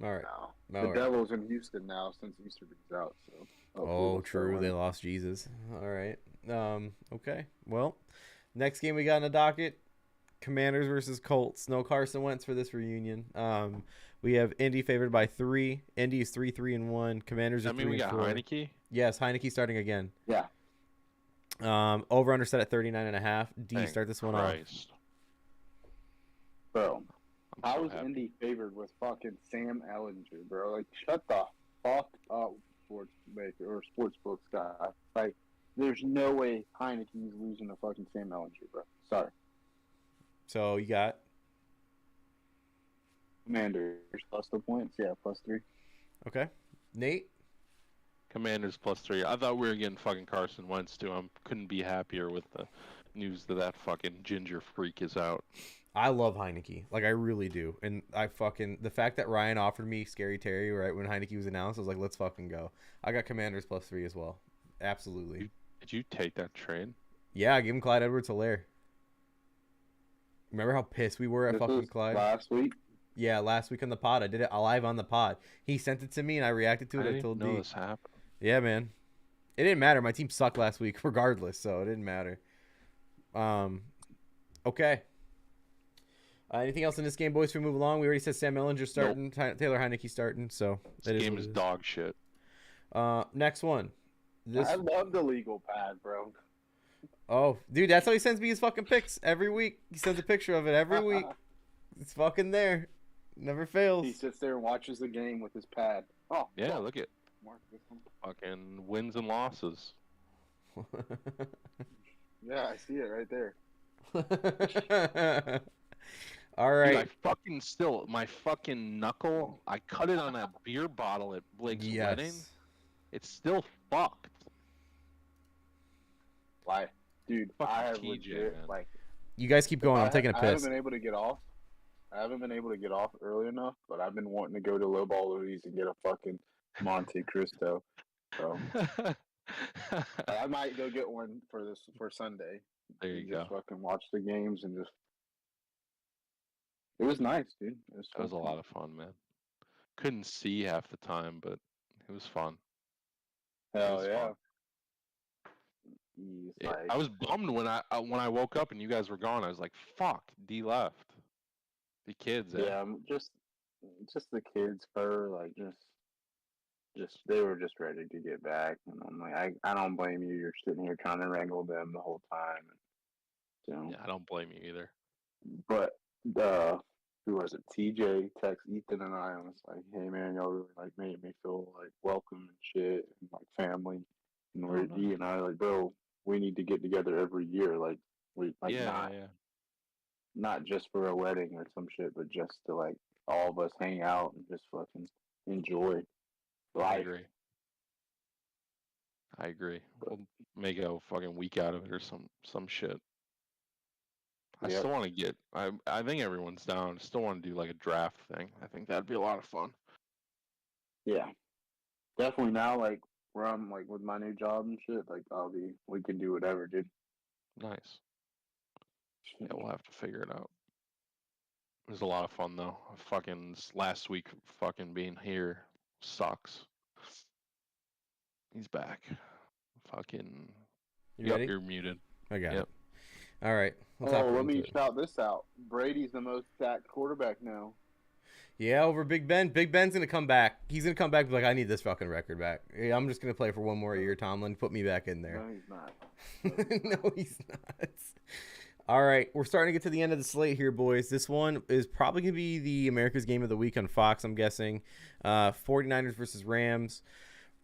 All right. No. All The right. Devils in Houston now since Easterby's out. So. Oh, true. They lost Jesus. All right. Okay. Well, next game we got on the docket: Commanders versus Colts. No Carson Wentz for this reunion. We have Indy favored by 3. Indy is 3-3-1. Commanders are 3-4. we got Heineke. Yes, Heineke starting again. Yeah. Over under set at 39.5. D, Thank start this one off. Christ. Bro, I'm how so is happy. Indy favored with fucking Sam Ellinger, bro? Like, shut the fuck up, sportsbooks guy. Like, there's no way Heineke's losing to fucking Sam Ellinger, bro. Sorry. So you got Commanders plus the points, yeah, +3. okay. Nate. Commanders +3. I thought we were getting fucking Carson Wentz too. I couldn't be happier with the news that fucking ginger freak is out. I love Heineke. Like, I really do. And the fact that Ryan offered me Scary Terry right when Heineke was announced, I was like, let's fucking go. I got Commanders +3 as well. Absolutely. Did you take that trade? Yeah, I gave him Clyde Edwards-Helaire. Remember how pissed we were at This fucking was Clyde? last week. Yeah, last week on the pod. I did it live on the pod. He sent it to me and I reacted to I it. I didn't told know D. this happened. Yeah, man. It didn't matter. My team sucked last week regardless, so it didn't matter. Okay. Anything else in this game, boys, before we move along? We already said Sam Ellinger starting, Taylor Heineke starting, so This game is dog shit. Next one. I love the legal pad, bro. Oh, dude, that's how he sends me his fucking pics every week. He sends a picture of it every week. It's fucking there. Never fails. He sits there and watches the game with his pad. Oh, Yeah, fuck. look at Mark this one. fucking wins and losses. Yeah, I see it right there. All Dude, right. I fucking still my fucking knuckle. I cut it on that beer bottle at Blake's wedding. It's still fucked. Why, dude? Fucking I have TJ, legit man. like. You guys keep going. I'm taking a I piss. haven't been able to get off. I haven't been able to get off early enough, but I've been wanting to go to Lowball Louise and get a fucking Monte Cristo. So I might go get one for Sunday. There you and go. just fucking watch the games and just. It was nice, dude. That was a lot of fun, man. Couldn't see half the time, but it was fun. Hell was yeah. fun. He's I like, was bummed when I woke up and you guys were gone. I was like, "Fuck, D left." The kids. yeah, just the kids for like just they were just ready to get back, and I'm like, I don't blame you. You're sitting here trying to wrangle them the whole time. So, Yeah, I don't blame you either. but who was it? TJ text Ethan and I and was like, "Hey man, y'all really like made me feel like welcome and shit and like family." And we're nice. E and I like, bro, we need to get together every year. Like we like Yeah. not just for a wedding or some shit, but just to like all of us hang out and just fucking enjoy life. I agree. We'll make a fucking week out of it or some shit. I Yep. still want to get. I think everyone's down. I still want to do like a draft thing. I think that'd be a lot of fun. Yeah, definitely. Now, like where I'm like with my new job and shit, like we can do whatever, dude. Nice. Yeah, we'll have to figure it out. It was a lot of fun though. Fucking last week, fucking being here sucks. He's back. Fucking. You ready? You're muted. I got Yep. it. All right. Let me shout this out. Brady's the most sacked quarterback now. Yeah, over Big Ben. Big Ben's gonna come back. He's gonna come back and be like, I need this fucking record back. Yeah, I'm just gonna play for one more year, Tomlin. Put me back in there. No, he's not. No, he's not. All right, we're starting to get to the end of the slate here, boys. This one is probably going to be the America's Game of the Week on Fox, I'm guessing. 49ers versus Rams.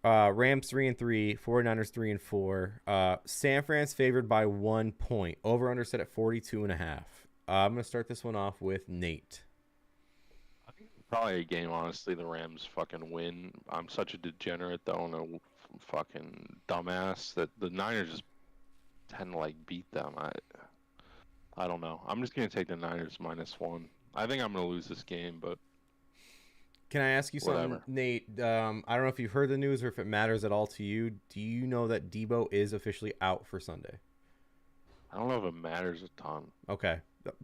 Rams 3-3, 49ers 3-4. San Fran's favored by 1 point. Over under set at 42.5. I'm going to start this one off with Nate. I think probably a game, honestly, the Rams fucking win. I'm such a degenerate, though, and a fucking dumbass that the Niners just tend to like beat them. I don't know. I'm just gonna take the Niners -1. I think I'm gonna lose this game, but can I ask you something, Nate? I don't know if you've heard the news or if it matters at all to you. Do you know that Debo is officially out for Sunday? I don't know if it matters a ton. Okay,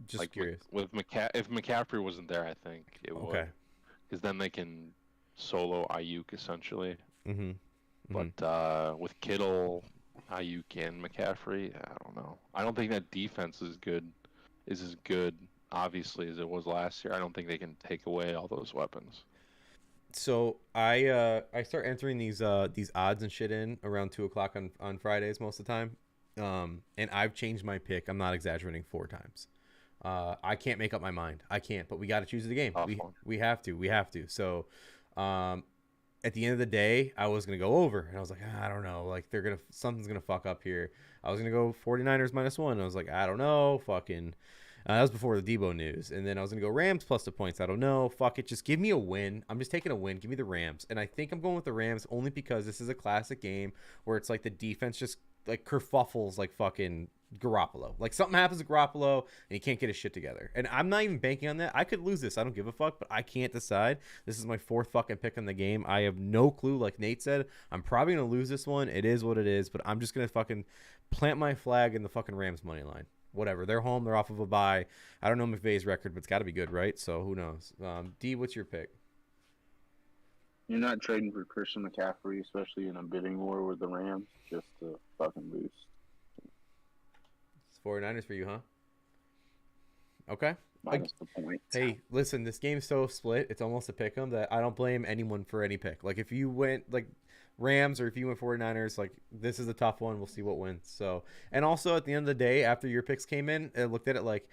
just like curious. With if McCaffrey wasn't there, I think it would. Okay. Because then they can solo Ayuk essentially. Mm-hmm. But with Kittle, Ayuk and McCaffrey, I don't know. I don't think that defense is as good, obviously, as it was last year. I don't think they can take away all those weapons. So I start entering these odds and shit in around 2:00 on Fridays most of the time, and I've changed my pick. I'm not exaggerating 4 times. I can't make up my mind. I can't, but we got to choose the game. We have to. So, at the end of the day, I was gonna go over, and I was like, I don't know, like something's gonna fuck up here. I was gonna go 49ers -1. I was like, I don't know, fucking. That was before the Debo news, and then I was gonna go Rams plus the points. I don't know, fuck it, just give me a win. I'm just taking a win. Give me the Rams, and I think I'm going with the Rams only because this is a classic game where it's like the defense just like kerfuffles like fucking Garoppolo. Like something happens to Garoppolo and he can't get his shit together. And I'm not even banking on that. I could lose this. I don't give a fuck, but I can't decide. This is my 4th fucking pick in the game. I have no clue. Like Nate said, I'm probably going to lose this one. It is what it is, but I'm just going to fucking plant my flag in the fucking Rams money line. Whatever. They're home. They're off of a bye. I don't know McVay's record, but it's got to be good, right? So who knows? D, what's your pick? You're not trading for Christian McCaffrey, especially in a bidding war with the Rams, just to fucking boost. 49ers for you, huh? Okay. Minus the point. Hey, listen, this game's so split. It's almost a pick 'em that I don't blame anyone for any pick. Like, if you went, like, Rams or if you went 49ers, like, this is a tough one. We'll see what wins. So, and also, at the end of the day, after your picks came in, I looked at it like,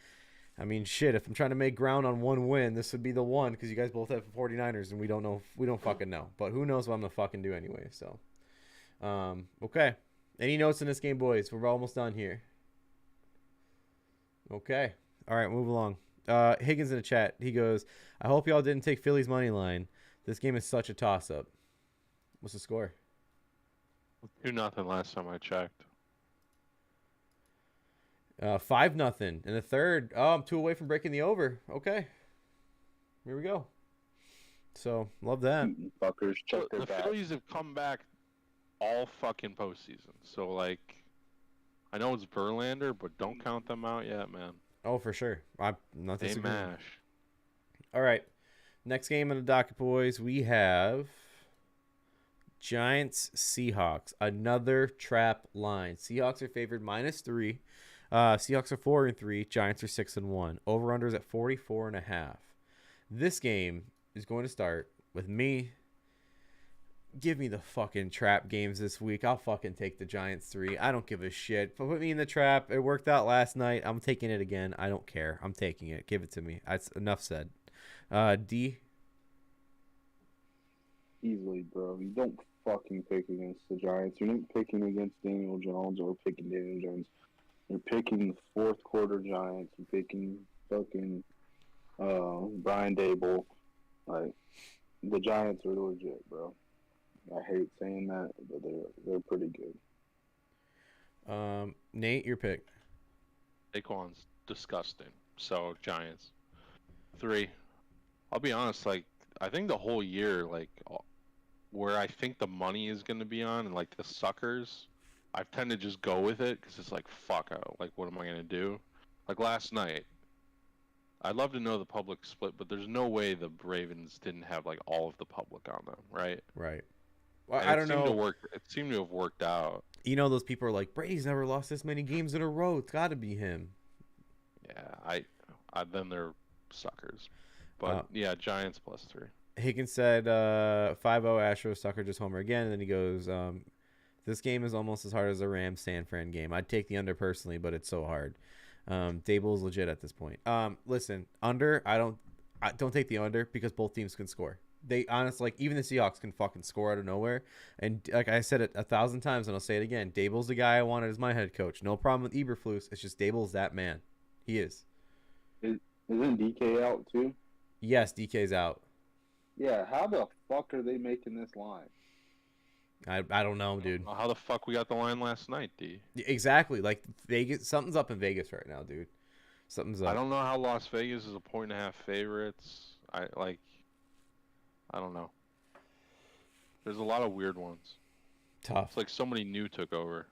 I mean, shit, if I'm trying to make ground on one win, this would be the one because you guys both have 49ers and we don't know. We don't fucking know. But who knows what I'm going to fucking do anyway. So, okay. Any notes in this game, boys? We're almost done here. Okay. All right, move along. Higgins in the chat. He goes, I hope y'all didn't take Philly's money line. This game is such a toss-up. What's the score? 2-0 last time I checked. 5-0 in the third. Oh, I'm 2 away from breaking the over. Okay. Here we go. So, love that. Fuckers, check their The back. Phillies have come back all fucking postseason. So, like, I know it's Verlander, but don't count them out yet, man. Oh, for sure. I'm not They disagreeing. mash. All right. Next game on the docket, boys. We have Giants Seahawks. Another trap line. Seahawks are favored -3. Seahawks are 4-3. Giants are 6-1. Over/unders at 44.5. This game is going to start with me. Give me the fucking trap games this week. I'll fucking take the Giants 3. I don't give a shit. Put me in the trap. It worked out last night. I'm taking it again. I don't care. I'm taking it. Give it to me. That's enough said. D. Easily, bro. You don't fucking pick against the Giants. You're not picking against Daniel Jones or picking Daniel Jones. You're picking the 4th quarter Giants. You're picking fucking Brian Dable. Like, the Giants are legit, bro. I hate saying that, but they're pretty good. Nate, your pick. Saquon's disgusting. So, Giants. 3. I'll be honest, like, I think the whole year, like, where I think the money is going to be on and, like, the suckers, I tend to just go with it because it's like, fuck out. Like, what am I going to do? Like, last night, I'd love to know the public split, but there's no way the Ravens didn't have, like, all of the public on them, right? Right. Well, And I don't know. It seemed to have worked out. You know, those people are like, Brady's never lost this many games in a row. It's got to be him. Yeah, then they're suckers. But, yeah, Giants +3. Higgins said 5-0 Astros. Tucker just homer again. And then he goes, this game is almost as hard as the Rams San Fran game. I'd take the under personally, but it's so hard. Dable's legit at this point. Listen, under, I don't take the under because both teams can score. They honestly, like, even the Seahawks can fucking score out of nowhere. And like I said it 1,000 times, and I'll say it again, Dable's the guy I wanted as my head coach. No problem with Eberflus. It's just Dable's that man. He is. Isn't DK out too? Yes, DK's out. Yeah, how the fuck are they making this line? I don't know, dude. How the fuck we got the line last night, D? Exactly. Like, Vegas, something's up in Vegas right now, dude. Something's up. I don't know how Las Vegas is a 1.5 favorites. I don't know. There's a lot of weird ones. Tough. It's like somebody new took over.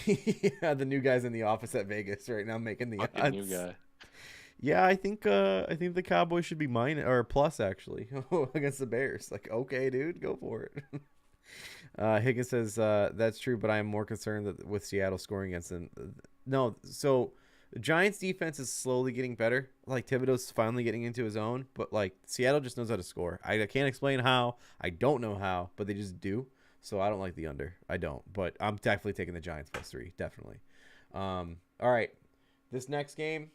Yeah, the new guy's in the office at Vegas right now making the Fucking odds. new guy. Yeah, I think the Cowboys should be minus or plus actually against the Bears. Like, okay, dude, go for it. Higgins says that's true, but I am more concerned that with Seattle scoring against them. No, so the Giants defense is slowly getting better. Like, Thibodeau's finally getting into his own, but like Seattle just knows how to score. I can't explain how. I don't know how, but they just do. So I don't like the under. I don't, but I'm definitely taking the Giants +3, definitely. All right, this next game,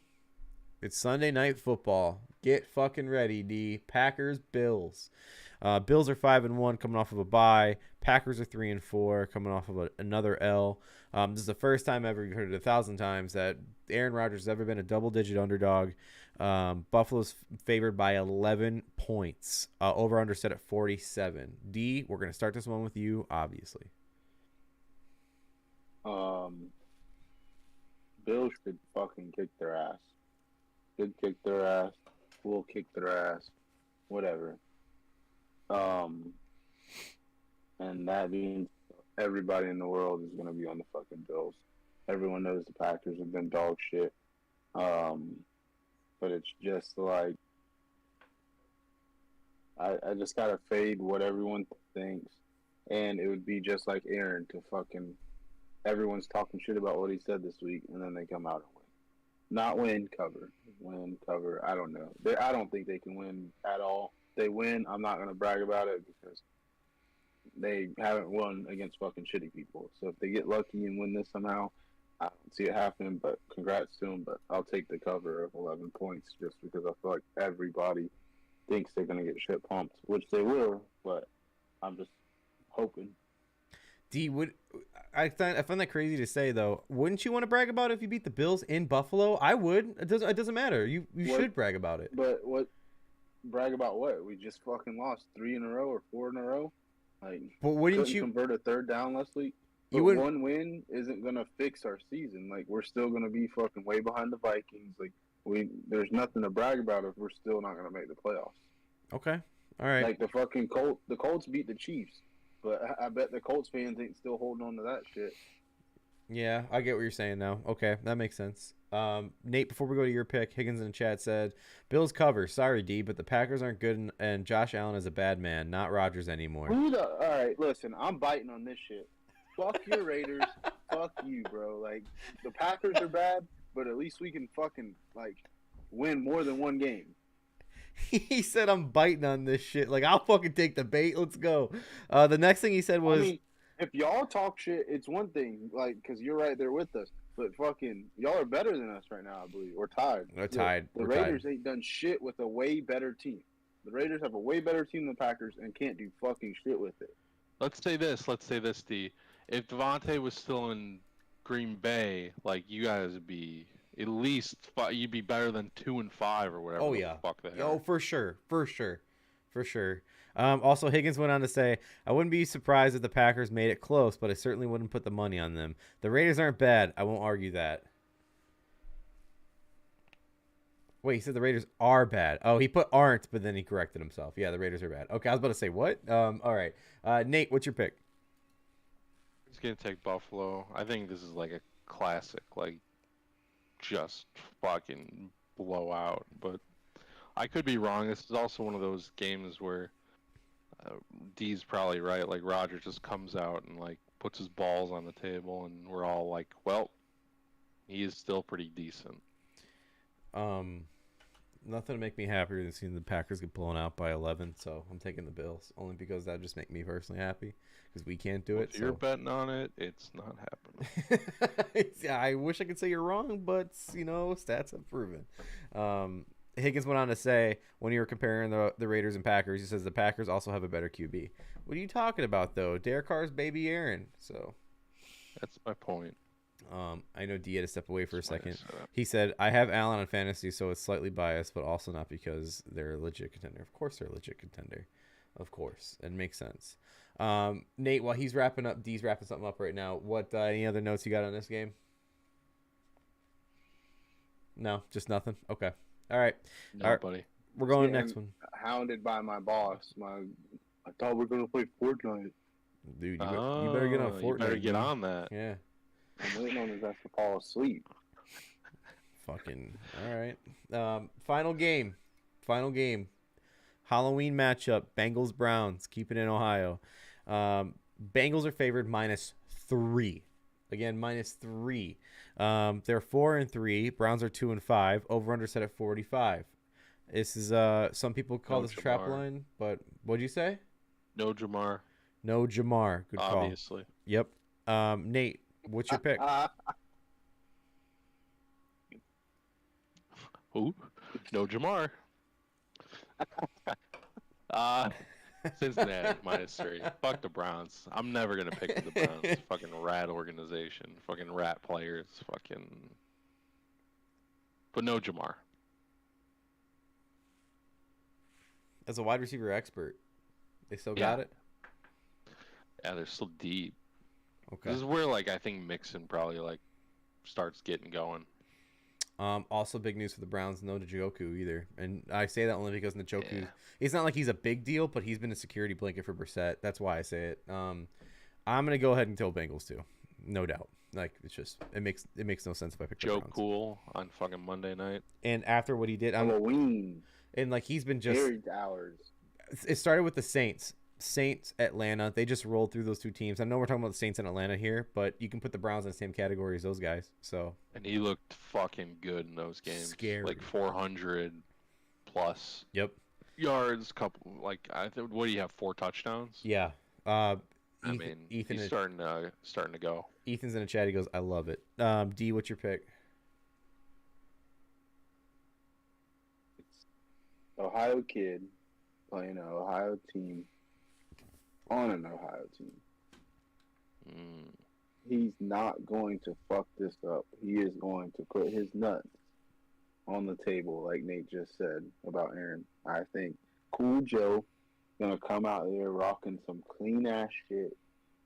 it's Sunday Night Football. Get fucking ready, D. Packers, Bills. Bills are 5-1 coming off of a bye. Packers are 3-4 coming off of another L. This is the first time ever, you've heard it 1,000 times, that Aaron Rodgers has ever been a double-digit underdog. Buffalo's favored by 11 points. Over-under set at 47. D, we're going to start this one with you, obviously. Bills could fucking kick their ass. Could kick their ass. Will kick their ass. Whatever. And that means everybody in the world is going to be on the fucking Bills. Everyone knows the Packers have been dog shit. But it's just like, I just got to fade what everyone thinks. And it would be just like Aaron to fucking, everyone's talking shit about what he said this week, and then they come out and win. Not win, cover. Win, cover. I don't know. I don't think they can win at all. If they win, I'm not going to brag about it because they haven't won against fucking shitty people. So if they get lucky and win this somehow, I don't see it happening, but congrats to them. But I'll take the cover of 11 points just because I feel like everybody thinks they're going to get shit pumped, which they will, but I'm just hoping. I find that crazy to say though. Wouldn't you want to brag about it if you beat the Bills in Buffalo? I would. It doesn't matter. You should brag about it. But brag about what? We just fucking lost 3 in a row or 4 in a row. Like, but wouldn't you convert a third down last week? But one win isn't gonna fix our season. Like, we're still gonna be fucking way behind the Vikings. Like, there's nothing to brag about if we're still not gonna make the playoffs. Okay, all right. Like the fucking Colts beat the Chiefs, but I bet the Colts fans ain't still holding on to that shit. Yeah, I get what you're saying now. Okay, that makes sense. Nate, before we go to your pick, Higgins in the chat said, Bills cover. Sorry, D, but the Packers aren't good, and Josh Allen is a bad man, not Rodgers anymore. All right, listen, I'm biting on this shit. Fuck your Raiders. Fuck you, bro. Like, the Packers are bad, but at least we can fucking, like, win more than one game. He said, I'm biting on this shit. Like, I'll fucking take the bait. Let's go. The next thing he said was... I mean, if y'all talk shit, it's one thing, like, because you're right there with us. But fucking, y'all are better than us right now, I believe. We're tied. We're tied. The Raiders ain't done shit with a way better team. The Raiders have a way better team than the Packers and can't do fucking shit with it. Let's say this, D. If Devontae was still in Green Bay, like, you guys would be at least you'd be better than 2-5 or whatever. Oh yeah. The fuck they are. Oh, for sure. Also, Higgins went on to say, I wouldn't be surprised if the Packers made it close, but I certainly wouldn't put the money on them. The Raiders aren't bad. I won't argue that. Wait, he said the Raiders are bad. Oh, he put aren't, but then he corrected himself. Yeah, the Raiders are bad. Okay, I was about to say what? All right. Nate, what's your pick? He's going to take Buffalo. I think this is like a classic, like, just fucking blowout. But I could be wrong. This is also one of those games where D's probably right. Like, Roger just comes out and, like, puts his balls on the table, and we're all like, well, he is still pretty decent. Nothing to make me happier than seeing the Packers get blown out by 11, so I'm taking the Bills, only because that would just make me personally happy, because we can't do it. If you're betting on it, it's not happening. Yeah, I wish I could say you're wrong, but, you know, stats have proven. Higgins went on to say, when you were comparing the Raiders and Packers, he says the Packers also have a better QB. What are you talking about, though? Derek Carr's baby Aaron, so... That's my point. I know D had to step away for a second. He said, I have Allen on fantasy, so it's slightly biased, but also not because they're a legit contender. Of course they're a legit contender. Of course. It makes sense. Nate, while he's wrapping up, D's wrapping something up right now. What any other notes you got on this game? No, just nothing? Okay. All right. No, all right. buddy. We're going to the next one. Hounded by my boss. I thought we were going to play Fortnite. Dude, you better get on Fortnite. You better get on that. Yeah. I'm waiting on his ass to fall asleep. Fucking all right. Final game. Halloween matchup. Bengals Browns. Keep it in Ohio. Bengals are favored -3. Again, -3. They're 4-3. Browns are 2-5. Over under set at 45. This is some people call this a trap line, but what'd you say? No Jamar. No Jamar. Good call. Obviously. Yep. Nate, what's your pick? Who? No Jamar. Cincinnati -3. Fuck the Browns. I'm never gonna pick the Browns. Fucking rat organization. Fucking rat players. Fucking. But no Jamar. As a wide receiver expert, they still got it? Yeah, they're still deep. Okay. This is where, like, I think Mixon probably, like, starts getting going. Also big news for the Browns, no Njoku either. And I say that only because Njoku, Yeah. it's not like he's a big deal, but he's been a security blanket for Brissett. That's why I say it. I'm going to go ahead and tell Bengals too. No doubt. Like, it's just, it makes no sense if I pick the Joe Browns. Cool on fucking Monday night. And after what he did, Halloween. and like he's been just, Harry Hours. it started with the Saints, Atlanta. They just rolled through those two teams. I know we're talking about the Saints and Atlanta here, but you can put the Browns in the same category as those guys. So, And he looked fucking good in those games. Scary. Like 400 plus yep. yards, couple like what do you have, 4 touchdowns? Yeah. I mean, Ethan he's is, starting to go. Ethan's in the chat. He goes, I love it. D, what's your pick? It's Ohio kid playing an Ohio team on an Ohio team. He's not going to fuck this up. He is going to put his nuts on the table, like Nate just said about Aaron. I think Cool Joe gonna come out there rocking some clean ass shit.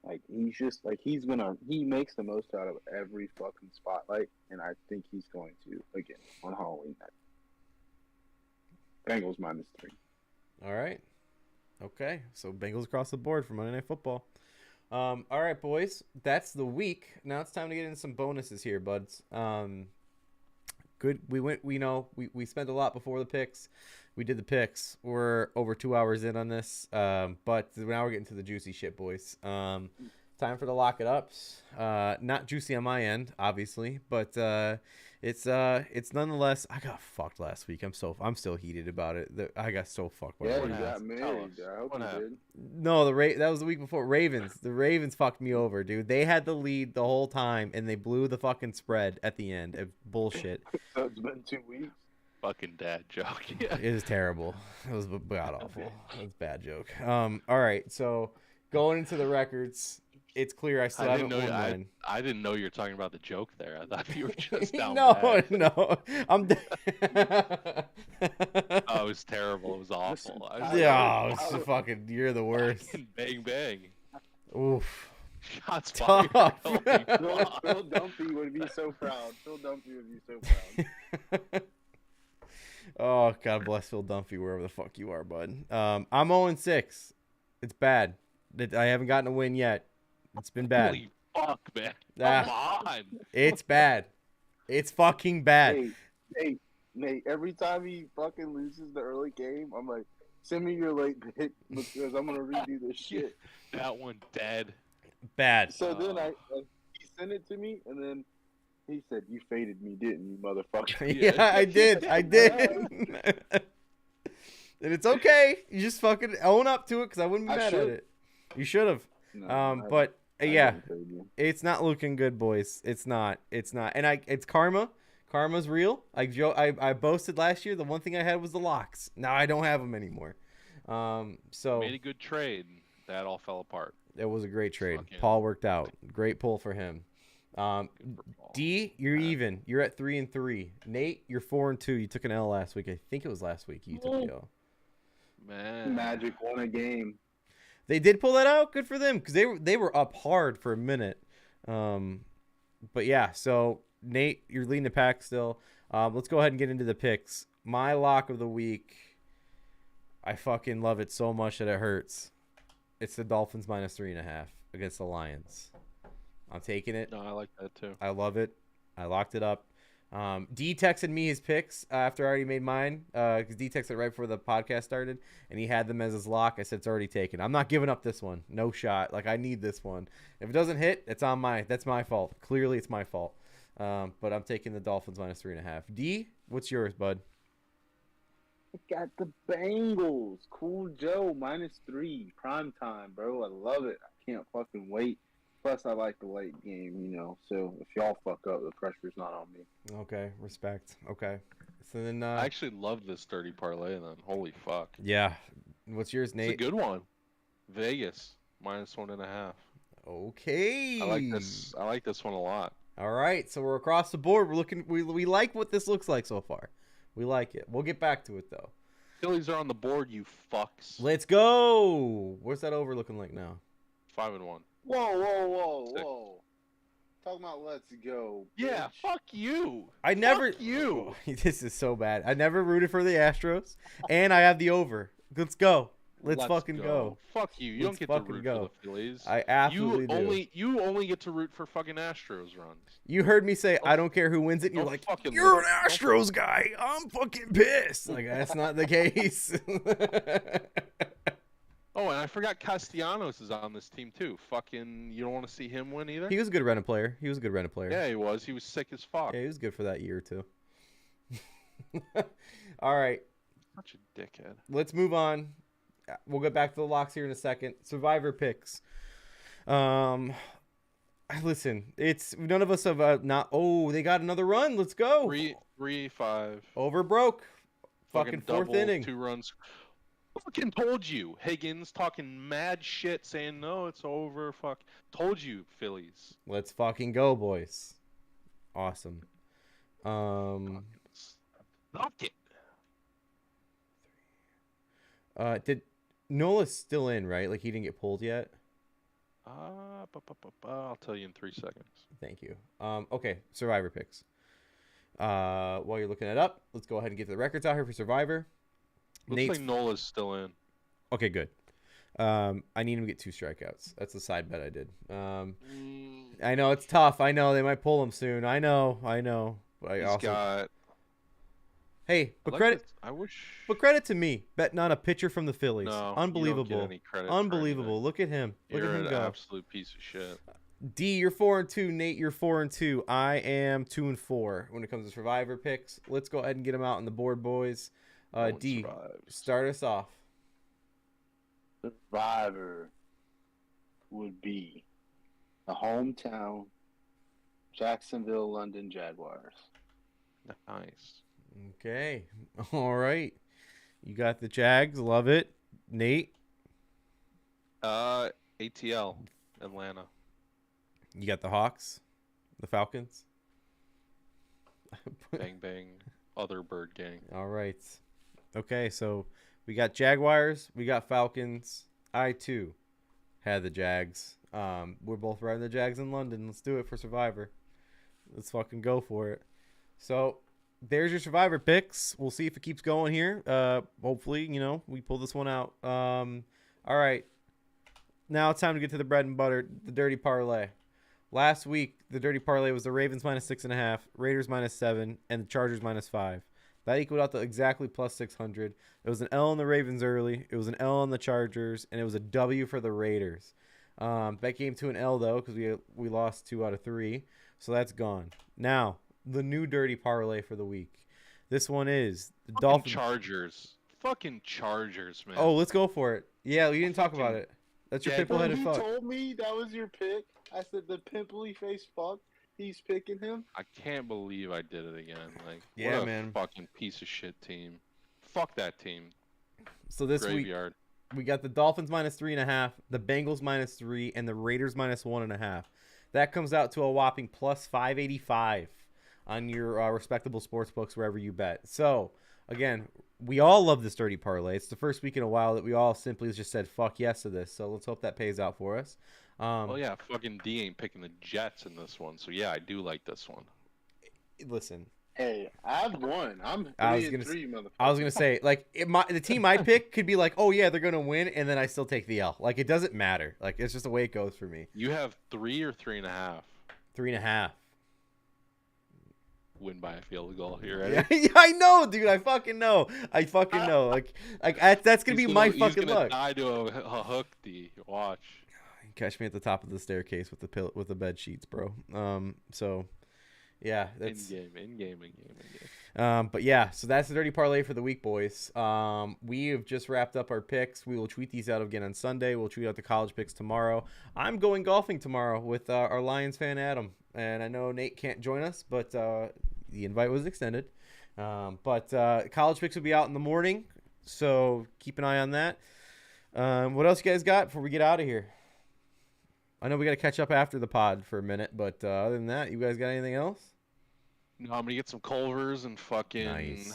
Like he's just like he makes the most out of every fucking spotlight, and I think he's going to again on Halloween night. Bengals -3. All right. Okay. So Bengals across the board for Monday Night Football. All right, boys. That's the week. Now it's time to get into some bonuses here, buds. Good. We spent a lot before the picks. We did the picks. We're over 2 hours in on this. But now we're getting to the juicy shit, boys. Time for the lock it ups. Not juicy on my end, obviously, but it's nonetheless. I got fucked last week. I'm still heated about it. I got so fucked by Yeah, the you Ravens. got married. I hope you did. No, that was the week before. Ravens. The Ravens fucked me over, dude. They had the lead the whole time, and they blew the fucking spread at the end. Bullshit. So it's been 2 weeks. Fucking dad joke. Yeah. It was terrible. It was god awful. It was a bad joke. All right, so going into the records, it's clear I still haven't won mine. I didn't know you were talking about the joke there. I thought you were just down No, bad. no. I'm. Oh, it was terrible. It was awful. Yeah, it's fucking. You're the worst. Fucking bang bang. Oof. Shots Tough. fired. Phil Dunphy would be so proud. Phil Dunphy would be so proud. Oh, God bless Phil Dunphy, wherever the fuck you are, bud. I'm 0-6. It's bad. I haven't gotten a win yet. It's been bad. Holy fuck, man. Ah. Come on. It's bad. It's fucking bad. Hey, Nate, every time he fucking loses the early game, I'm like, send me your late pick because I'm going to redo this shit. That one dead. Bad. So then he sent it to me, and then he said, you faded me, didn't you, motherfucker? Yeah, I did. And it's okay. You just fucking own up to it because I wouldn't be mad at it. You should have. No, But I yeah, didn't fade you. it's not looking good, boys. It's not. And it's karma. Karma's real. I boasted last year. The one thing I had was the locks. Now I don't have them anymore. So Made a good trade. That all fell apart. it was a great trade. Fuck yeah. Paul worked out. Great pull for him. Good for Paul. D, you're even. You're at 3-3. Nate, you're 4-2. You took an L last week. I think it was last week you took the L. Man. Magic won a game. They did pull that out. Good for them because they were up hard for a minute. But yeah, so Nate, you're leading the pack still. Let's go ahead and get into the picks. My lock of the week. I fucking love it so much that it hurts. It's the Dolphins -3.5 against the Lions. I'm taking it. No, I like that too. I love it. I locked it up. D texted me his picks after I already made mine because D texted right before the podcast started, and he had them as his lock. I said it's already taken. I'm not giving up this one. No shot. Like I need this one. If it doesn't hit, that's my fault. Clearly, it's my fault. But I'm taking the Dolphins -3.5. D, what's yours, bud? I got the Bengals. Cool Joe -3. Prime time, bro. I love it. I can't fucking wait. Plus, I like the late game, So if y'all fuck up, the pressure's not on me. Okay, respect. Okay. So then, I actually love this 30 parlay then. Holy fuck. yeah. What's yours, It's a Nate? good one. Vegas -1.5. Okay. I like this one a lot. All right, so we're across the board. We're looking. We like what this looks like so far. We like it. We'll get back to it though. Phillies are on the board, you fucks. Let's go. What's that over looking like now? 5-1. Whoa. Talking about let's go. Yeah, bitch. fuck you. I never. Fuck you. This is so bad. I never rooted for the Astros, and I have the over. Let's go. Let's fucking go. Fuck you. You Let's don't get to fucking root go. for the Phillies. I absolutely do. You only get to root for fucking Astros runs. You heard me say I don't care who wins it, and you're Don't like, fucking you're look- an Astros guy. I'm fucking pissed. Like that's not the case. Oh, and I forgot Castellanos is on this team too. Fucking, you don't want to see him win either? He was a good rented player. He was a good rented player. Yeah, he was. He was sick as fuck. Yeah, he was good for that year or two. All right, Such a dickhead. let's move on. We'll get back to the locks here in a second. Survivor picks. Listen, it's none of us have not. Oh, they got another run. Let's go. 3-5. Over broke. Fucking fourth double, inning. 2 runs. Fucking told you. Higgins talking mad shit saying, no, it's over. Fuck. Told you, Phillies. Let's fucking go, boys. Awesome. Stop it. Did Nola's still in, right? Like he didn't get pulled yet? I'll tell you in 3 seconds. Thank you. Okay, Survivor picks. While you're looking it up, let's go ahead and get the records out here for Survivor. Looks Nate's... like Nola's still in. Okay, good. I need him to get 2 strikeouts. That's the side bet I did. I know it's tough. I know they might pull him soon. I know. But He's got. Hey, but I like credit. this- I wish. But credit to me, betting on a pitcher from the Phillies. No, you don't Unbelievable. get any credit for Unbelievable. anything. Look at him. Look You're at him an go. absolute piece of shit. D, you're 4-2. Nate, you're 4-2. I am 2-4 when it comes to Survivor picks. Let's go ahead and get them out on the board, boys. No one D, survives. start us off. Survivor would be the hometown Jacksonville, London Jaguars. Nice. Okay. All right. You got the Jags. Love it. Nate, ATL, Atlanta. you got the Hawks, the Falcons. Bang bang. Other bird gang. All right. Okay, so we got Jaguars, we got Falcons. I too had the Jags. We're both riding the Jags in London. Let's do it for Survivor. Let's fucking go for it. So there's your Survivor picks. We'll see if it keeps going here. Hopefully, we pull this one out. All right. Now it's time to get to the bread and butter, the dirty parlay. Last week, the dirty parlay was the Ravens -6.5, Raiders -7, and the Chargers -5. That equaled out to exactly plus 600. It was an L on the Ravens early. It was an L on the Chargers, and it was a W for the Raiders. That came to an L, though, because we lost 2 out of 3. So that's gone. Now, the new dirty parlay for the week. This one is the Dolphins. Fucking Chargers, man. Oh, let's go for it. Yeah, you didn't talk about it. That's your Yeah, pimple-headed He fuck. told me that was your pick. I said the pimply face fuck. He's picking him. I can't believe I did it again. Like, Yeah, what a man. fucking piece of shit team. Fuck that team. So this week, Graveyard. we got the Dolphins -3.5, the Bengals -3, and the Raiders -1.5. That comes out to a whopping plus 585 on your respectable sports books wherever you bet. So, again, we all love this dirty parlay. It's the first week in a while that we all simply just said fuck yes to this. So let's hope that pays out for us. Well, yeah, fucking D ain't picking the Jets in this one. So, yeah, I do like this one. Listen, Hey, I've won. I'm 3 I was and gonna 3, motherfucker. I was gonna say, like, the team I pick could be like, oh yeah, they're gonna win, and then I still take the L. Like, it doesn't matter. Like, it's just the way it goes for me. You have 3 or 3.5. 3.5. Win by a field goal. You ready? Yeah, I know, dude. I fucking know. Like that's gonna be my fucking luck. luck. He's gonna die to a hook. D. Watch. Catch me at the top of the staircase with the bed sheets, bro. So, yeah, that's in game. But yeah, so that's the dirty parlay for the week, boys. We have just wrapped up our picks. We will tweet these out again on Sunday. We'll tweet out the college picks tomorrow. I'm going golfing tomorrow with our Lions fan Adam, and I know Nate can't join us, but the invite was extended. But college picks will be out in the morning, so keep an eye on that. What else you guys got before we get out of here? I know we got to catch up after the pod for a minute, but other than that, you guys got anything else? No, I'm gonna get some Culvers and fucking Nice.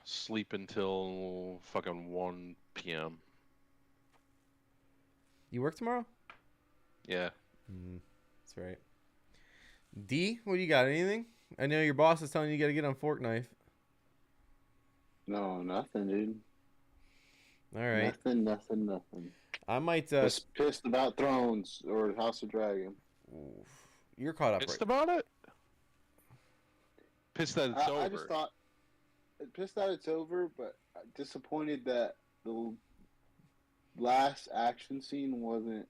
sleep until fucking 1 p.m. You work tomorrow? Yeah. That's right. D, what do you got? Anything? I know your boss is telling you got to get on Fork Knife. No, nothing, dude. All right. Nothing. I might. Just pissed about Thrones or House of Dragon. You're caught up, Pissed right? about it? Pissed that it's over. I just thought pissed that it's over, but disappointed that the last action scene wasn't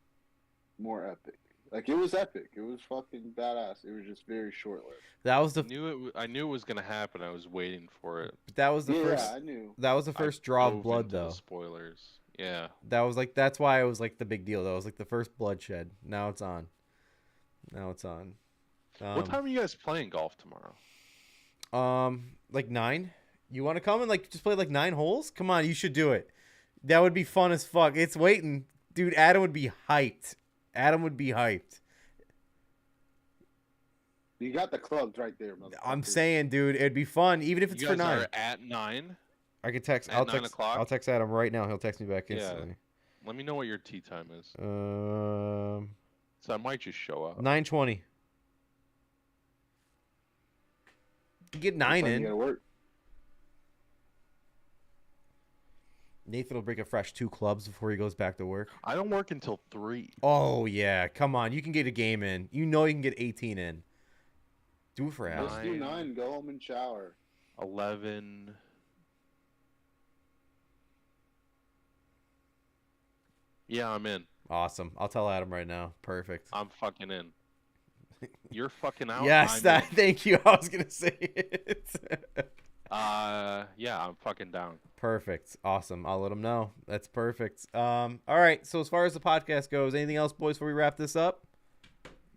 more epic. Like, it was epic. It was fucking badass. It was just very short-lived. That was the. I knew it was gonna happen. I was waiting for it. That was the first. Yeah, I knew. That was the first draw of blood, though. The spoilers. Yeah. That was like. That's why it was like the big deal. That was like the first bloodshed. Now it's on. What time are you guys playing golf tomorrow? Like 9. You want to come and like just play like 9 holes? Come on, you should do it. That would be fun as fuck. It's waiting, dude. Adam would be hyped. You got the clubs right there, motherfucker. I'm saying, dude, it'd be fun, even if it's You for guys 9. are at 9. I could text. At I'll 9 text. o'clock? I'll text Adam right now. He'll text me back instantly. Let me know what your tee time is. So I might just show up. 9:20. Get 9 You in. gotta work. Nathan will break a fresh 2 clubs before he goes back to work. I don't work until 3. Oh yeah, come on. You can get a game in. You know you can get 18 in. Do it for Adam. Let's do 9. Go home and shower. 11. Yeah, I'm in. Awesome. I'll tell Adam right now. Perfect. I'm fucking in. You're fucking out. Yes, I'm in. thank you. I was gonna say it. Yeah, I'm fucking down. Perfect. Awesome. I'll let him know. That's perfect. All right. So as far as the podcast goes, anything else, boys, before we wrap this up?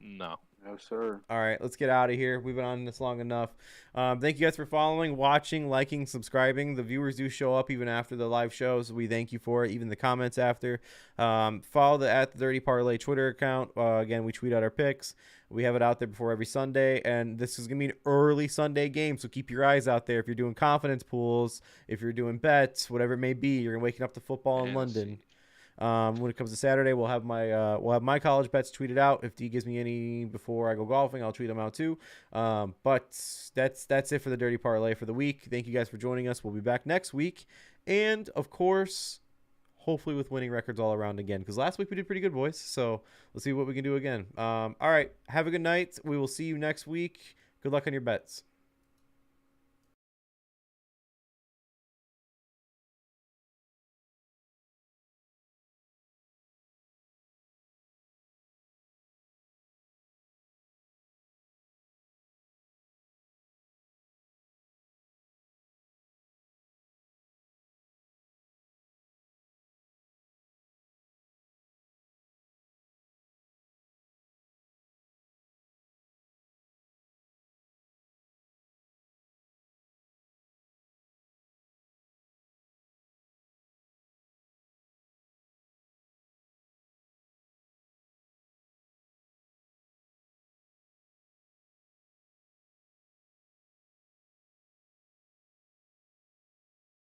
No. No, sir. All right, let's get out of here. We've been on this long enough. Thank you guys for following, watching, liking, subscribing. The viewers do show up even after the live shows. We thank you for it, even the comments after. Follow the Dirty Parlay Twitter account. Again, we tweet out our picks. We have it out there before every Sunday, and this is going to be an early Sunday game, so keep your eyes out there. If you're doing confidence pools, if you're doing bets, whatever it may be, you're waking up to football in London. When it comes to Saturday, we'll have my college bets tweeted out. If D gives me any before I go golfing, I'll tweet them out too. But that's it for the Dirty Parlay for the week. Thank you guys for joining us. We'll be back next week, and of course, hopefully with winning records all around again. Because last week we did pretty good, boys. So let's see what we can do again. All right, have a good night. We will see you next week. Good luck on your bets.